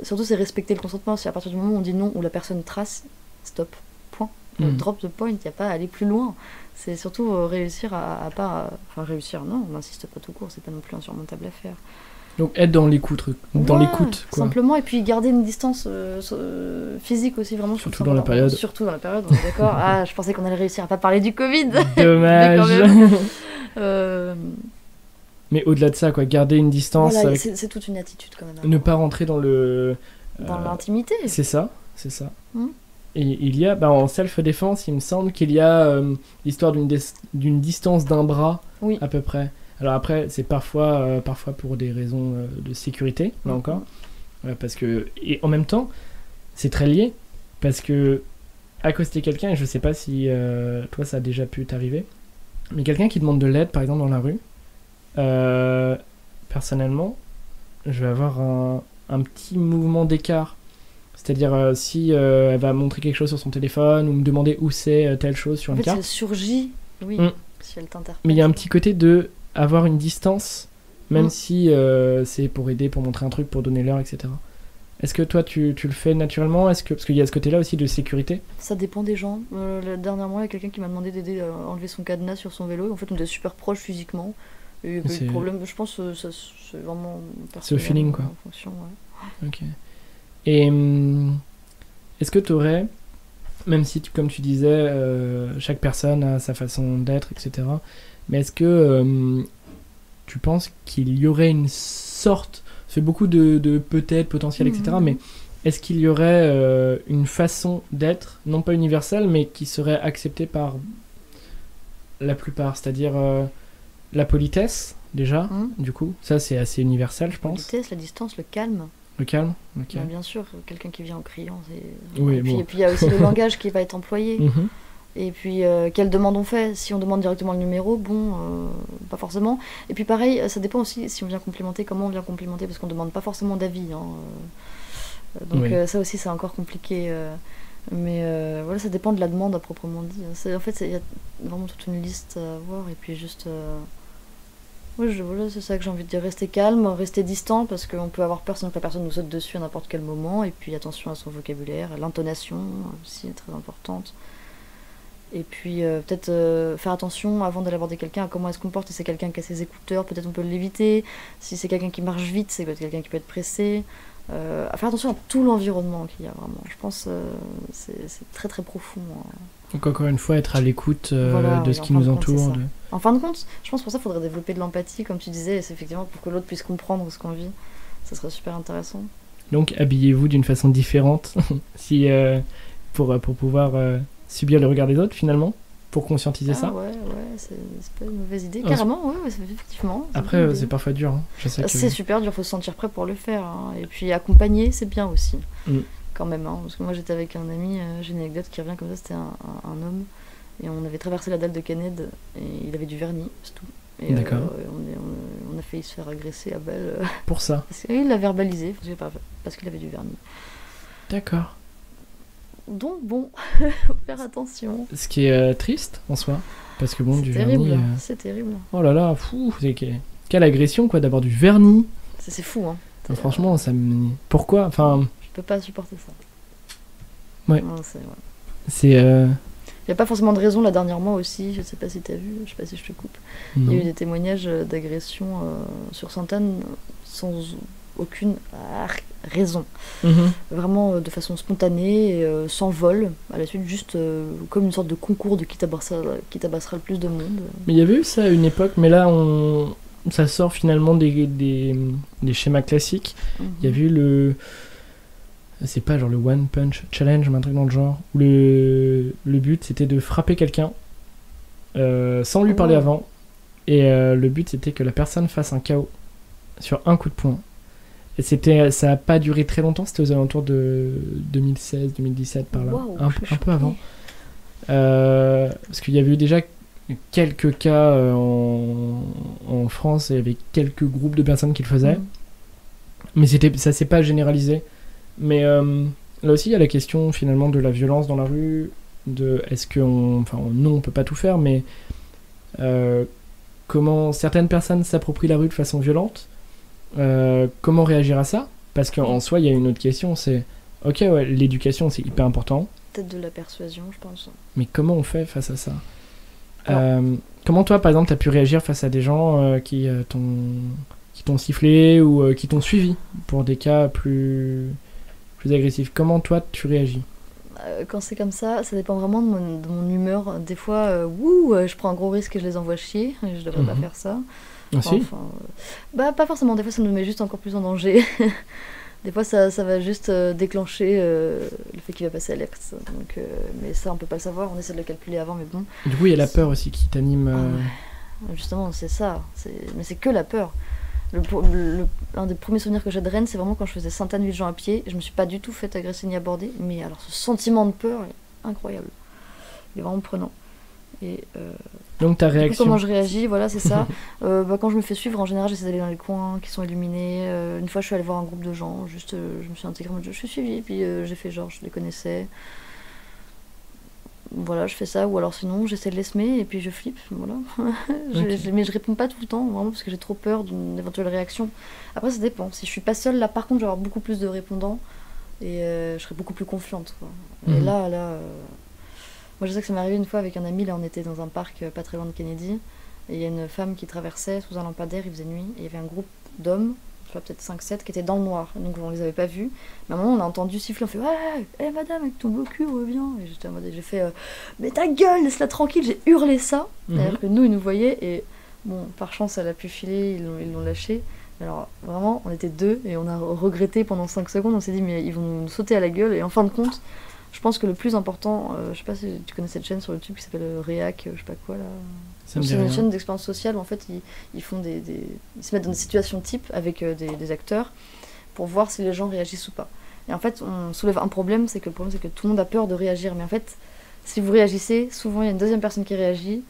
surtout, c'est respecter le consentement. Si à partir du moment où on dit non, où la personne trace, stop, point. Drop the point, il n'y a pas à aller plus loin. C'est surtout réussir à pas... Enfin, réussir, non, on n'insiste pas tout court, c'est pas non plus insurmontable à faire. Donc, être dans l'écoute, l'écoute, quoi. Simplement, et puis garder une distance physique aussi, vraiment. Surtout dans la période. Surtout dans la période, on est d'accord. Ah, je pensais qu'on allait réussir à pas parler du Covid. Dommage. Mais au-delà de ça, quoi, garder une distance... Voilà, c'est toute une attitude, quand même. Ne pas rentrer dans le... Dans l'intimité. C'est ça. Et il y a, en self-défense, il me semble qu'il y a l'histoire d'une distance d'un bras, à peu près. Alors après, c'est parfois pour des raisons de sécurité, là encore. Parce que, et en même temps, c'est très lié, parce que accoster quelqu'un, et je sais pas si toi ça a déjà pu t'arriver, mais quelqu'un qui demande de l'aide, par exemple, dans la rue, personnellement, je vais avoir un petit mouvement d'écart. C'est-à-dire si elle va montrer quelque chose sur son téléphone ou me demander où c'est telle chose sur une carte. En fait, ça surgit, oui, si elle t'interpelle. Mais il y a un petit côté de avoir une distance, même si c'est pour aider, pour montrer un truc, pour donner l'heure, etc. Est-ce que toi, tu le fais naturellement? Parce qu'il y a ce côté-là aussi de sécurité. Ça dépend des gens. Dernièrement, il y a quelqu'un qui m'a demandé d'aider à enlever son cadenas sur son vélo. En fait, on était super proches physiquement. Et il y avait eu le problème. Je pense que c'est vraiment... C'est au feeling, quoi. En fonction, ouais. Ok. Et est-ce que tu aurais, même si comme tu disais, chaque personne a sa façon d'être, etc., mais est-ce que tu penses qu'il y aurait une sorte, c'est beaucoup de peut-être, potentiel, etc., mais est-ce qu'il y aurait une façon d'être, non pas universelle, mais qui serait acceptée par la plupart, c'est-à-dire la politesse, déjà, du coup, ça c'est assez universel, je pense. La politesse, la distance, le calme. Le calme, ok. Bien sûr, quelqu'un qui vient en criant, c'est... Oui, et puis il y a aussi le langage qui va être employé. Et puis, quelle demande on fait? Si on demande directement le numéro, bon, pas forcément. Et puis pareil, ça dépend aussi si on vient complimenter, comment on vient complimenter, parce qu'on demande pas forcément d'avis. Hein, donc ça aussi, c'est encore compliqué. Mais voilà, ça dépend de la demande à proprement dit. En fait, il y a vraiment toute une liste à voir. Et puis juste... voilà, c'est ça que j'ai envie de dire. Rester calme, rester distant, parce qu'on peut avoir peur sinon que la personne nous saute dessus à n'importe quel moment. Et puis attention à son vocabulaire, l'intonation aussi est très importante. Et puis peut-être faire attention avant d'aller aborder quelqu'un à comment elle se comporte. Si c'est quelqu'un qui a ses écouteurs, peut-être on peut l'éviter. Si c'est quelqu'un qui marche vite, c'est peut-être quelqu'un qui peut être pressé. À faire attention à tout l'environnement qu'il y a vraiment. Je pense c'est très très profond. Donc encore une fois, être à l'écoute Voilà, de oui, ce en qui fin nous de compte, entoure. c'est ça. En fin de compte, je pense pour ça qu'il faudrait développer de l'empathie, comme tu disais, et c'est effectivement pour que l'autre puisse comprendre ce qu'on vit. Ça serait super intéressant. Donc habillez-vous d'une façon différente si, pour pouvoir subir le regard des autres finalement, pour conscientiser ça. Ouais, c'est pas une mauvaise idée. Carrément, ouais, effectivement. Après, c'est parfois dur. Hein. Je sais que... C'est super dur, faut se sentir prêt pour le faire. Hein. Et puis accompagner, c'est bien aussi. Quand même. Hein. Parce que moi j'étais avec un ami, j'ai une anecdote qui revient comme ça, c'était un homme. Et on avait traversé la dalle de Canet et il avait du vernis, c'est tout. Et D'accord. On a failli se faire agresser à balle. Pour ça. Il l'a verbalisé, parce qu'il avait du vernis. D'accord. Donc bon, faut faire attention. Ce qui est triste en soi, parce que bon, c'est du terrible, vernis... c'est terrible. Oh là là, fou, quelle agression quoi, d'avoir du vernis. C'est fou, hein. Enfin, franchement, ça me... Pourquoi? Enfin... Je peux pas supporter ça. Ouais. Non, c'est... Il n'y a pas forcément de raison, là dernièrement aussi, je sais pas si t'as vu, je sais pas si je te coupe. Non. Il y a eu des témoignages d'agression sur Sainte-Anne sans aucune raison. Vraiment de façon spontanée, et, sans vol, à la suite juste comme une sorte de concours de qui tabassera le plus de monde. Mais il y avait eu ça à une époque, mais là ça sort finalement des schémas classiques. Il y avait eu le... C'est pas genre le One Punch Challenge, mais un truc dans le genre. Où le but c'était de frapper quelqu'un sans lui parler avant. Et le but c'était que la personne fasse un KO sur un coup de poing. Et ça a pas duré très longtemps, c'était aux alentours de 2016-2017 par là. Wow, un peu avant. Parce qu'il y avait eu déjà quelques cas en France, et il y avait quelques groupes de personnes qui le faisaient. Mais ça s'est pas généralisé. Mais là aussi, il y a la question finalement de la violence dans la rue, de est-ce non, on peut pas tout faire, mais comment certaines personnes s'approprient la rue de façon violente, comment réagir à ça? Parce qu'en soi, il y a une autre question, c'est ok, ouais, l'éducation c'est hyper important. Peut-être de la persuasion, je pense. Mais comment on fait face à ça? Comment toi, par exemple, t'as pu réagir face à des gens qui t'ont sifflé ou qui t'ont suivi pour des cas plus agressif? Comment toi tu réagis? Quand c'est comme ça dépend vraiment de mon humeur. Des fois, je prends un gros risque et je les envoie chier. Je devrais pas faire ça. Pas forcément. Des fois, ça nous met juste encore plus en danger. Des fois, ça va juste déclencher le fait qu'il va passer à l'acte. Donc, mais ça, on peut pas le savoir. On essaie de le calculer avant, mais bon. Du coup, il y a la peur aussi qui t'anime. Justement, c'est ça. Mais c'est que la peur. Un des premiers souvenirs que j'ai de Rennes, c'est vraiment quand je faisais Sainte-Anne-Villejean à pied. Je me suis pas du tout fait agresser ni aborder, mais alors ce sentiment de peur est incroyable. Il est vraiment prenant. Et donc ta réaction? Comment je réagis, voilà, c'est ça. Quand je me fais suivre, en général, j'essaie d'aller dans les coins qui sont illuminés. Une fois, je suis allée voir un groupe de gens, juste, je me suis intégrée en mode je suis suivie, et puis j'ai fait genre, je les connaissais. Voilà, je fais ça, ou alors sinon j'essaie de les semer et puis je flippe, voilà. Mais je réponds pas tout le temps, vraiment, parce que j'ai trop peur d'une éventuelle réaction. Après, ça dépend. Si je suis pas seule, là par contre, je vais avoir beaucoup plus de répondants et je serai beaucoup plus confiante, quoi. Et là, moi je sais que ça m'est arrivé une fois avec un ami, là on était dans un parc pas très loin de Kennedy, et il y a une femme qui traversait sous un lampadaire, il faisait nuit, et il y avait un groupe d'hommes, peut-être 5-7, qui étaient dans le noir, donc on les avait pas vus. Mais à un moment, on a entendu siffler, on fait ouais, madame, avec ton beau cul, reviens. Et j'étais en mode, j'ai fait mais ta gueule, laisse-la tranquille, j'ai hurlé ça. C'est-à-dire que nous, ils nous voyaient, et bon, par chance, elle a pu filer, ils l'ont lâché. Alors vraiment, on était deux, et on a regretté pendant 5 secondes, on s'est dit, mais ils vont nous sauter à la gueule, et en fin de compte, je pense que le plus important, je sais pas si tu connais cette chaîne sur YouTube qui s'appelle Réac, je sais pas quoi là. C'est une chaîne d'expérience sociale où en fait ils font ils se mettent dans des situations types avec des acteurs pour voir si les gens réagissent ou pas. Et en fait on soulève un problème, c'est que le problème c'est que tout le monde a peur de réagir, mais en fait si vous réagissez, souvent il y a une deuxième personne qui réagit,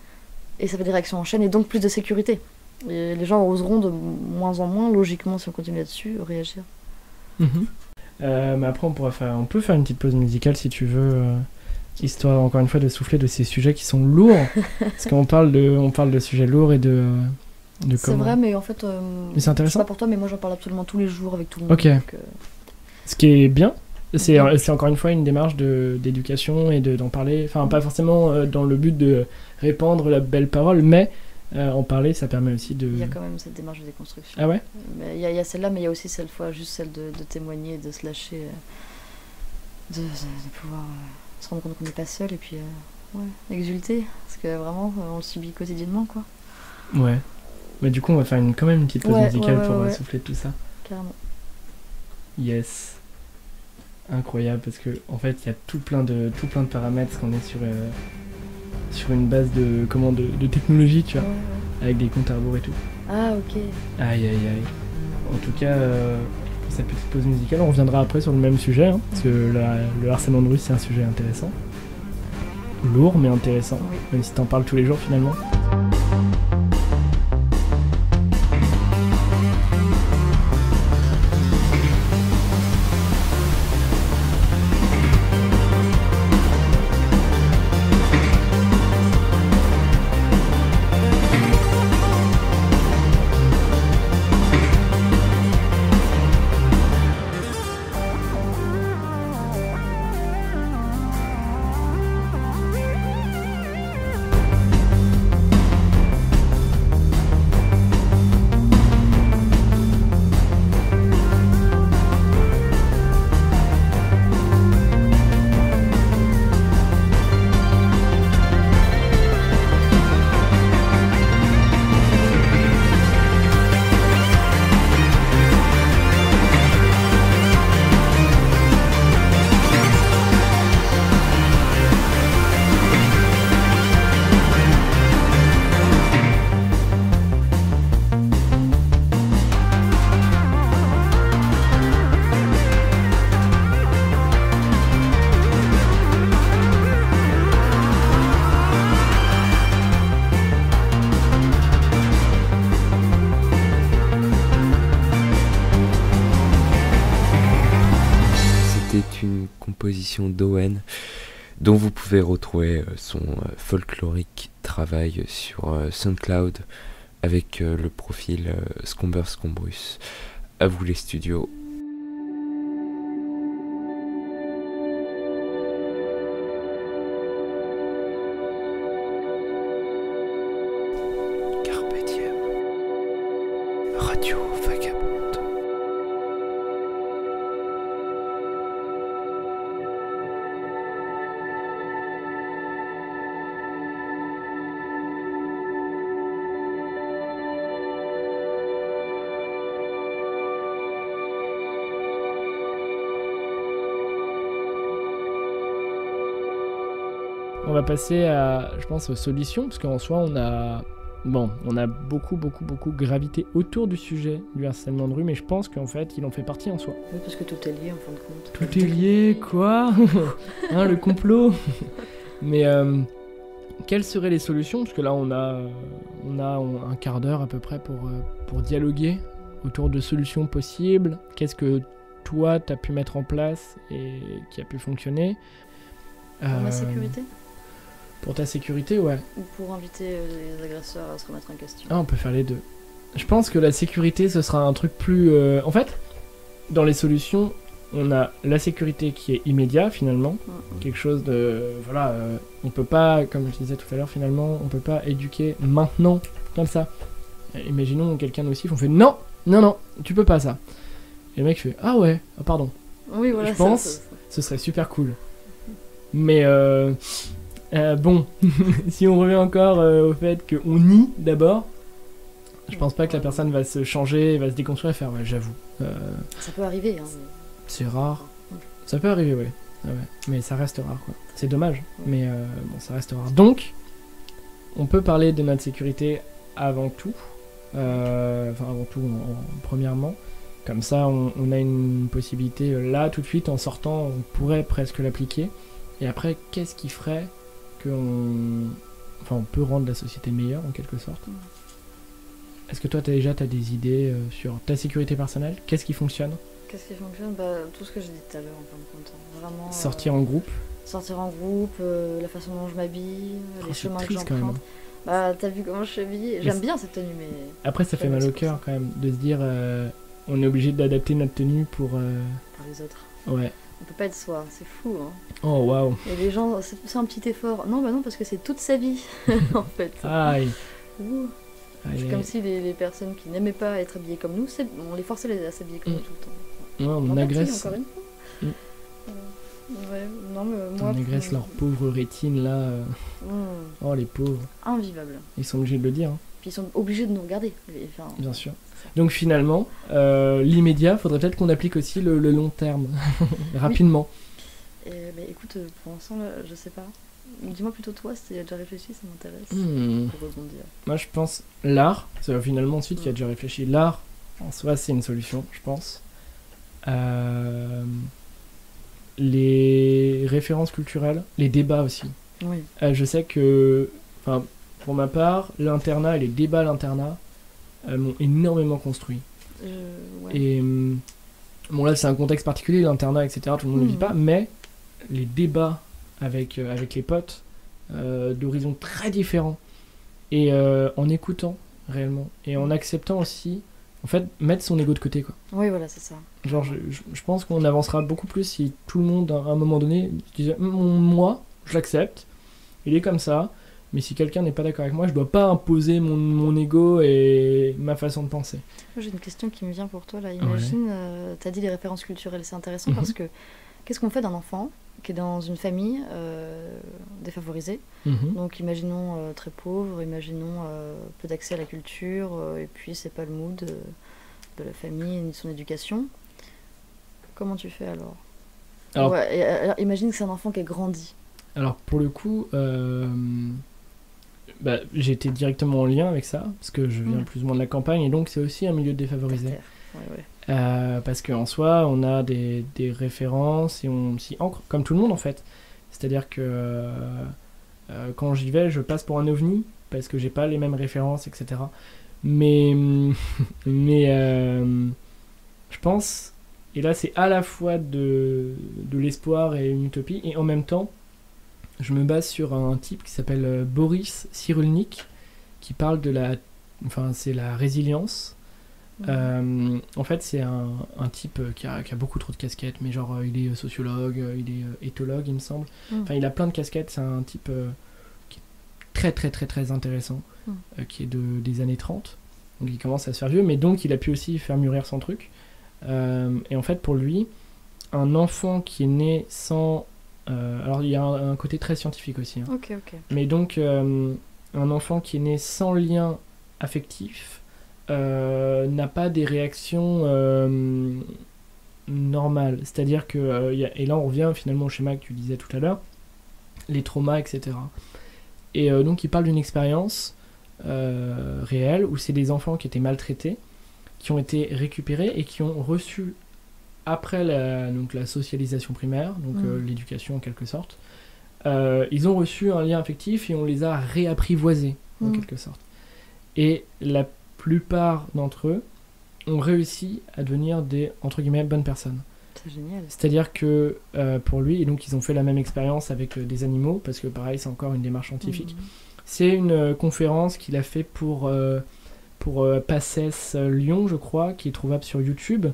et ça fait des réactions en chaîne, et donc plus de sécurité. Et les gens oseront de moins en moins, logiquement, si on continue là-dessus, réagir. Mais après, on peut faire une petite pause musicale si tu veux, histoire encore une fois de souffler de ces sujets qui sont lourds, parce qu'on parle de sujets lourds et de c'est vrai, mais en fait, mais c'est intéressant. Je sais pas pour toi, mais moi j'en parle absolument tous les jours avec tout le monde. Ok. Donc, ce qui est bien, c'est encore une fois une démarche d'éducation et d'en parler, enfin pas forcément dans le but de répandre la belle parole, mais en parler, ça permet aussi de... Il y a quand même cette démarche de déconstruction. Ah ouais? Il y a celle-là, mais il y a aussi celle de témoigner, de se lâcher, de pouvoir se rendre compte qu'on n'est pas seul, et puis exulter, parce que vraiment, on le subit quotidiennement, quoi. Ouais. Mais du coup, on va faire quand même une petite pause musicale pour souffler de tout ça. Carrément. Yes. Incroyable, parce que en fait, il y a tout plein de paramètres, parce qu'on est sur une base de technologie, tu vois, avec des comptes à rebours et tout. Ah, ok. Aïe. En tout cas, pour cette petite pause musicale, on reviendra après sur le même sujet, hein, parce que le harcèlement de rue, c'est un sujet intéressant. Lourd, mais intéressant, même si t'en parles tous les jours, finalement. d'Owen, dont vous pouvez retrouver son folklorique travail sur SoundCloud avec le profil Scomber Scombrus. À vous les studios. Carpe diem. Radio Vagabonde. On va passer à, je pense, aux solutions, parce qu'en soi, on a beaucoup gravité autour du sujet du harcèlement de rue, mais je pense qu'en fait, il en fait partie en soi. Oui, parce que tout est lié, en fin de compte. Tout est lié, quoi. Hein, le complot. Mais quelles seraient les solutions? Parce que là, on a un quart d'heure à peu près pour dialoguer autour de solutions possibles. Qu'est-ce que toi, t'as pu mettre en place et qui a pu fonctionner? Pour ma sécurité? Pour ta sécurité, ouais. Ou pour inviter les agresseurs à se remettre en question? Ah, on peut faire les deux. Je pense que la sécurité, ce sera un truc plus... En fait, dans les solutions, on a la sécurité qui est immédiat, finalement. Quelque chose de... Voilà, on peut pas, comme je disais tout à l'heure, finalement, on peut pas éduquer maintenant, comme ça. Imaginons quelqu'un aussi, on fait non, tu peux pas ça. Et le mec fait ah ouais, ah pardon. Oui, voilà, je pense, ce serait super cool. Mais bon, si on revient encore au fait qu'on nie d'abord, je pense pas que la personne va se changer, va se déconstruire et faire ouais, j'avoue. Ça peut arriver, hein. C'est rare. Ça peut arriver, ouais. Ah ouais. Mais ça reste rare, quoi. C'est dommage, mais bon, ça reste rare. Donc, on peut parler de notre sécurité avant tout. Enfin, avant tout, premièrement. Comme ça, on a une possibilité là, tout de suite, en sortant, on pourrait presque l'appliquer. Et après, qu'est-ce qui ferait on peut rendre la société meilleure en quelque sorte. Est-ce que toi t'as des idées sur ta sécurité personnelle? Qu'est-ce qui fonctionne? Qu'est-ce qui fonctionne? Tout ce que j'ai dit tout à l'heure en fin de compte. Vraiment, sortir en groupe? Sortir en groupe, la façon dont je m'habille, les chemins que triste, quand même. Bah t'as vu comment je suis habillée? J'aime bien cette tenue, mais... Après ça fait mal au cœur quand même de se dire on est obligé d'adapter notre tenue pour les autres. Ouais. On peut pas être soi, c'est fou, hein. Oh waouh. Et les gens, c'est un petit effort. Non, bah non, parce que c'est toute sa vie, en fait. Aïe. Ouh. C'est comme si les personnes qui n'aimaient pas être habillées comme nous, on les forçait à s'habiller comme nous tout le temps. Ouais, on agresse. Encore une fois. Ouais, non, mais moi... On agresse leur pauvre rétine là. Oh les pauvres. Invivable. Ils sont obligés de le dire. Hein. Puis ils sont obligés de nous regarder. Enfin, bien sûr. Donc finalement, l'immédiat, faudrait peut-être qu'on applique aussi le long terme, rapidement. Oui. Écoute, pour l'instant, je sais pas. Dis-moi plutôt toi, si tu as déjà réfléchi, ça m'intéresse. Pour rebondir. Moi je pense l'art, finalement ensuite qui a déjà réfléchi, l'art en soi c'est une solution, je pense. Les références culturelles, les débats aussi. Oui. Je sais que, pour ma part, l'internat et les débats à l'internat m'ont énormément construit. Ouais. Et bon là c'est un contexte particulier, l'internat, etc. Tout le monde ne le vit pas, mais les débats avec les potes d'horizons très différents et en écoutant réellement et en acceptant aussi, en fait, mettre son ego de côté, quoi. Oui, voilà, c'est ça. Genre, je pense qu'on avancera beaucoup plus si tout le monde, à un moment donné, disait moi, je l'accepte, il est comme ça, mais si quelqu'un n'est pas d'accord avec moi, je dois pas imposer mon ego et ma façon de penser. J'ai une question qui me vient pour toi, là. Imagine, t'as dit les références culturelles, c'est intéressant parce que qu'est-ce qu'on fait d'un enfant qui est dans une famille défavorisée, donc imaginons très pauvre, imaginons peu d'accès à la culture, et puis c'est pas le mood de la famille ni de son éducation. Comment tu fais alors? Alors imagine que c'est un enfant qui a grandi. Alors pour le coup, j'ai été directement en lien avec ça, parce que je viens plus ou moins de la campagne, et donc c'est aussi un milieu défavorisé. Ouais. Parce qu'en soi, on a des références et on s'y ancre, comme tout le monde en fait. C'est-à-dire que quand j'y vais, je passe pour un ovni, parce que j'ai pas les mêmes références, etc. Mais je pense, et là c'est à la fois de l'espoir et une utopie, et en même temps, je me base sur un type qui s'appelle Boris Cyrulnik, qui parle de c'est la résilience. En fait, c'est un type qui a beaucoup trop de casquettes, mais genre il est sociologue, il est éthologue, il me semble. Enfin, il a plein de casquettes. C'est un type qui est très très très très intéressant, qui est des années 30. Donc il commence à se faire vieux, mais donc il a pu aussi faire mûrir son truc. Et en fait, pour lui, un enfant qui est né sans... alors il y a un côté très scientifique aussi. Hein. Ok. Mais donc, un enfant qui est né sans lien affectif n'a pas des réactions normales. C'est-à-dire que, et là on revient finalement au schéma que tu disais tout à l'heure, les traumas, etc. Et donc il parle d'une expérience réelle où c'est des enfants qui étaient maltraités, qui ont été récupérés et qui ont reçu, après la socialisation primaire, donc l'éducation en quelque sorte, ils ont reçu un lien affectif et on les a réapprivoisés en quelque sorte. Et la plupart d'entre eux ont réussi à devenir des, entre guillemets, bonnes personnes. C'est génial. C'est-à-dire que pour lui, et donc ils ont fait la même expérience avec des animaux, parce que pareil, c'est encore une démarche scientifique. C'est une conférence qu'il a fait pour PACES Lyon, je crois, qui est trouvable sur YouTube,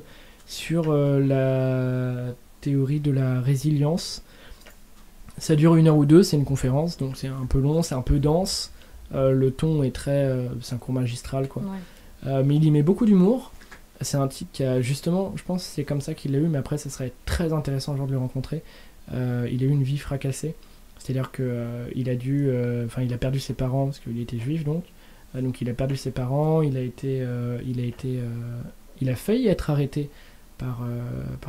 sur la théorie de la résilience. Ça dure 1 heure ou 2, c'est une conférence, donc c'est un peu long, c'est un peu dense. Le ton est très... c'est un cours magistral, quoi. Ouais. Mais il y met beaucoup d'humour. C'est un type qui a justement... Je pense que c'est comme ça qu'il l'a eu, mais après, ça serait très intéressant un jour de le rencontrer. Il a eu une vie fracassée. C'est-à-dire qu'il a dû... Enfin, il a perdu ses parents, parce qu'il était juif, donc. Donc il a perdu ses parents, il a failli être arrêté par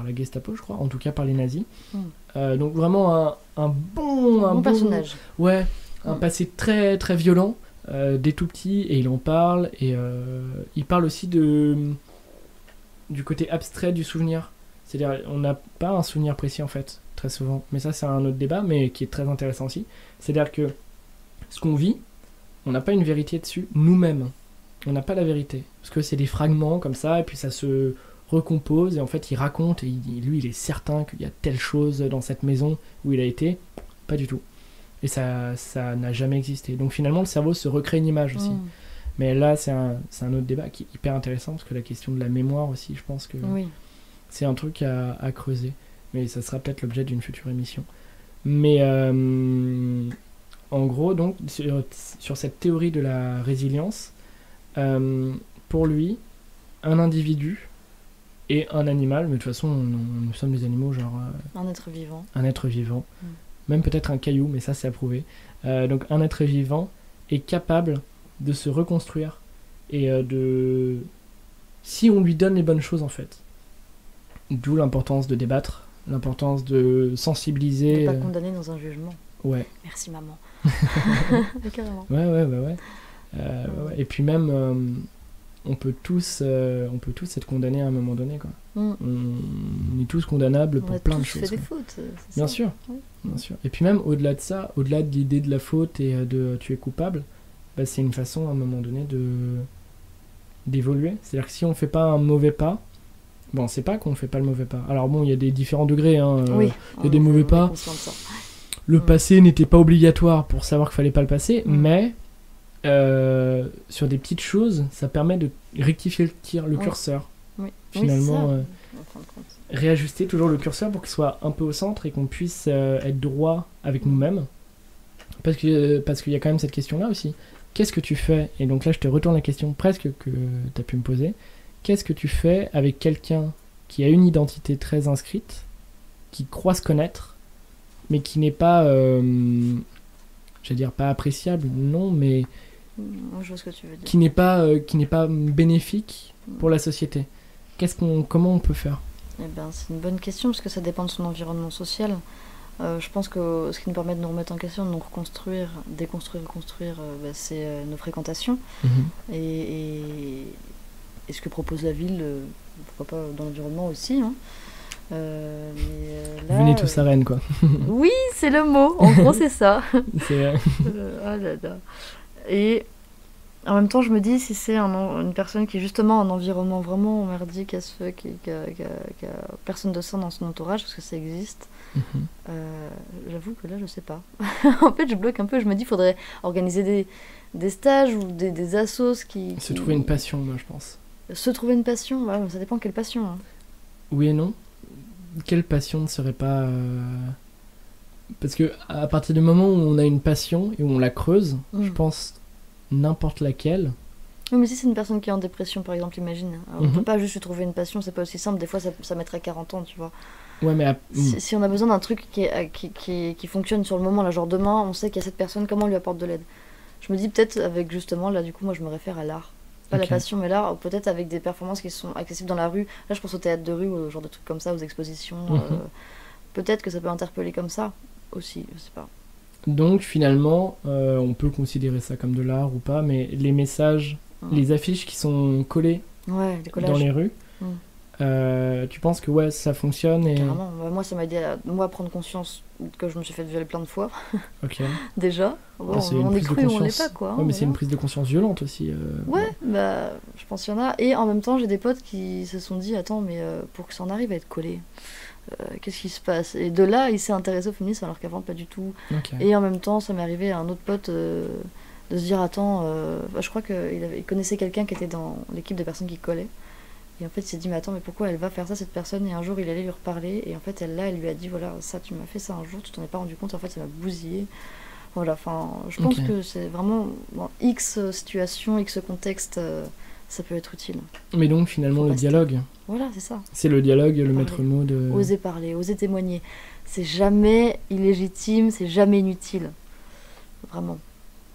la Gestapo, je crois, en tout cas par les nazis. Donc vraiment un bon personnage. Ouais, un passé très très violent, dès tout petit, et il en parle, et il parle aussi du côté abstrait du souvenir. C'est-à-dire, on n'a pas un souvenir précis en fait. très souvent. Mais ça, c'est un autre débat, mais qui est très intéressant aussi. C'est-à-dire que ce qu'on vit, on n'a pas une vérité dessus nous-mêmes. On n'a pas la vérité. Parce que c'est des fragments comme ça, et puis ça se recompose, et en fait, il raconte, et lui, il est certain qu'il y a telle chose dans cette maison où il a été. Pas du tout. Et ça n'a jamais existé. Donc finalement, le cerveau se recrée une image aussi. Mais là, c'est un autre débat qui est hyper intéressant, parce que la question de la mémoire aussi, je pense que c'est un truc à creuser. Mais ça sera peut-être l'objet d'une future émission. Mais en gros, donc, sur cette théorie de la résilience, pour lui, un individu et un animal, mais de toute façon, nous sommes des animaux, genre... un être vivant. Un être vivant. Même peut-être un caillou, mais ça, c'est approuvé. Donc, un être vivant est capable de se reconstruire et si on lui donne les bonnes choses, en fait. D'où l'importance de débattre, l'importance de sensibiliser... De pas condamner dans un jugement. Ouais. Merci, maman. Carrément. Ouais. Et puis même, on peut tous être condamnés à un moment donné, quoi. On est tous condamnables pour plein de choses. On a tous fait des fautes, c'est bien ça. sûr, bien sûr. Et puis même au-delà de ça, au-delà de l'idée de la faute et de tu es coupable, bah, c'est une façon à un moment donné d'évoluer. C'est-à-dire que si on fait pas un mauvais pas, bon, on sait pas qu'on fait pas le mauvais pas. Alors bon, il y a des différents degrés, hein. Il y a des mauvais pas. Le passé n'était pas obligatoire pour savoir qu'il fallait pas le passer, mais sur des petites choses, ça permet de rectifier le curseur. Finalement, réajuster toujours le curseur pour qu'il soit un peu au centre et qu'on puisse être droit avec nous-mêmes. Parce qu'il y a quand même cette question-là aussi. Qu'est-ce que tu fais ? Et donc là, je te retourne la question presque que tu as pu me poser. Qu'est-ce que tu fais avec quelqu'un qui a une identité très inscrite, qui croit se connaître, mais qui n'est pas, j'allais dire pas appréciable, non, mais je vois ce que tu veux dire. Qui n'est pas bénéfique pour la société. Comment on peut faire ? Eh ben, c'est une bonne question, parce que ça dépend de son environnement social. Je pense que ce qui nous permet de nous remettre en question, de nous reconstruire, déconstruire, reconstruire, c'est nos fréquentations. Et ce que propose la ville, pourquoi pas dans l'environnement aussi, hein. Là, venez tous à Rennes, quoi. Oui, c'est le mot. En gros, c'est ça. C'est... Ah là là. Et en même temps, je me dis, si c'est une personne qui est justement en environnement vraiment merdique à ce fait, qui a personne de ça dans son entourage, parce que ça existe, j'avoue que là, je sais pas. En fait, je bloque un peu. Je me dis, il faudrait organiser des stages ou des assos qui... Se trouver une passion, moi, je pense. Se trouver une passion, ouais, ça dépend quelle passion. Hein. Oui et non. Quelle passion ne serait pas... Parce que à partir du moment où on a une passion et où on la creuse, je pense n'importe laquelle... Oui, mais si c'est une personne qui est en dépression, par exemple, imagine. Alors, on peut pas juste se trouver une passion, c'est pas aussi simple. Des fois, ça mettrait 40 ans, tu vois. Ouais, mais... Si on a besoin d'un truc qui fonctionne sur le moment, là, genre demain, on sait qu'il y a cette personne, comment on lui apporte de l'aide ? Je me dis peut-être avec, justement, là, du coup, moi, je me réfère à l'art. Pas la passion, mais l'art, peut-être avec des performances qui sont accessibles dans la rue. Là, je pense au théâtre de rue, ou au genre de trucs comme ça, aux expositions. Peut-être que ça peut interpeller comme ça, aussi, je sais pas. Donc, finalement, on peut considérer ça comme de l'art ou pas, mais les messages, les affiches qui sont collées dans les rues, tu penses que ça fonctionne et... Carrément. Moi, ça m'a aidé à prendre conscience que je me suis fait violer plein de fois. Ok. Déjà. Bon, on est cru ou on l'est pas, quoi. Ouais, mais c'est une prise de conscience violente aussi. Je pense qu'il y en a. Et en même temps, j'ai des potes qui se sont dit, attends, mais pour que ça en arrive à être collé, qu'est-ce qui se passe ? Et de là, il s'est intéressé au féminisme alors qu'avant, pas du tout. Okay. Et en même temps, ça m'est arrivé à un autre pote de se dire, attends, je crois qu'il connaissait quelqu'un qui était dans l'équipe de personnes qui collaient. Et en fait, il s'est dit, mais attends, mais pourquoi elle va faire ça, cette personne ? Et un jour, il allait lui reparler. Et en fait, elle lui a dit, voilà, ça, tu m'as fait ça un jour, tu t'en es pas rendu compte. En fait, ça m'a bousillé. Voilà, enfin, je pense que c'est vraiment X situation, X contexte, ça peut être utile. Mais donc, finalement, le dialogue. Voilà, c'est ça. C'est le dialogue, le maître mot de... Oser parler, oser témoigner. C'est jamais illégitime, c'est jamais inutile. Vraiment.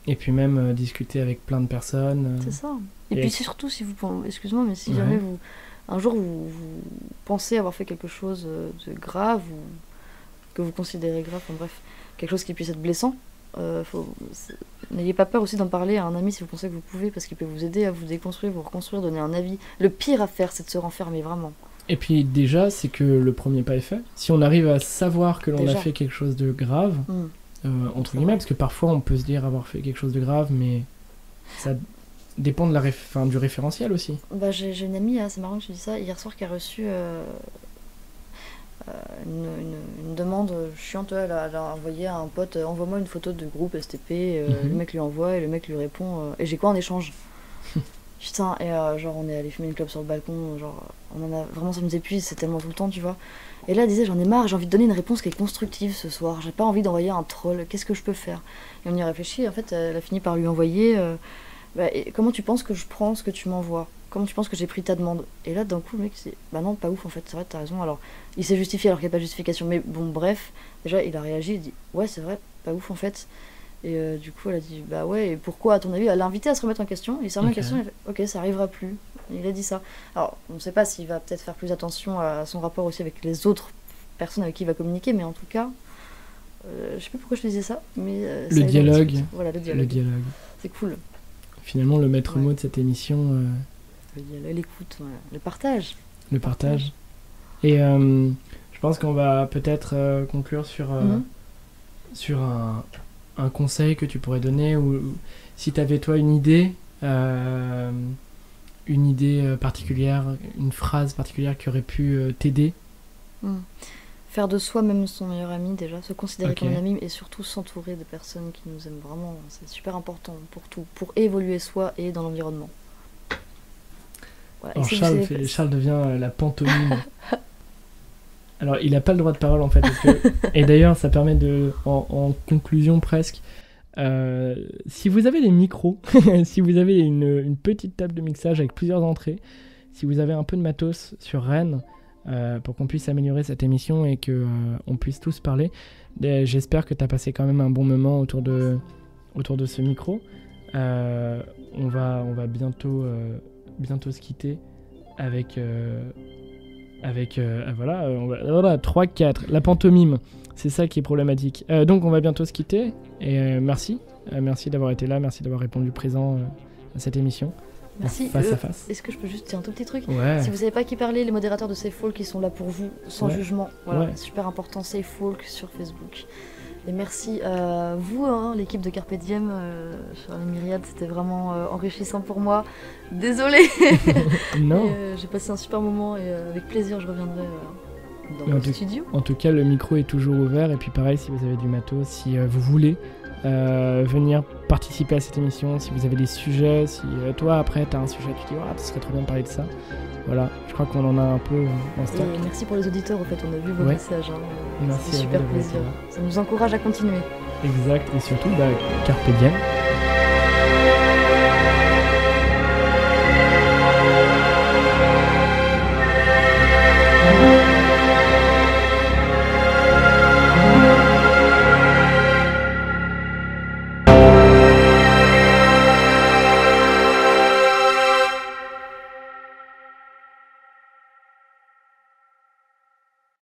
Et puis même discuter avec plein de personnes. C'est ça. Et puis surtout, si vous... Excuse-moi, mais si jamais un jour vous pensez avoir fait quelque chose de grave, ou que vous considérez grave, enfin bref, quelque chose qui puisse être blessant, n'ayez pas peur aussi d'en parler à un ami si vous pensez que vous pouvez, parce qu'il peut vous aider à vous déconstruire, vous reconstruire, donner un avis. Le pire à faire, c'est de se renfermer, vraiment. Et puis déjà, c'est que le premier pas est fait. Si on arrive à savoir que l'on a Déjà. fait quelque chose de grave, entre C'est guillemets, vrai. parce que parfois on peut se dire avoir fait quelque chose de grave, mais ça dépend de du référentiel aussi. Bah, j'ai une amie, c'est marrant que tu dis ça, hier soir qui a reçu une demande chiante. Elle a envoyé à un pote, envoie-moi une photo de groupe STP. Le mec lui envoie et le mec lui répond, et j'ai quoi en échange? Putain, et genre on est allé fumer une clope sur le balcon, genre on en a vraiment, ça nous épuise, c'est tellement tout le temps, tu vois. Et là elle disait, j'en ai marre, j'ai envie de donner une réponse qui est constructive ce soir, j'ai pas envie d'envoyer un troll, qu'est-ce que je peux faire? Et on y a réfléchi, et en fait elle a fini par lui envoyer et comment tu penses que je prends ce que tu m'envoies? Comment tu penses que j'ai pris ta demande? Et là d'un coup le mec c'est, bah non, pas ouf en fait, c'est vrai, t'as raison. Alors il s'est justifié alors qu'il n'y a pas de justification, mais bon bref, déjà il a réagi, il dit ouais c'est vrai, pas ouf en fait. Et du coup, elle a dit, bah ouais, et pourquoi, à ton avis? Elle l'a invité à se remettre en question. Il s'est remis en question, il a fait, ok, ça arrivera plus. Il a dit ça. Alors, on ne sait pas s'il va peut-être faire plus attention à son rapport aussi avec les autres personnes avec qui il va communiquer, mais en tout cas, je sais plus pourquoi je te disais ça, mais... Le dialogue. Voilà, le dialogue. Le dialogue. C'est cool. Finalement, le maître mot de cette émission, Le dialogue, l'écoute, voilà. Le partage. le partage. Et je pense qu'on va peut-être conclure sur un conseil que tu pourrais donner, ou si tu avais toi une idée particulière, une phrase particulière qui aurait pu t'aider. Faire de soi-même son meilleur ami déjà, se considérer Ok. comme un ami et surtout s'entourer de personnes qui nous aiment vraiment, c'est super important pour tout, pour évoluer soi et dans l'environnement. Voilà. Et Alors si vous savez- Charles devient la pantomime. Alors il n'a pas le droit de parole en fait, parce que... et d'ailleurs ça permet de, en conclusion presque, si vous avez des micros, si vous avez une petite table de mixage avec plusieurs entrées, si vous avez un peu de matos sur Rennes, pour qu'on puisse améliorer cette émission et que on puisse tous parler, j'espère que tu as passé quand même un bon moment autour de ce micro. On va bientôt se quitter avec voilà, 3-4, la pantomime, c'est ça qui est problématique. Donc on va bientôt se quitter, et merci d'avoir été là, merci d'avoir répondu présent à cette émission. Merci. Face à face. Est-ce que je peux juste dire un tout petit truc? Ouais. Si vous savez pas qui parler, les modérateurs de Safe Folk qui sont là pour vous, sans Ouais. jugement. Voilà, Ouais. super important, Safe Folk sur Facebook. Et merci à vous, l'équipe de Carpe Diem, sur les myriades, c'était vraiment enrichissant pour moi. Désolée. Non. J'ai passé un super moment et avec plaisir je reviendrai dans Mais en le tout- studio. En tout cas, le micro est toujours ouvert. Et puis pareil, si vous avez du matos, si vous voulez venir participer à cette émission, si vous avez des sujets, si toi après tu as un sujet, tu te dis ça serait trop bien de parler de ça. Voilà, je crois qu'on en a un peu en stock. Et merci pour les auditeurs, en fait, on a vu vos Ouais. messages. Merci C'est à vous super d'avoir été plaisir. là. Ça nous encourage à continuer. Exact, et surtout, Carpe Diem.